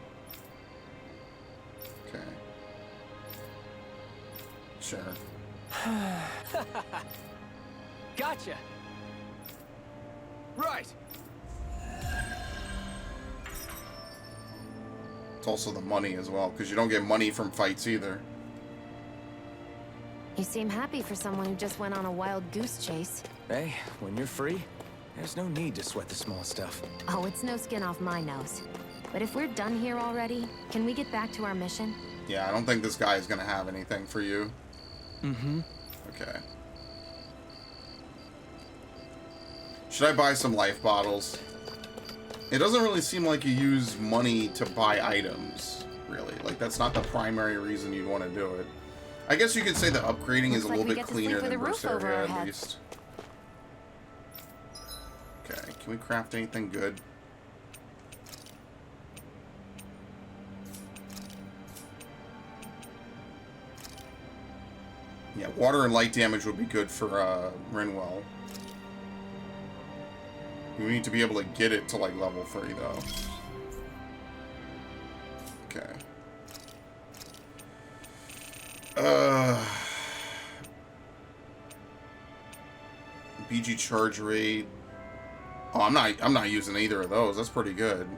Okay. Sure. Gotcha. Right. It's also the money as well, because you don't get money from fights either. You seem happy for someone who just went on a wild goose chase. hey, when you're free, there's no need to sweat the small stuff. Oh, it's no skin off my nose. But if we're done here already, can we get back to our mission? Yeah, I don't think this guy is going to have anything for you. Mm-hmm. Okay. Should I buy some life bottles? It doesn't really seem like you use money to buy items, really. Like, that's not the primary reason you'd want to do it. I guess you could say the upgrading is a Looks little like we bit get to sleep cleaner with than a roof over our Berseria, at heads. least. Okay, can we craft anything good? Yeah, water and light damage would be good for Rinwell. We need to be able to get it to like level 3 though. Okay. BG charge rate. Oh, I'm not using either of those. That's pretty good.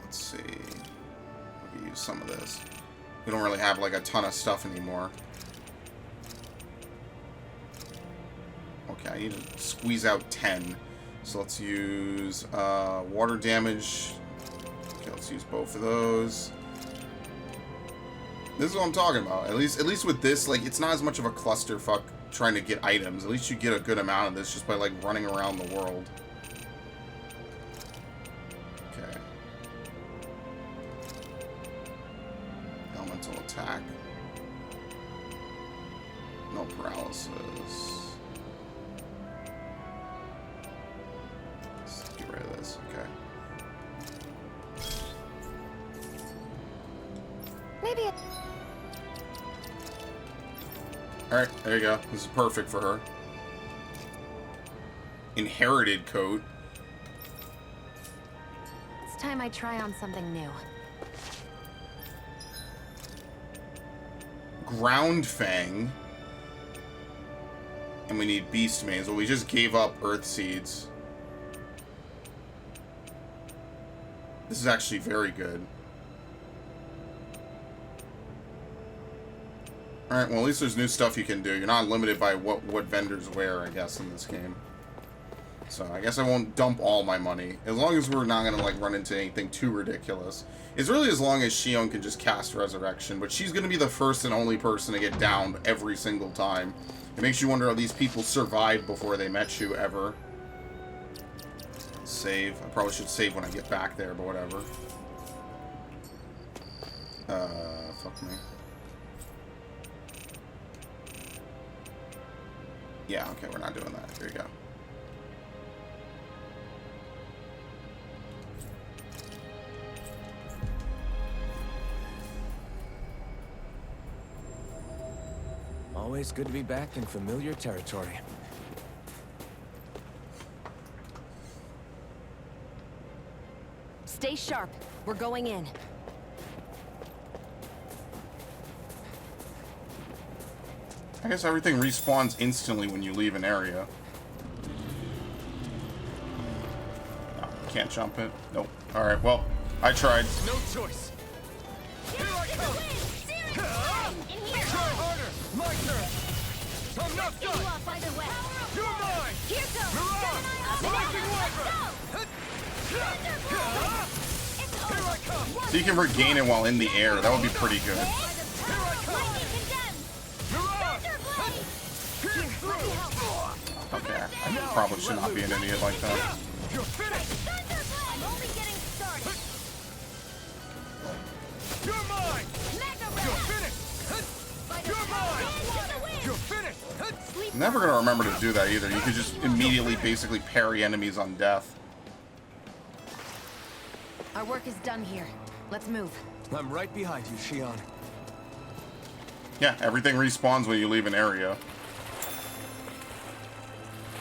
Let's see. We can use some of this. We don't really have like a ton of stuff anymore. Okay, I need to squeeze out 10. So let's use water damage. Okay, let's use both of those. This is what I'm talking about. At least with this, like, it's not as much of a clusterfuck trying to get items. At least you get a good amount of this just by like running around the world. Okay. Elemental attack. No paralysis. Let's get rid of this. Okay. Maybe it... Alright, there you go. This is perfect for her. Inherited coat. It's time I try on something new. Ground Fang. And we need Beast Maze. Well, we just gave up Earth Seeds. This is actually very good. Alright, well at least there's new stuff you can do. You're not limited by what vendors wear, I guess, in this game. So I guess I won't dump all my money. As long as we're not going to like run into anything too ridiculous. It's really as long as Xion can just cast Resurrection. But she's going to be the first and only person to get downed every single time. It makes you wonder how these people survived before they met you ever. Save. I probably should save when I get back there, but whatever. Fuck me. Yeah, okay, we're not doing that. Here you go. Always good to be back in familiar territory. Stay sharp. We're going in. I guess everything respawns instantly when you leave an area. Oh, can't jump it. Nope. Alright, well, I tried. No choice. Here I come. Try harder. My turn. I'm not done. You're mine. Mirage. Here I come. So you can regain it while in the air. That would be pretty good. Okay, I probably should not be an idiot like that. You're finished. I'm only getting started. You're mine. You're finished. You're mine. You're finished. I'm never gonna remember to do that either. You could just immediately basically parry enemies on death. Our work is done here. Let's move. I'm right behind you, Xion. Yeah, everything respawns when you leave an area.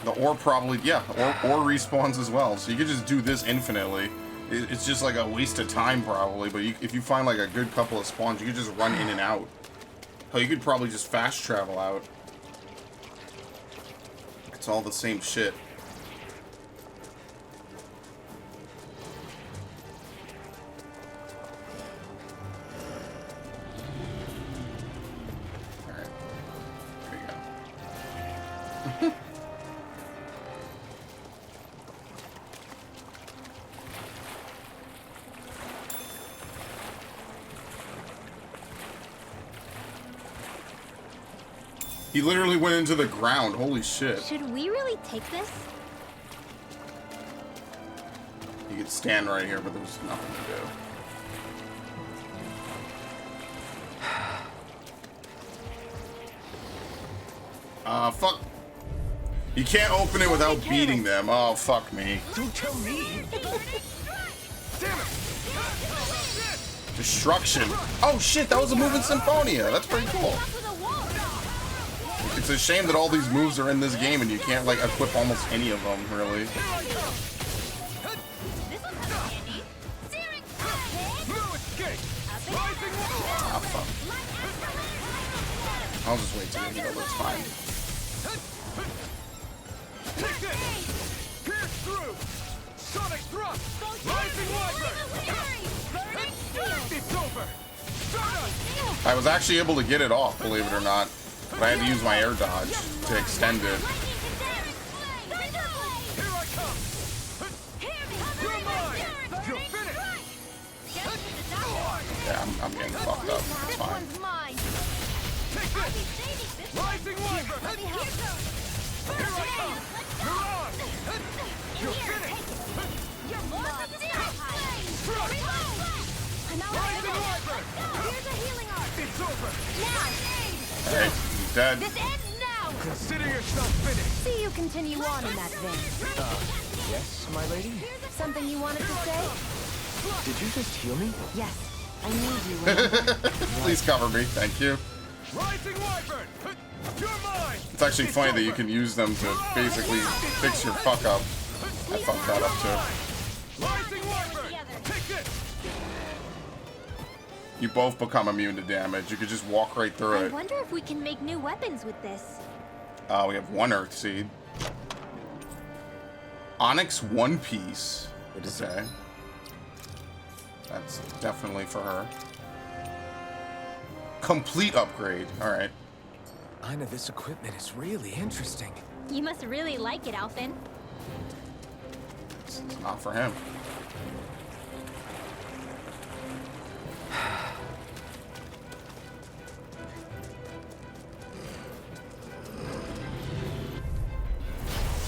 The ore probably, yeah, ore respawns as well. So you could just do this infinitely. It's just like a waste of time probably, but if you find like a good couple of spawns, you could just run in and out. Hell, you could probably just fast travel out. It's all the same shit. Alright. There you go. He literally went into the ground. Holy shit. Should we really take this? You could stand right here, but there's nothing to do. Fuck. You can't open it without beating them. Oh, fuck me. Don't tell me. Damn it. Destruction. Oh shit, that was a move in Symphonia. That's pretty cool. It's a shame that all these moves are in this game and you can't like equip almost any of them, really. Ah, fuck. I'll just wait till you know that's fine. Take this. Pierce through. Sonic thrust. Rising Wyvern. It's over. Stardust. I was actually able to get it off, believe it or not. But I had to use my air dodge to extend it. Here I come. You're mine. You're finished. Yeah, I'm getting fucked up. It's fine. Take this. Rising Wyvern. Here I come. Mirage. You're finished. Rising Wyvern. Here's a healing arc. It's over. Hey, he's dead. This ends now. Consider yourself finished. See you continue on in that vein. Yes, my lady? Something you wanted to say? Did you just heal me? Yes. I need you, Ren. Please cover me, thank you. Rising Wyvern. You're mine. It's actually funny that you can use them to basically fix your fuck up. I fucked that up too. Rising Wyvern. Take this. You both become immune to damage. You could just walk right through I it. wonder if we can make new weapons with this. We have one Earth Seed. Onyx One Piece. What to say? That's definitely for her. Complete upgrade. Alright. I know this equipment is really interesting. You must really like it, Alphen. This is not for him.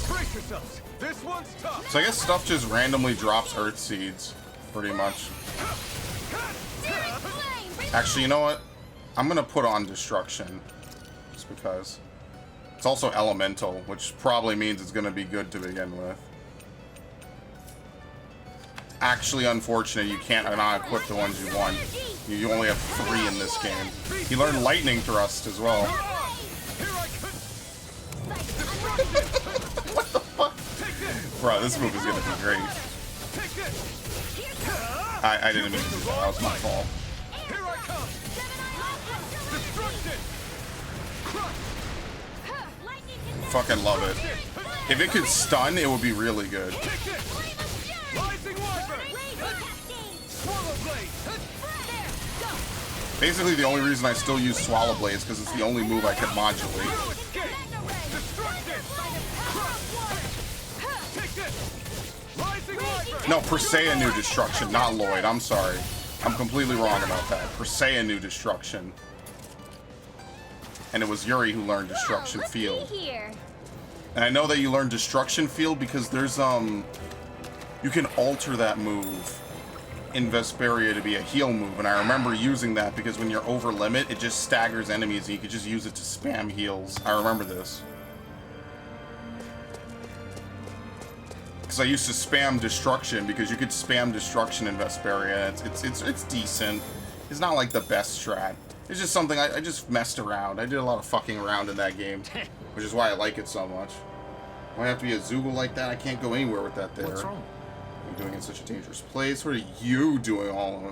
Brace yourselves. This one's tough. So I guess stuff just randomly drops Earth Seeds, pretty much. Actually, you know what? I'm gonna put on Destruction, just because. It's also Elemental, which probably means it's gonna be good to begin with. Actually, unfortunate, you can't not equip the ones you want. You only have 3 in this game. You learn Lightning Thrust as well. What the fuck? Bro, this move is gonna be great. I didn't mean to do that. That was my fault. Here I come. Destruction. Fucking love it. If it could stun, it would be really good. Basically, the only reason I still use Swallow Blade is because it's the only move I can modulate. No, Persea knew Destruction, not Lloyd. I'm sorry. I'm completely wrong about that. Persea knew Destruction. And it was Yuri who learned Destruction Field. And I know that you learned Destruction Field because there's, you can alter that move in Vesperia to be a heal move, and I remember using that because when you're over limit, it just staggers enemies and you could just use it to spam heals. I remember this. Because I used to spam Destruction because you could spam Destruction in Vesperia. It's decent. It's not like the best strat. It's just something I just messed around. I did a lot of fucking around in that game, which is why I like it so much. Why have to be a Zoogle like that? I can't go anywhere with that there. What's wrong? What are you doing in such a dangerous place? What are you doing all...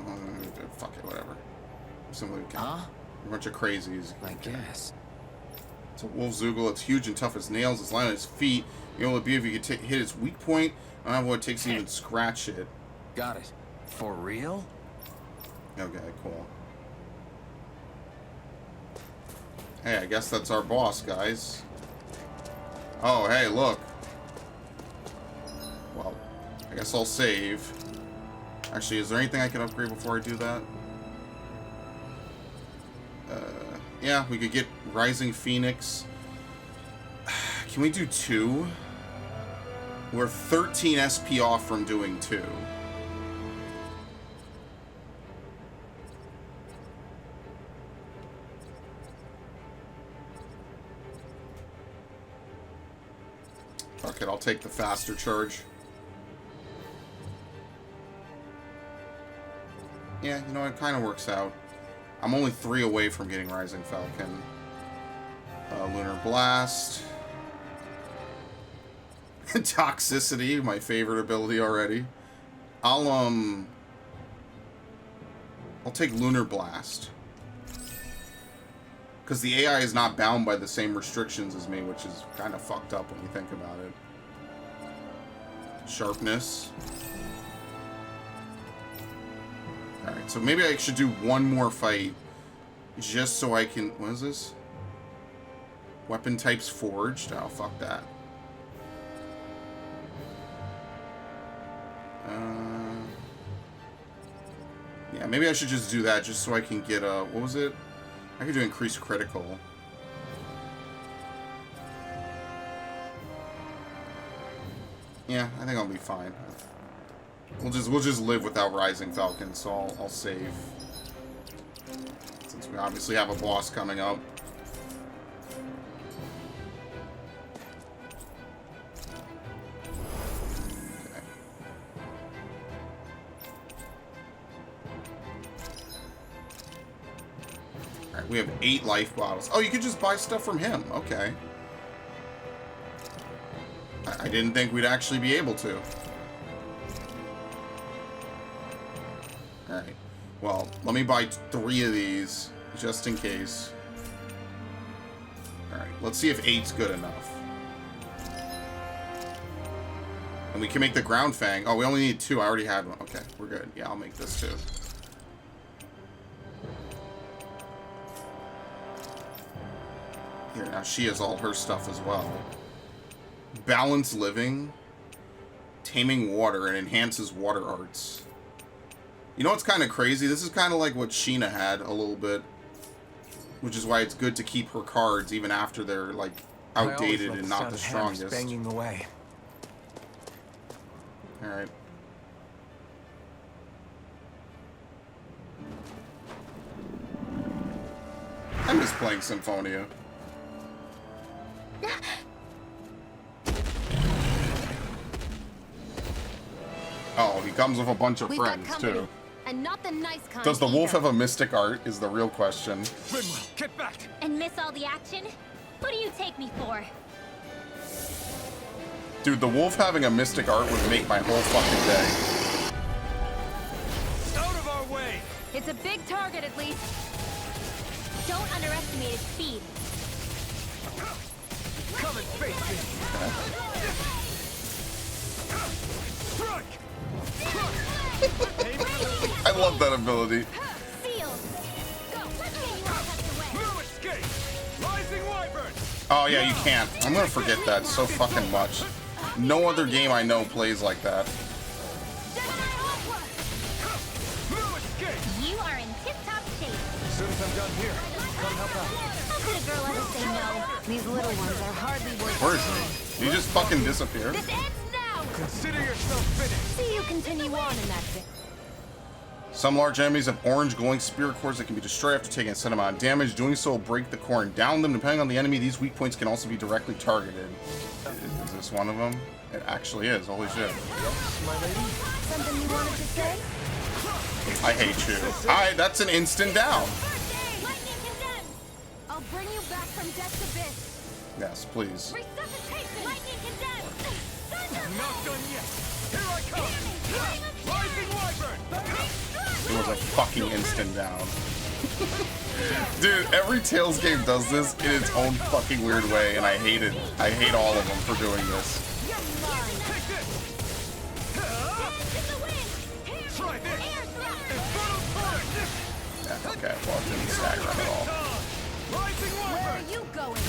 fuck it, whatever. Simply a bunch of crazies. I guess. It's a wolf Zoogle. It's huge and tough as nails. It's lying on its feet. You'll only be if you could hit its weak point. I don't know what it takes to even scratch it. Got it. For real? Okay, cool. Hey, I guess that's our boss, guys. Oh, hey, look. Well, I guess I'll save. Actually, is there anything I can upgrade before I do that? Yeah, we could get Rising Phoenix. Can we do 2? We're 13 SP off from doing 2. Fuck it, I'll take the faster charge. Yeah, you know, it kind of works out. I'm only 3 away from getting Rising Falcon. Lunar Blast. Toxicity, my favorite ability already. I'll take Lunar Blast. Because the AI is not bound by the same restrictions as me, which is kind of fucked up when you think about it. Sharpness. Alright, so maybe I should do one more fight just so I can... What is this? Weapon types forged? Oh, fuck that. Yeah, maybe I should just do that just so I can get a... What was it? I could do increased critical. Yeah, I think I'll be fine. We'll just live without Rising Falcon, so I'll save. Since we obviously have a boss coming up. Okay. Alright, we have 8 life bottles. Oh, you could just buy stuff from him. Okay. I didn't think we'd actually be able to. Alright. Well, let me buy 3 of these, just in case. Alright, let's see if 8's good enough. And we can make the Ground Fang. Oh, we only need 2. I already had one. Okay, we're good. Yeah, I'll make this too. Here, now she has all her stuff as well. Balanced Living. Taming water and enhances water arts. You know what's kind of crazy? This is kind of like what Sheena had a little bit. Which is why it's good to keep her cards even after they're, like, outdated and not the strongest. Banging away. Alright. I miss playing Symphonia. Oh, he comes with a bunch of friends, too. And not the nice kind. Does the wolf either. have a mystic art, is the real question. Rinwell, get back! And miss all the action? What do you take me for? Dude, the wolf having a mystic art would make my whole fucking day. Out of our way! It's a big target, at least. Don't underestimate its speed. Come and face me! Strike! I love that ability. Sealed. Go. Let's get you all tucked away. No escape! Rising Wyvern! Oh yeah, you can't. I'm gonna forget that so fucking much. No other game I know plays like that. No escape! You are in tip-top shape. As soon as I'm done here, come help out. How could a girl ever say no? These little ones are hardly worth Where is he? Did he just fucking disappear? This ends now! Consider yourself finished! See you continue on in that thing. Some large enemies have orange glowing spirit cores that can be destroyed after taking a set amount of damage. Doing so will break the core and down them. Depending on the enemy, these weak points can also be directly targeted. Is this one of them? It actually is. Holy shit. Something you wanted to say? I hate you. Alright, that's an instant down. Lightning condemned! I'll bring you back from death's abyss. Yes, please. Resuscitation! Lightning condemned! Thunder! Not done yet! Here I come! Rising Wyvern! It was a fucking instant down. Dude, every Tales game does this in its own fucking weird way, and I hate it. I hate all of them for doing this. Try this! Yeah, okay, well, it didn't stagger at all. Rising Where Wyvern! are you going?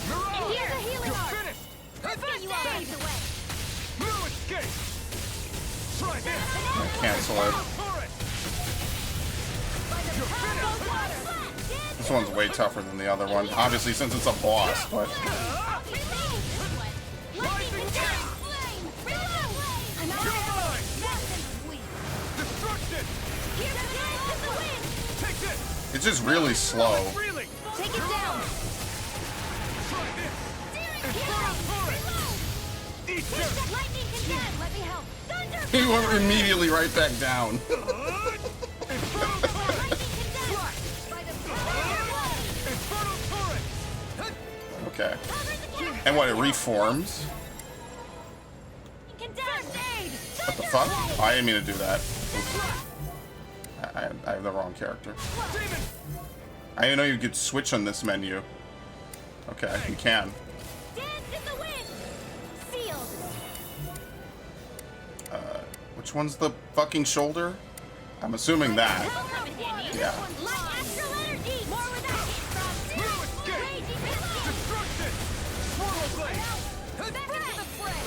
And here's a healing You're art! finished! Let's get you all tucked away! No escape! Try this! Cancel it. Turret! You're finished! This one's way tougher than the other one. Obviously, since it's a boss, but... Lightning condemned! Flame! Reload! I'm out of ammo! Nice and sweet! Destruction! Here's a dance in the wind! Take this! It's just really slow. Reeling! Take it down! Try this! Infernal turret! Eat this! Lightning condemned! Let me help! Thunder! He went immediately right back down. Lightning condemned! By the power of Infernal turret! Okay. Cover the gap! And what, it reforms? Condemned! First aid! What the fuck? Oh, I didn't mean to do that. I have the wrong character. I didn't know you could switch on this menu. Okay, you can. Dance in the wind! Sealed! Which one's the fucking shoulder? I'm assuming that. Yeah. Like astral energy! More where that came from! Raging missile! Destruction! Swirl blade! Back into the fray!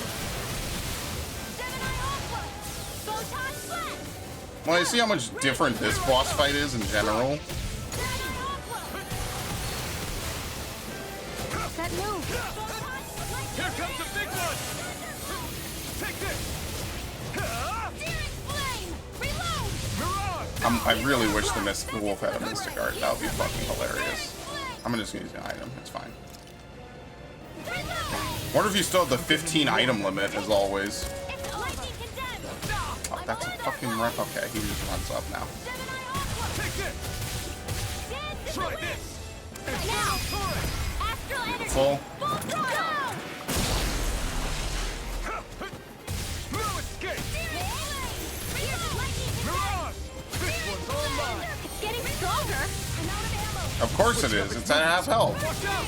Gemini Alpha! Photon Flash! Well, you see how much different this boss fight is in general? Gemini Alpha! That move. Here comes the big one! Take this! Searing Flame! Reload! Mirage! I really wish the wolf had a mystic art. That would be fucking hilarious. I'm just gonna use an item. It's fine. Wonder if you still have the 15 item limit as always. It's lightning condemned! Oh, that's a fucking run. Okay, he just runs up now. Gemini Alpha! Take this! Dance in the Try wind! this! Now! Turret! Astral energy! Full. Full throttle! No escape! Here's lightning condemned! Mirage! This one's all mine! It's getting stronger! I'm out of ammo! Of course it is. It's at half health. Watch out!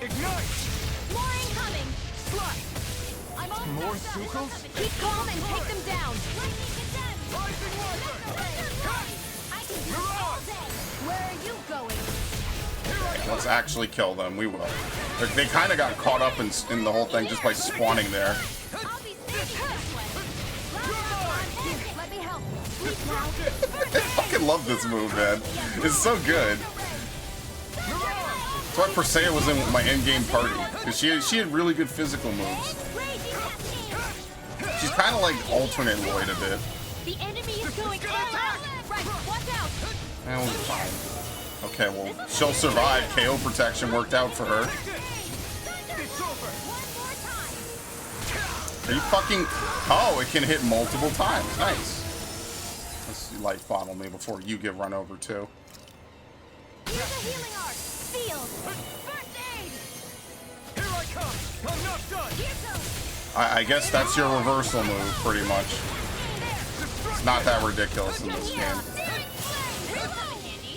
Ignite! More incoming! Slash! I'm all More stuffed up. sequels? Keep calm and take them down. Lightning condemned! Rising Wyvern! I can do this all day! Where are you going? Here Let's actually kill them. We will. They kind of got caught up in the whole thing just by spawning there. I fucking love this move, man. It's so good. That's why Persea was in my in-game party, because she had really good physical moves. She's kind of like alternate Lloyd a bit. The enemy is going all out. Right, watch out. That was fine. Okay, well, she'll survive. KO protection worked out for her. Are you fucking... Oh, it can hit multiple times. Nice. Let's life bottle me before you get run over, too. Here's a healing art. Field. First aid. Here I come. I'm not done. Here goes. I guess that's your reversal move, pretty much. It's not that ridiculous in this game.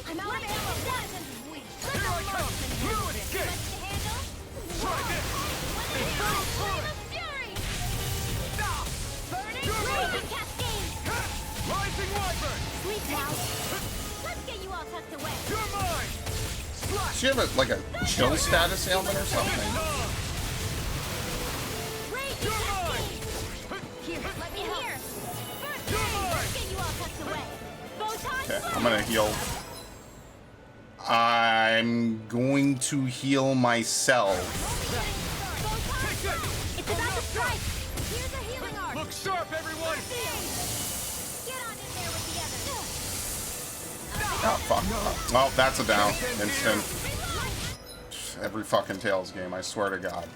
I'm out of ammo. Here I come. Ruin it. Get. Try this. Fury. Burning You're Raging Cascade. Rising Wyvern. Sleep now. Let's get you all tucked away. You're mine. Does she have like a chill status ailment or something? Raging Cascade. Here, let me help. First aid. Let's get you all tucked away. Photon. Okay, I'm gonna heal. I'm going to heal myself. It's about to strike. Here's a healing arc. Look sharp, everyone. Get on in there with the others. Oh, fuck. Oh, that's a down. Instant. Every fucking Tales game, I swear to God.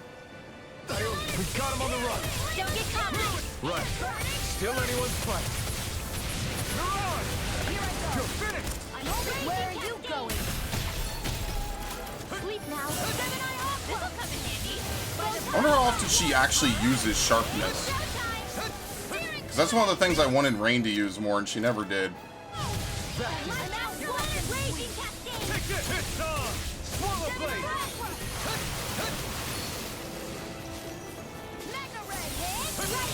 We got him on the run. Don't get caught. Right. Still anyone's fight. You're on. You're finished. I'm over. Where are you going? Sleep now. This'll come in handy. I wonder how often she actually uses sharpness. Because that's one of the things I wanted Rain to use more, and she never did. I'm out. Raging Cascade. Take this. It's on. Swallow blade. Mega ray hit. Ready.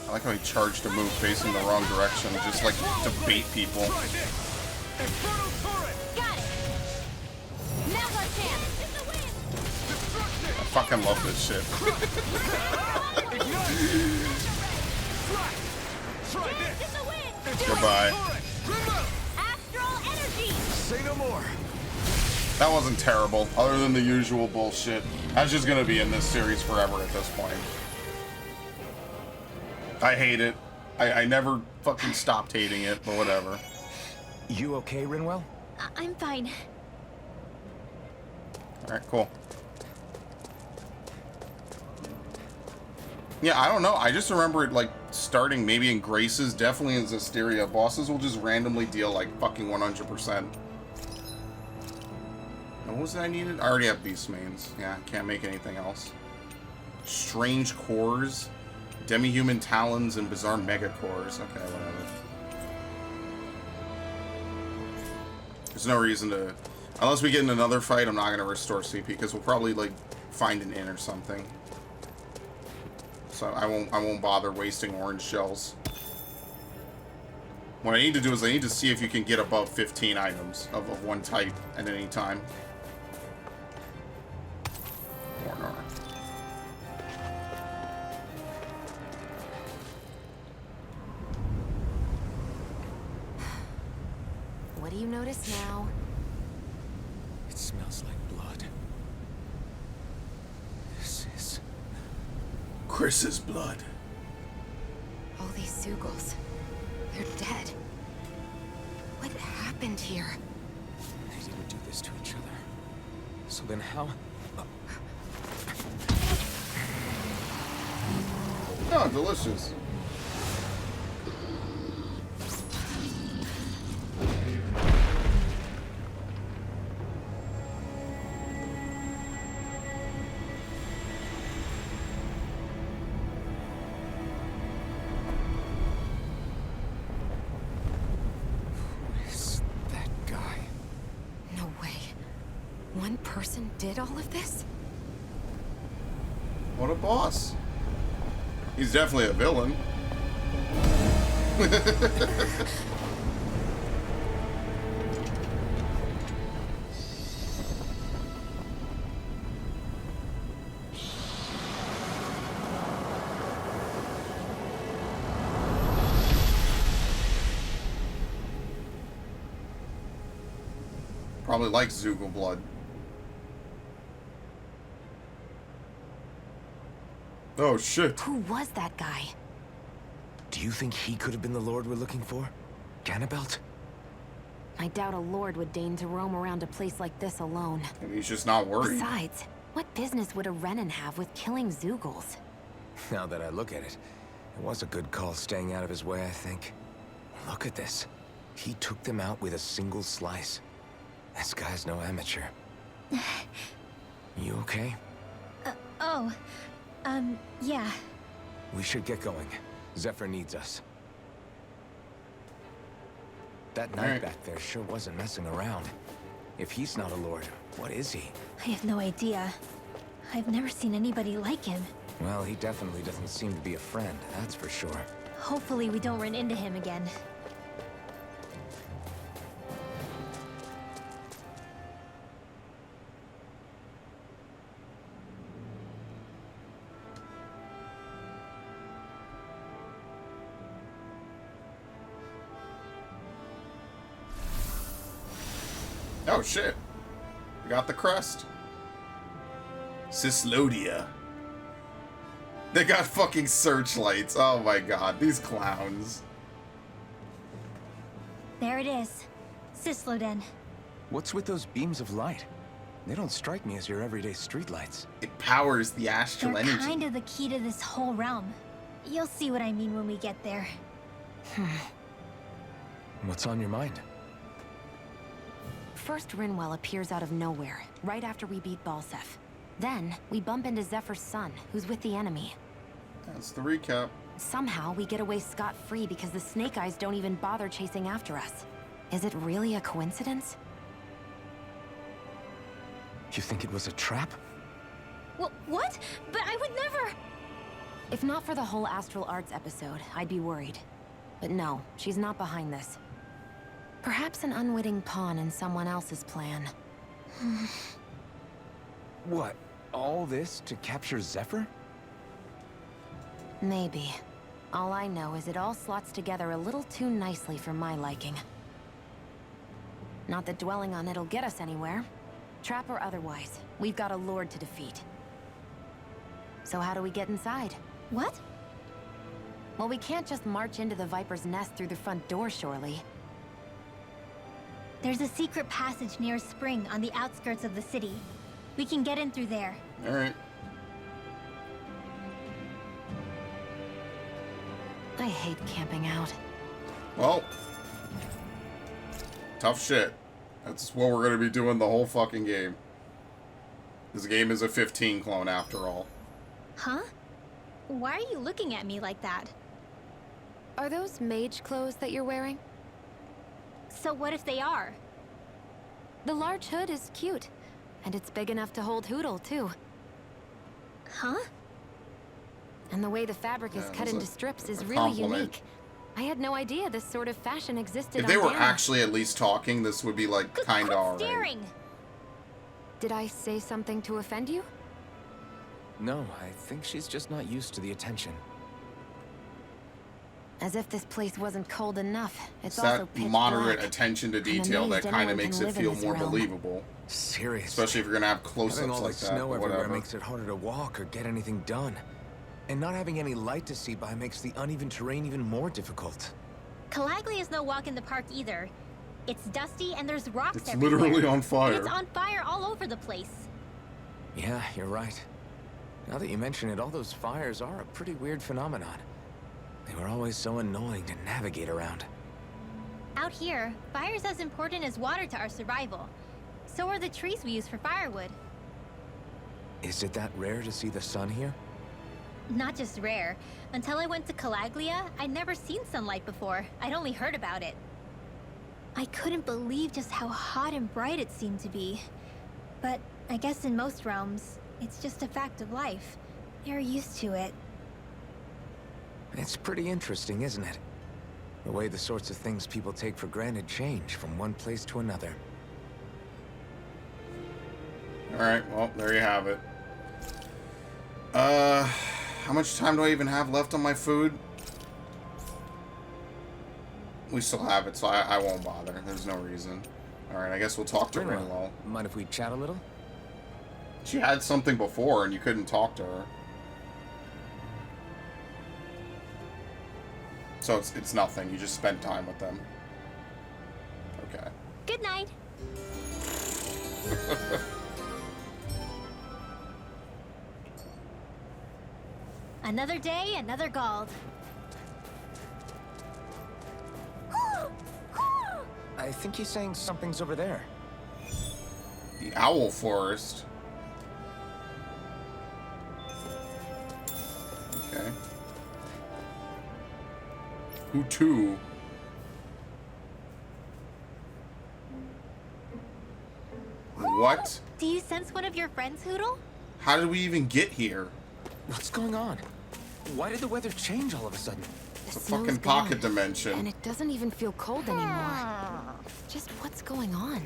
I like how he charged a move facing the wrong direction, just like to bait people. Try this. Infernal turret. Got it. Now's our chance. I fucking love this shit. Try this. Goodbye. Astral energy. Say no more. That wasn't terrible, other than the usual bullshit. That's just gonna be in this series forever at this point. I hate it. I never fucking stopped hating it, but whatever. You okay, Rinwell? I'm fine. Alright, cool. Yeah, I don't know. I just remember it, like, starting maybe in Graces, definitely in Zestiria. Bosses will just randomly deal, like, fucking 100%. And what was it I needed? I already have Beast Mains. Yeah, can't make anything else. Strange Cores, Demi-Human Talons, and Bizarre Mega Cores. Okay, whatever. There's no reason to... Unless we get in another fight, I'm not going to restore CP, because we'll probably, like, find an inn or something. So I won't bother wasting orange shells. What I need to do is I need to see if you can get above 15 items of one type at any time. Warner. What do you notice now? It smells like blood. This is... Chris's blood. All these Sugals. They're dead. What happened here? They didn't do this to each other. So then how... Oh, delicious. One person did all of this? What a boss. He's definitely a villain. Probably likes Zoogle blood. Oh shit. Who was that guy? Do you think he could have been the Lord we're looking for? Ganabelt? I doubt a lord would deign to roam around a place like this alone. Maybe he's just not worried. Besides, what business would a Renan have with killing Zoogles? Now that I look at it, it was a good call staying out of his way, I think. Look at this. He took them out with a single slice. This guy's no amateur. You okay? Yeah. We should get going. Zephyr needs us. That knight back there sure wasn't messing around. If he's not a lord, what is he? I have no idea. I've never seen anybody like him. Well, he definitely doesn't seem to be a friend, that's for sure. Hopefully we don't run into him again. Oh shit. We got the crest. Cyslodia. They got fucking searchlights. Oh my god, these clowns. There it is. Cysloden. What's with those beams of light? They don't strike me as your everyday streetlights. It powers the astral They're energy. kind of the key to this whole realm. You'll see what I mean when we get there. What's on your mind? First, Rinwell appears out of nowhere, right after we beat Balsef. Then, we bump into Zephyr's son, who's with the enemy. That's the recap. Somehow, we get away scot-free because the Snake Eyes don't even bother chasing after us. Is it really a coincidence? You think it was a trap? What? But I would never... If not for the whole Astral Arts episode, I'd be worried. But no, she's not behind this. Perhaps an unwitting pawn in someone else's plan. What? All this to capture Zephyr? Maybe. All I know is it all slots together a little too nicely for my liking. Not that dwelling on it'll get us anywhere. Trap or otherwise, we've got a lord to defeat. So how do we get inside? What? Well, we can't just march into the Viper's nest through the front door, surely. There's a secret passage near a spring on the outskirts of the city. We can get in through there. Alright. I hate camping out. Well. Tough shit. That's what we're gonna be doing the whole fucking game. This game is a 15 clone after all. Huh? Why are you looking at me like that? Are those mage clothes that you're wearing? So what if they are? The large hood is cute. And it's big enough to hold Hootle, too. Huh? And the way the fabric is cut into strips is really compliment. unique. I had no idea this sort of fashion existed If they on were Dana. actually at least talking, this would be like kinda alright. Staring! Did I say something to offend you? No, I think she's just not used to the attention. As if this place wasn't cold enough. It's It's also that pitch moderate black. attention to I'm detail that amazed kind of anyone makes can it live in feel this more realm. believable. Seriously. Especially if you're gonna have Having close-ups all like the that, snow but everywhere whatever. makes it harder to walk or get anything done. And not having any light to see by makes the uneven terrain even more difficult. Calaglia is no walk in the park either. It's dusty and there's rocks It's everywhere. literally on fire. And it's on fire all over the place. Yeah, you're right. Now that you mention it, all those fires are a pretty weird phenomenon. They were always so annoying to navigate around. Out here, fire's as important as water to our survival. So are the trees we use for firewood. Is it that rare to see the sun here? Not just rare. Until I went to Calaglia, I'd never seen sunlight before. I'd only heard about it. I couldn't believe just how hot and bright it seemed to be. But I guess in most realms, it's just a fact of life. They're used to it. It's pretty interesting, isn't it? The way the sorts of things people take for granted change from one place to another. Alright, well, there you have it. How much time do I even have left on my food? We still have it, so I won't bother. There's no reason. Alright, I guess we'll talk to Rinwell. Mind if we chat a little? She had something before and you couldn't talk to her. So it's nothing. You just spent time with them. Okay. Good night. Another day, another Gald. I think he's saying something's over there. The Owl Forest. Okay. Who to? What? Do you sense one of your friends, Hootle? How did we even get here? What's going on? Why did the weather change all of a sudden? It's a fucking pocket dimension. And it doesn't even feel cold anymore. Just what's going on?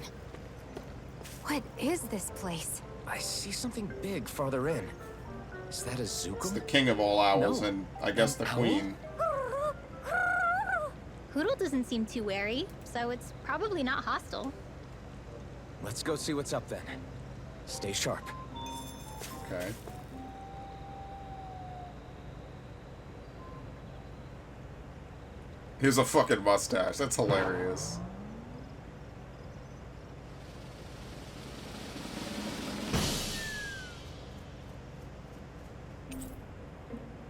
What is this place? I see something big farther in. Is that a It's Zuko? the king of all owls, No. and I guess the An owl? queen. Hootle doesn't seem too wary, so it's probably not hostile. Let's go see what's up then. Stay sharp. Okay. Here's a fucking mustache. That's hilarious.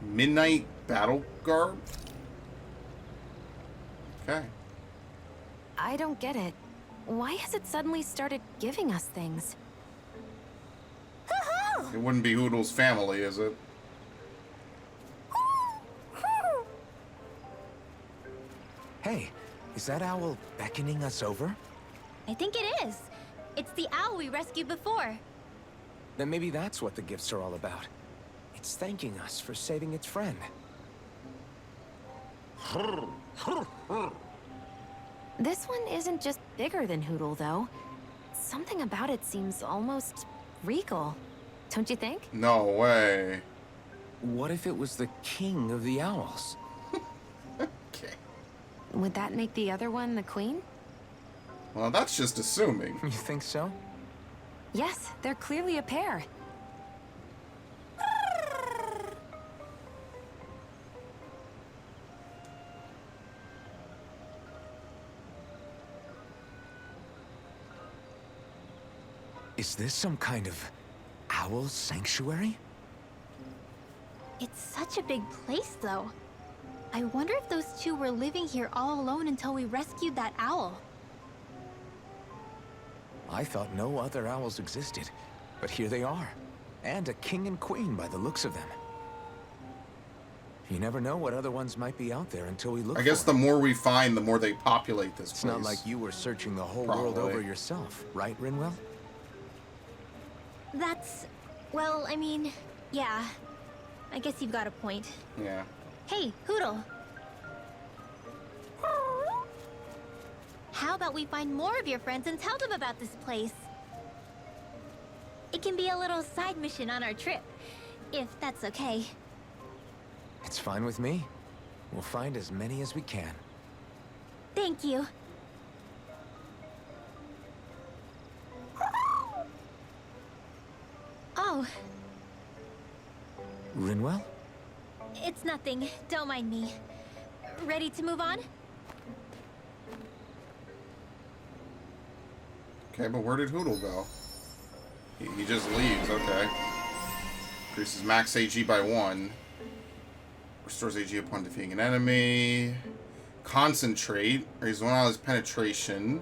Midnight battle garb? Okay. I don't get it. Why has it suddenly started giving us things? It wouldn't be Hoodle's family, is it? Hey, is that owl beckoning us over? I think it is. It's the owl we rescued before. Then maybe that's what the gifts are all about. It's thanking us for saving its friend. This one isn't just bigger than Hootle, though. Something about it seems almost regal. Don't you think? No way. What if it was the king of the owls? Okay. Would that make the other one the queen? Well, that's just assuming. You think so? Yes, they're clearly a pair. Is this some kind of owl sanctuary? It's such a big place, though. I wonder if those two were living here all alone until we rescued that owl. I thought no other owls existed, but here they are. And a king and queen by the looks of them. You never know what other ones might be out there until we look I guess for the them. more we find, the more they populate this It's place. not like you were searching the whole Probably. world over yourself, right, Rinwell? That's... well, I mean, yeah. I guess you've got a point. Yeah. Hey, Hootle. How about we find more of your friends and tell them about this place? It can be a little side mission on our trip, if that's okay. It's fine with me. We'll find as many as we can. Thank you. Oh, Rinwell? it's nothing. Don't mind me. Ready to move on? Okay, but where did Hootle go? He just leaves, okay. Increases max AG by 1. Restores AG upon defeating an enemy. Concentrate. Raises 1 hour's penetration.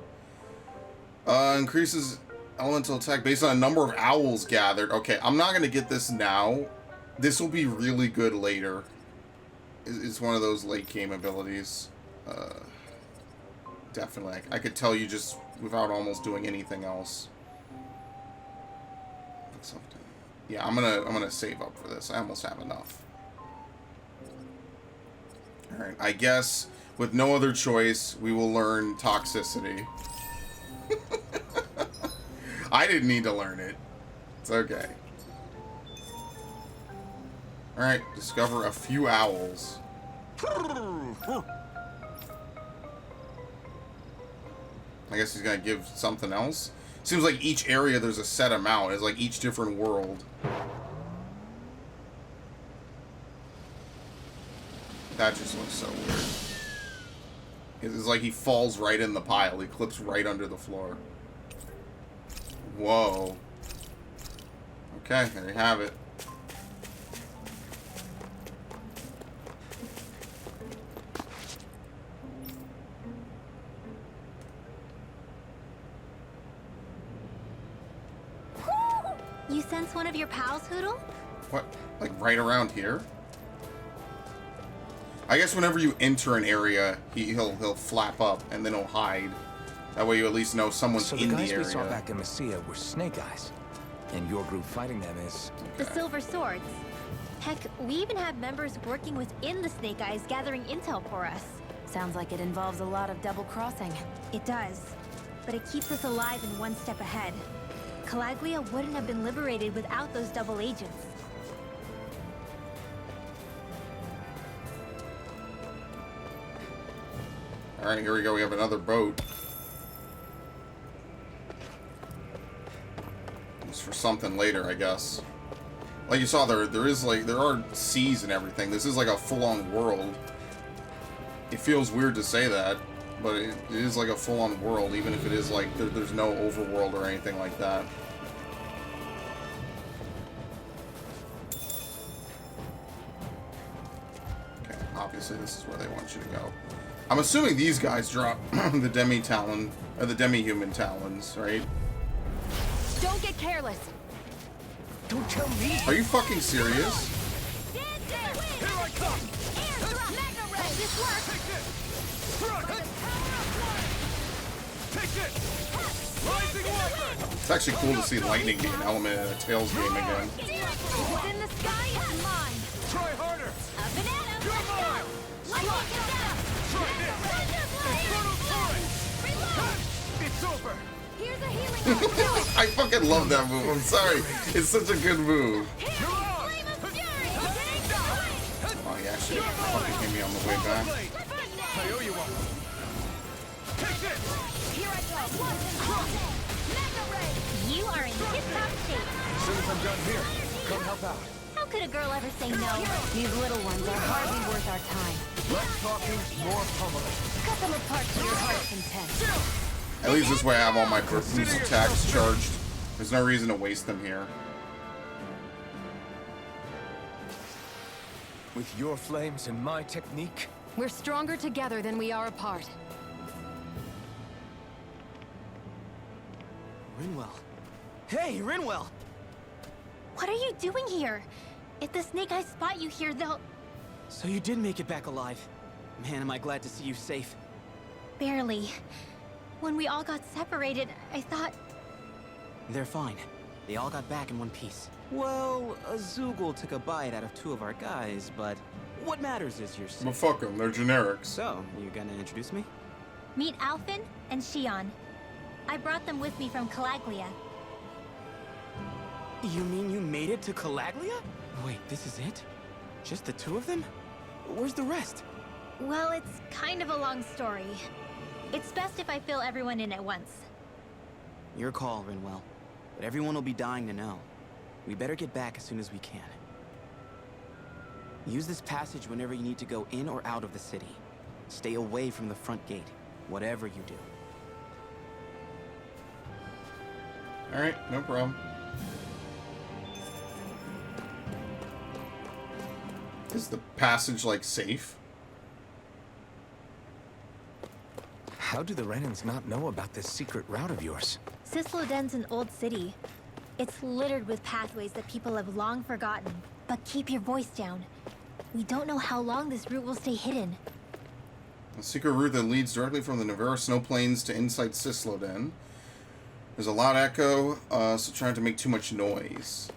Increases elemental attack based on a number of owls gathered. Okay, I'm not going to get this now. This will be really good later. It's one of those late game abilities. Definitely. I could tell you just without almost doing anything else. Yeah, I'm gonna save up for this. I almost have enough. Alright, I guess with no other choice, we will learn toxicity. I didn't need to learn it. It's okay. Alright, discover a few owls. I guess he's gonna give something else. Seems like each area there's a set amount. It's like each different world. That just looks so weird. It's like he falls right in the pile. He clips right under the floor. Whoa. Okay, there you have it. You sense one of your pals, Hoodle? What? Like right around here? I guess whenever you enter an area, he'll flap up and then he'll hide. That way you at least know someone's in the area. So the guys we saw back in Messia were Snake Eyes, and your group fighting them is... The Silver Swords. Heck, we even have members working within the Snake Eyes gathering intel for us. Sounds like it involves a lot of double crossing. It does. But it keeps us alive and one step ahead. Calaglia wouldn't have been liberated without those double agents. Alright, here we go. We have another boat. It's for something later, I guess. Like you saw, there are seas and everything. This is like a full-on world. It feels weird to say that, but it is like a full-on world, even if it is like there's no overworld or anything like that. Okay, obviously this is where they want you to go. I'm assuming these guys drop the Demi-Talon, or the Demi-Human Talons, right? Don't get careless. Don't tell me. Are you fucking serious? Here I come. Mega Ray. This works. Take it. Rising weapon. It's actually cool to see lightning be an element in a Tales game again. What's in the sky is mine. Try harder. A banana. You're mine. Lightning attack. Try this. Infernal torrent. Reload. It's over. Here's a healing. I fucking love that move. I'm sorry. It's such a good move. Flame of fury. Oh, he actually fucking hit me on the way back. I owe you one. Take this. Here I go. Mega Ray. You are in tip-top shape. As soon as I'm done here, come help out. How could a girl ever say no? These little ones are hardly worth our time. Less talking, more pummeling. Cut them apart to your heart's content. At least this way I have all my boost attacks charged. There's no reason to waste them here. With your flames and my technique, We're stronger together than we are apart. Rinwell. Hey, Rinwell! What are you doing here? If the Snake Eyes spot you here, they'll... So you did make it back alive. Man, am I glad to see you safe. Barely. When we all got separated, I thought... They're fine. They all got back in one piece. Well, Azugul took a bite out of 2 of our guys, but what matters is you're safe. Well, fuck them. They're generics. So, you gonna introduce me? Meet Alphen and Shion. I brought them with me from Calaglia. You mean you made it to Calaglia? Wait, this is it? Just the 2 of them? Where's the rest? Well, it's kind of a long story. It's best if I fill everyone in at once. Your call, Rinwell. But everyone will be dying to know. We better get back as soon as we can. Use this passage whenever you need to go in or out of the city. Stay away from the front gate, whatever you do. Alright, no problem. Is the passage, like, safe? how do the Renans not know about this secret route of yours? Cisloden's an old city. It's littered with pathways that people have long forgotten. But keep your voice down. We don't know how long this route will stay hidden. A secret route that leads directly from the Navarra Snow Plains to inside Cisloden. There's a loud echo, so trying to make too much noise.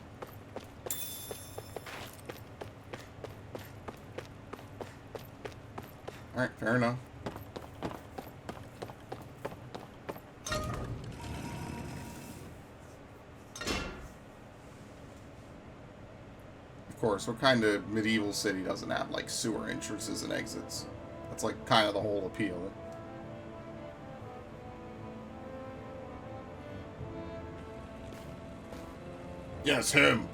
Alright, fair enough. Of course, what kind of medieval city doesn't have, like, sewer entrances and exits? That's, like, kind of the whole appeal. Yes, him.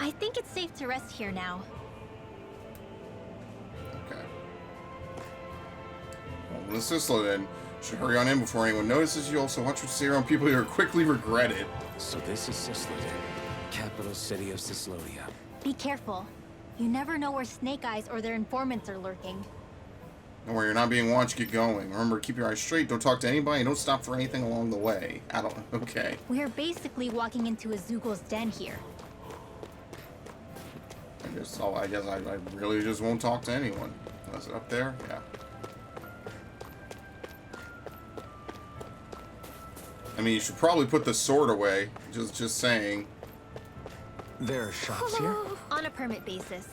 I think it's safe to rest here now. Okay. Well, this is slow then. Should hurry on in before anyone notices you. Also, watch what you say around people who quickly regret it. So this is Cislodin, capital city of Cislodia. Be careful. You never know where Snake Eyes or their informants are lurking. Don't worry, you're not being watched. Get going. Remember, keep your eyes straight. Don't talk to anybody. And don't stop for anything along the way. Okay. We're basically walking into a Zoogal's den here. I guess I really just won't talk to anyone. Was it up there? Yeah. I mean, you should probably put the sword away. Just saying. There are shops here? On a permit basis.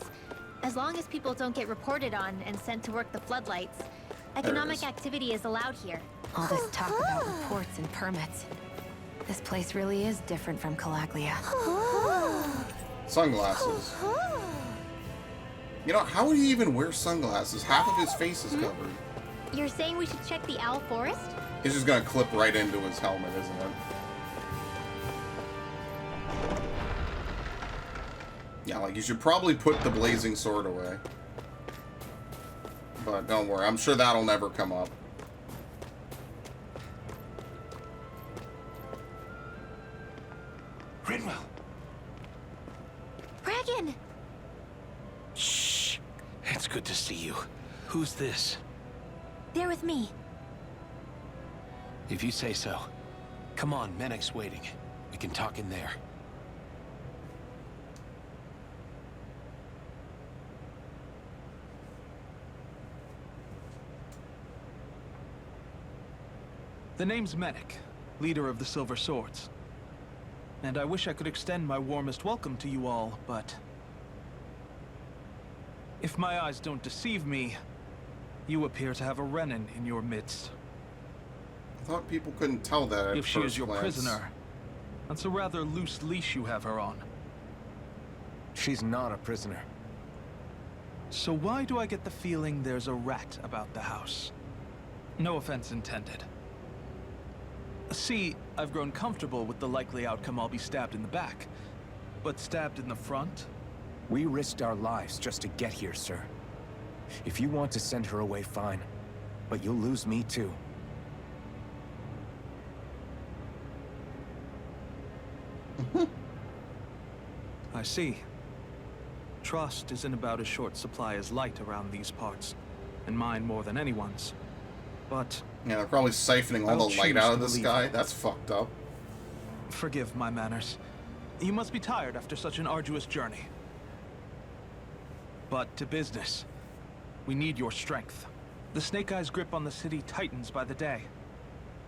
As long as people don't get reported on and sent to work the floodlights, economic activity is allowed here. All this talk about reports and permits. This place really is different from Calaglia. Sunglasses. You know, how would he even wear sunglasses? Half of his face is covered. You're saying we should check the Owl Forest? It's just gonna clip right into his helmet, isn't it? Yeah, like, you should probably put the blazing sword away. But don't worry, I'm sure that'll never come up. Rinwell! Bragan! Shh. It's good to see you. Who's this? They're with me. If you say so. Come on, Menek's waiting. We can talk in there. The name's Menek, leader of the Silver Swords. And I wish I could extend my warmest welcome to you all, but... if my eyes don't deceive me, you appear to have a Renin in your midst. I thought people couldn't tell that at If she is first your glance. prisoner, that's a rather loose leash you have her on. She's not a prisoner. So why do I get the feeling there's a rat about the house? No offense intended. See, I've grown comfortable with the likely outcome I'll be stabbed in the back. But stabbed in the front? We risked our lives just to get here, sir. If you want to send her away, fine. But you'll lose me too. I see. Trust is in about as short supply as light around these parts, and mine more than anyone's. But... yeah, they're probably siphoning all I'll the light choose out to of the believe sky. it. That's fucked up. forgive my manners. You must be tired after such an arduous journey. But to business. We need your strength. The Snake Eyes' grip on the city tightens by the day.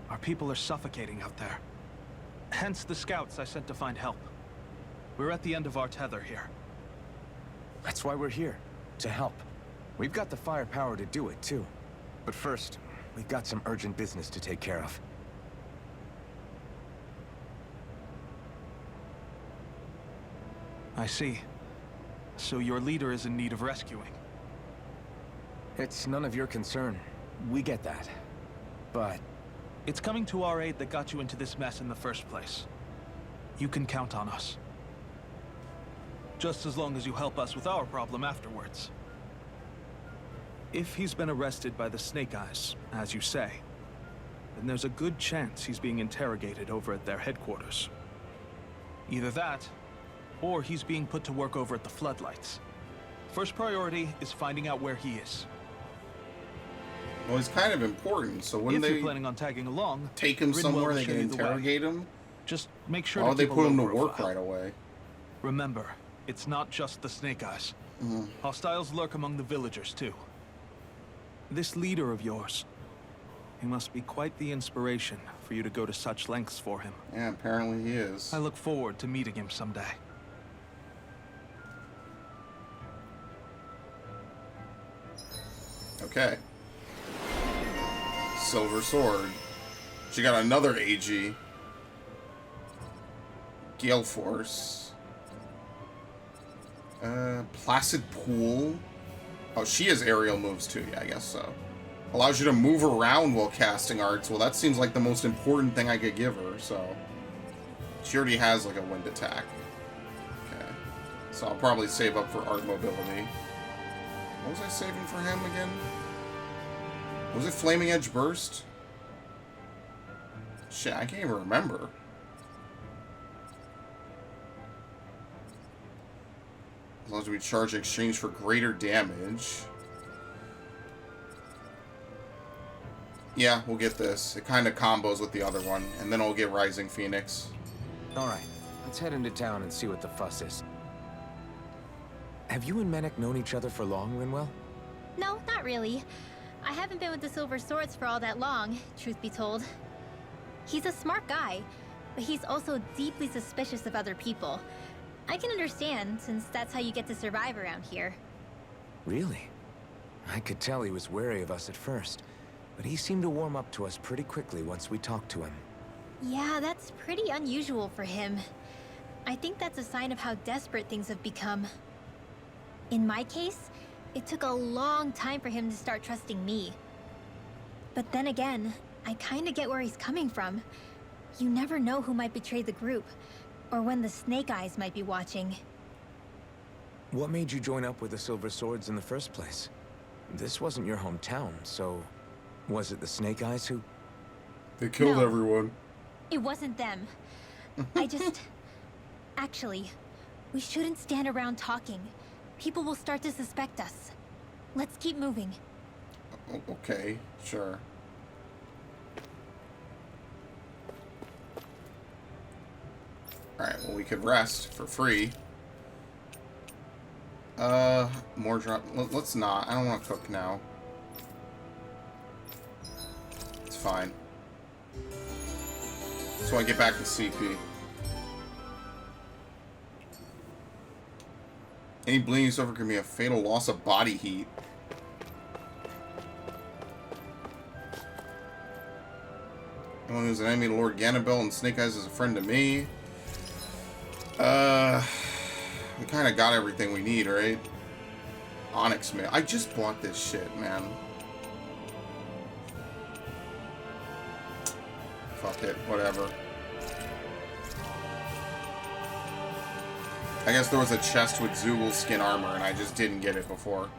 Our people are suffocating out there. Hence the scouts I sent to find help. We're at the end of our tether here. That's why we're here. To help. We've got the firepower to do it, too. But first, we've got some urgent business to take care of. I see. So your leader is in need of rescuing. It's none of your concern. We get that. But... it's coming to our aid that got you into this mess in the first place. You can count on us. Just as long as you help us with our problem afterwards. If he's been arrested by the Snake Eyes, as you say, then there's a good chance he's being interrogated over at their headquarters. Either that, or he's being put to work over at the Floodlights. First priority is finding out where he is. Well, he's kind of important, so wouldn't If they you're planning on tagging along, take him Rinwell somewhere will they show can you the way. interrogate him? Just make sure Why to would they keep a put him to low work profile. right away? Remember, it's not just the Snake Eyes. Mhm. Hostiles lurk among the villagers, too. This leader of yours, he must be quite the inspiration for you to go to such lengths for him. Yeah, apparently he is. I look forward to meeting him someday. Okay. Silver Sword. She got another AG. Gale Force. Placid Pool. Oh, she has aerial moves too. Yeah, I guess so. Allows you to move around while casting arts. Well, that seems like the most important thing I could give her, so... She already has, like, a wind attack. Okay. So I'll probably save up for art mobility. What was I saving for him again? Was it Flaming Edge Burst? Shit, I can't even remember. As long as we charge in exchange for greater damage. Yeah, we'll get this. It kind of combos with the other one, and then we'll get Rising Phoenix. Alright, let's head into town and see what the fuss is. Have you and Menek known each other for long, Rinwell? No, not really. I haven't been with the Silver Swords for all that long, truth be told. He's a smart guy, but he's also deeply suspicious of other people. I can understand, since that's how you get to survive around here. Really? I could tell he was wary of us at first, but he seemed to warm up to us pretty quickly once we talked to him. Yeah, that's pretty unusual for him. I think that's a sign of how desperate things have become. In my case, it took a long time for him to start trusting me. But then again, I kinda get where he's coming from. You never know who might betray the group, or when the Snake Eyes might be watching. What made you join up with the Silver Swords in the first place? This wasn't your hometown, so... Was it the Snake Eyes who... They killed No. everyone. It wasn't them. I just... Actually, we shouldn't stand around talking. People will start to suspect us. Let's keep moving. Okay, sure. Alright, well, we could rest for free. More drop. Let's not. I don't want to cook now. It's fine. So I get back to CP. Any bleeding you suffer can be a fatal loss of body heat. Anyone who's an enemy to Lord Ganabel and Snake Eyes is a friend to me. We kind of got everything we need, right? Onyx Man. I just bought this shit, man. Fuck it, whatever. I guess there was a chest with Zoogle skin armor and I just didn't get it before.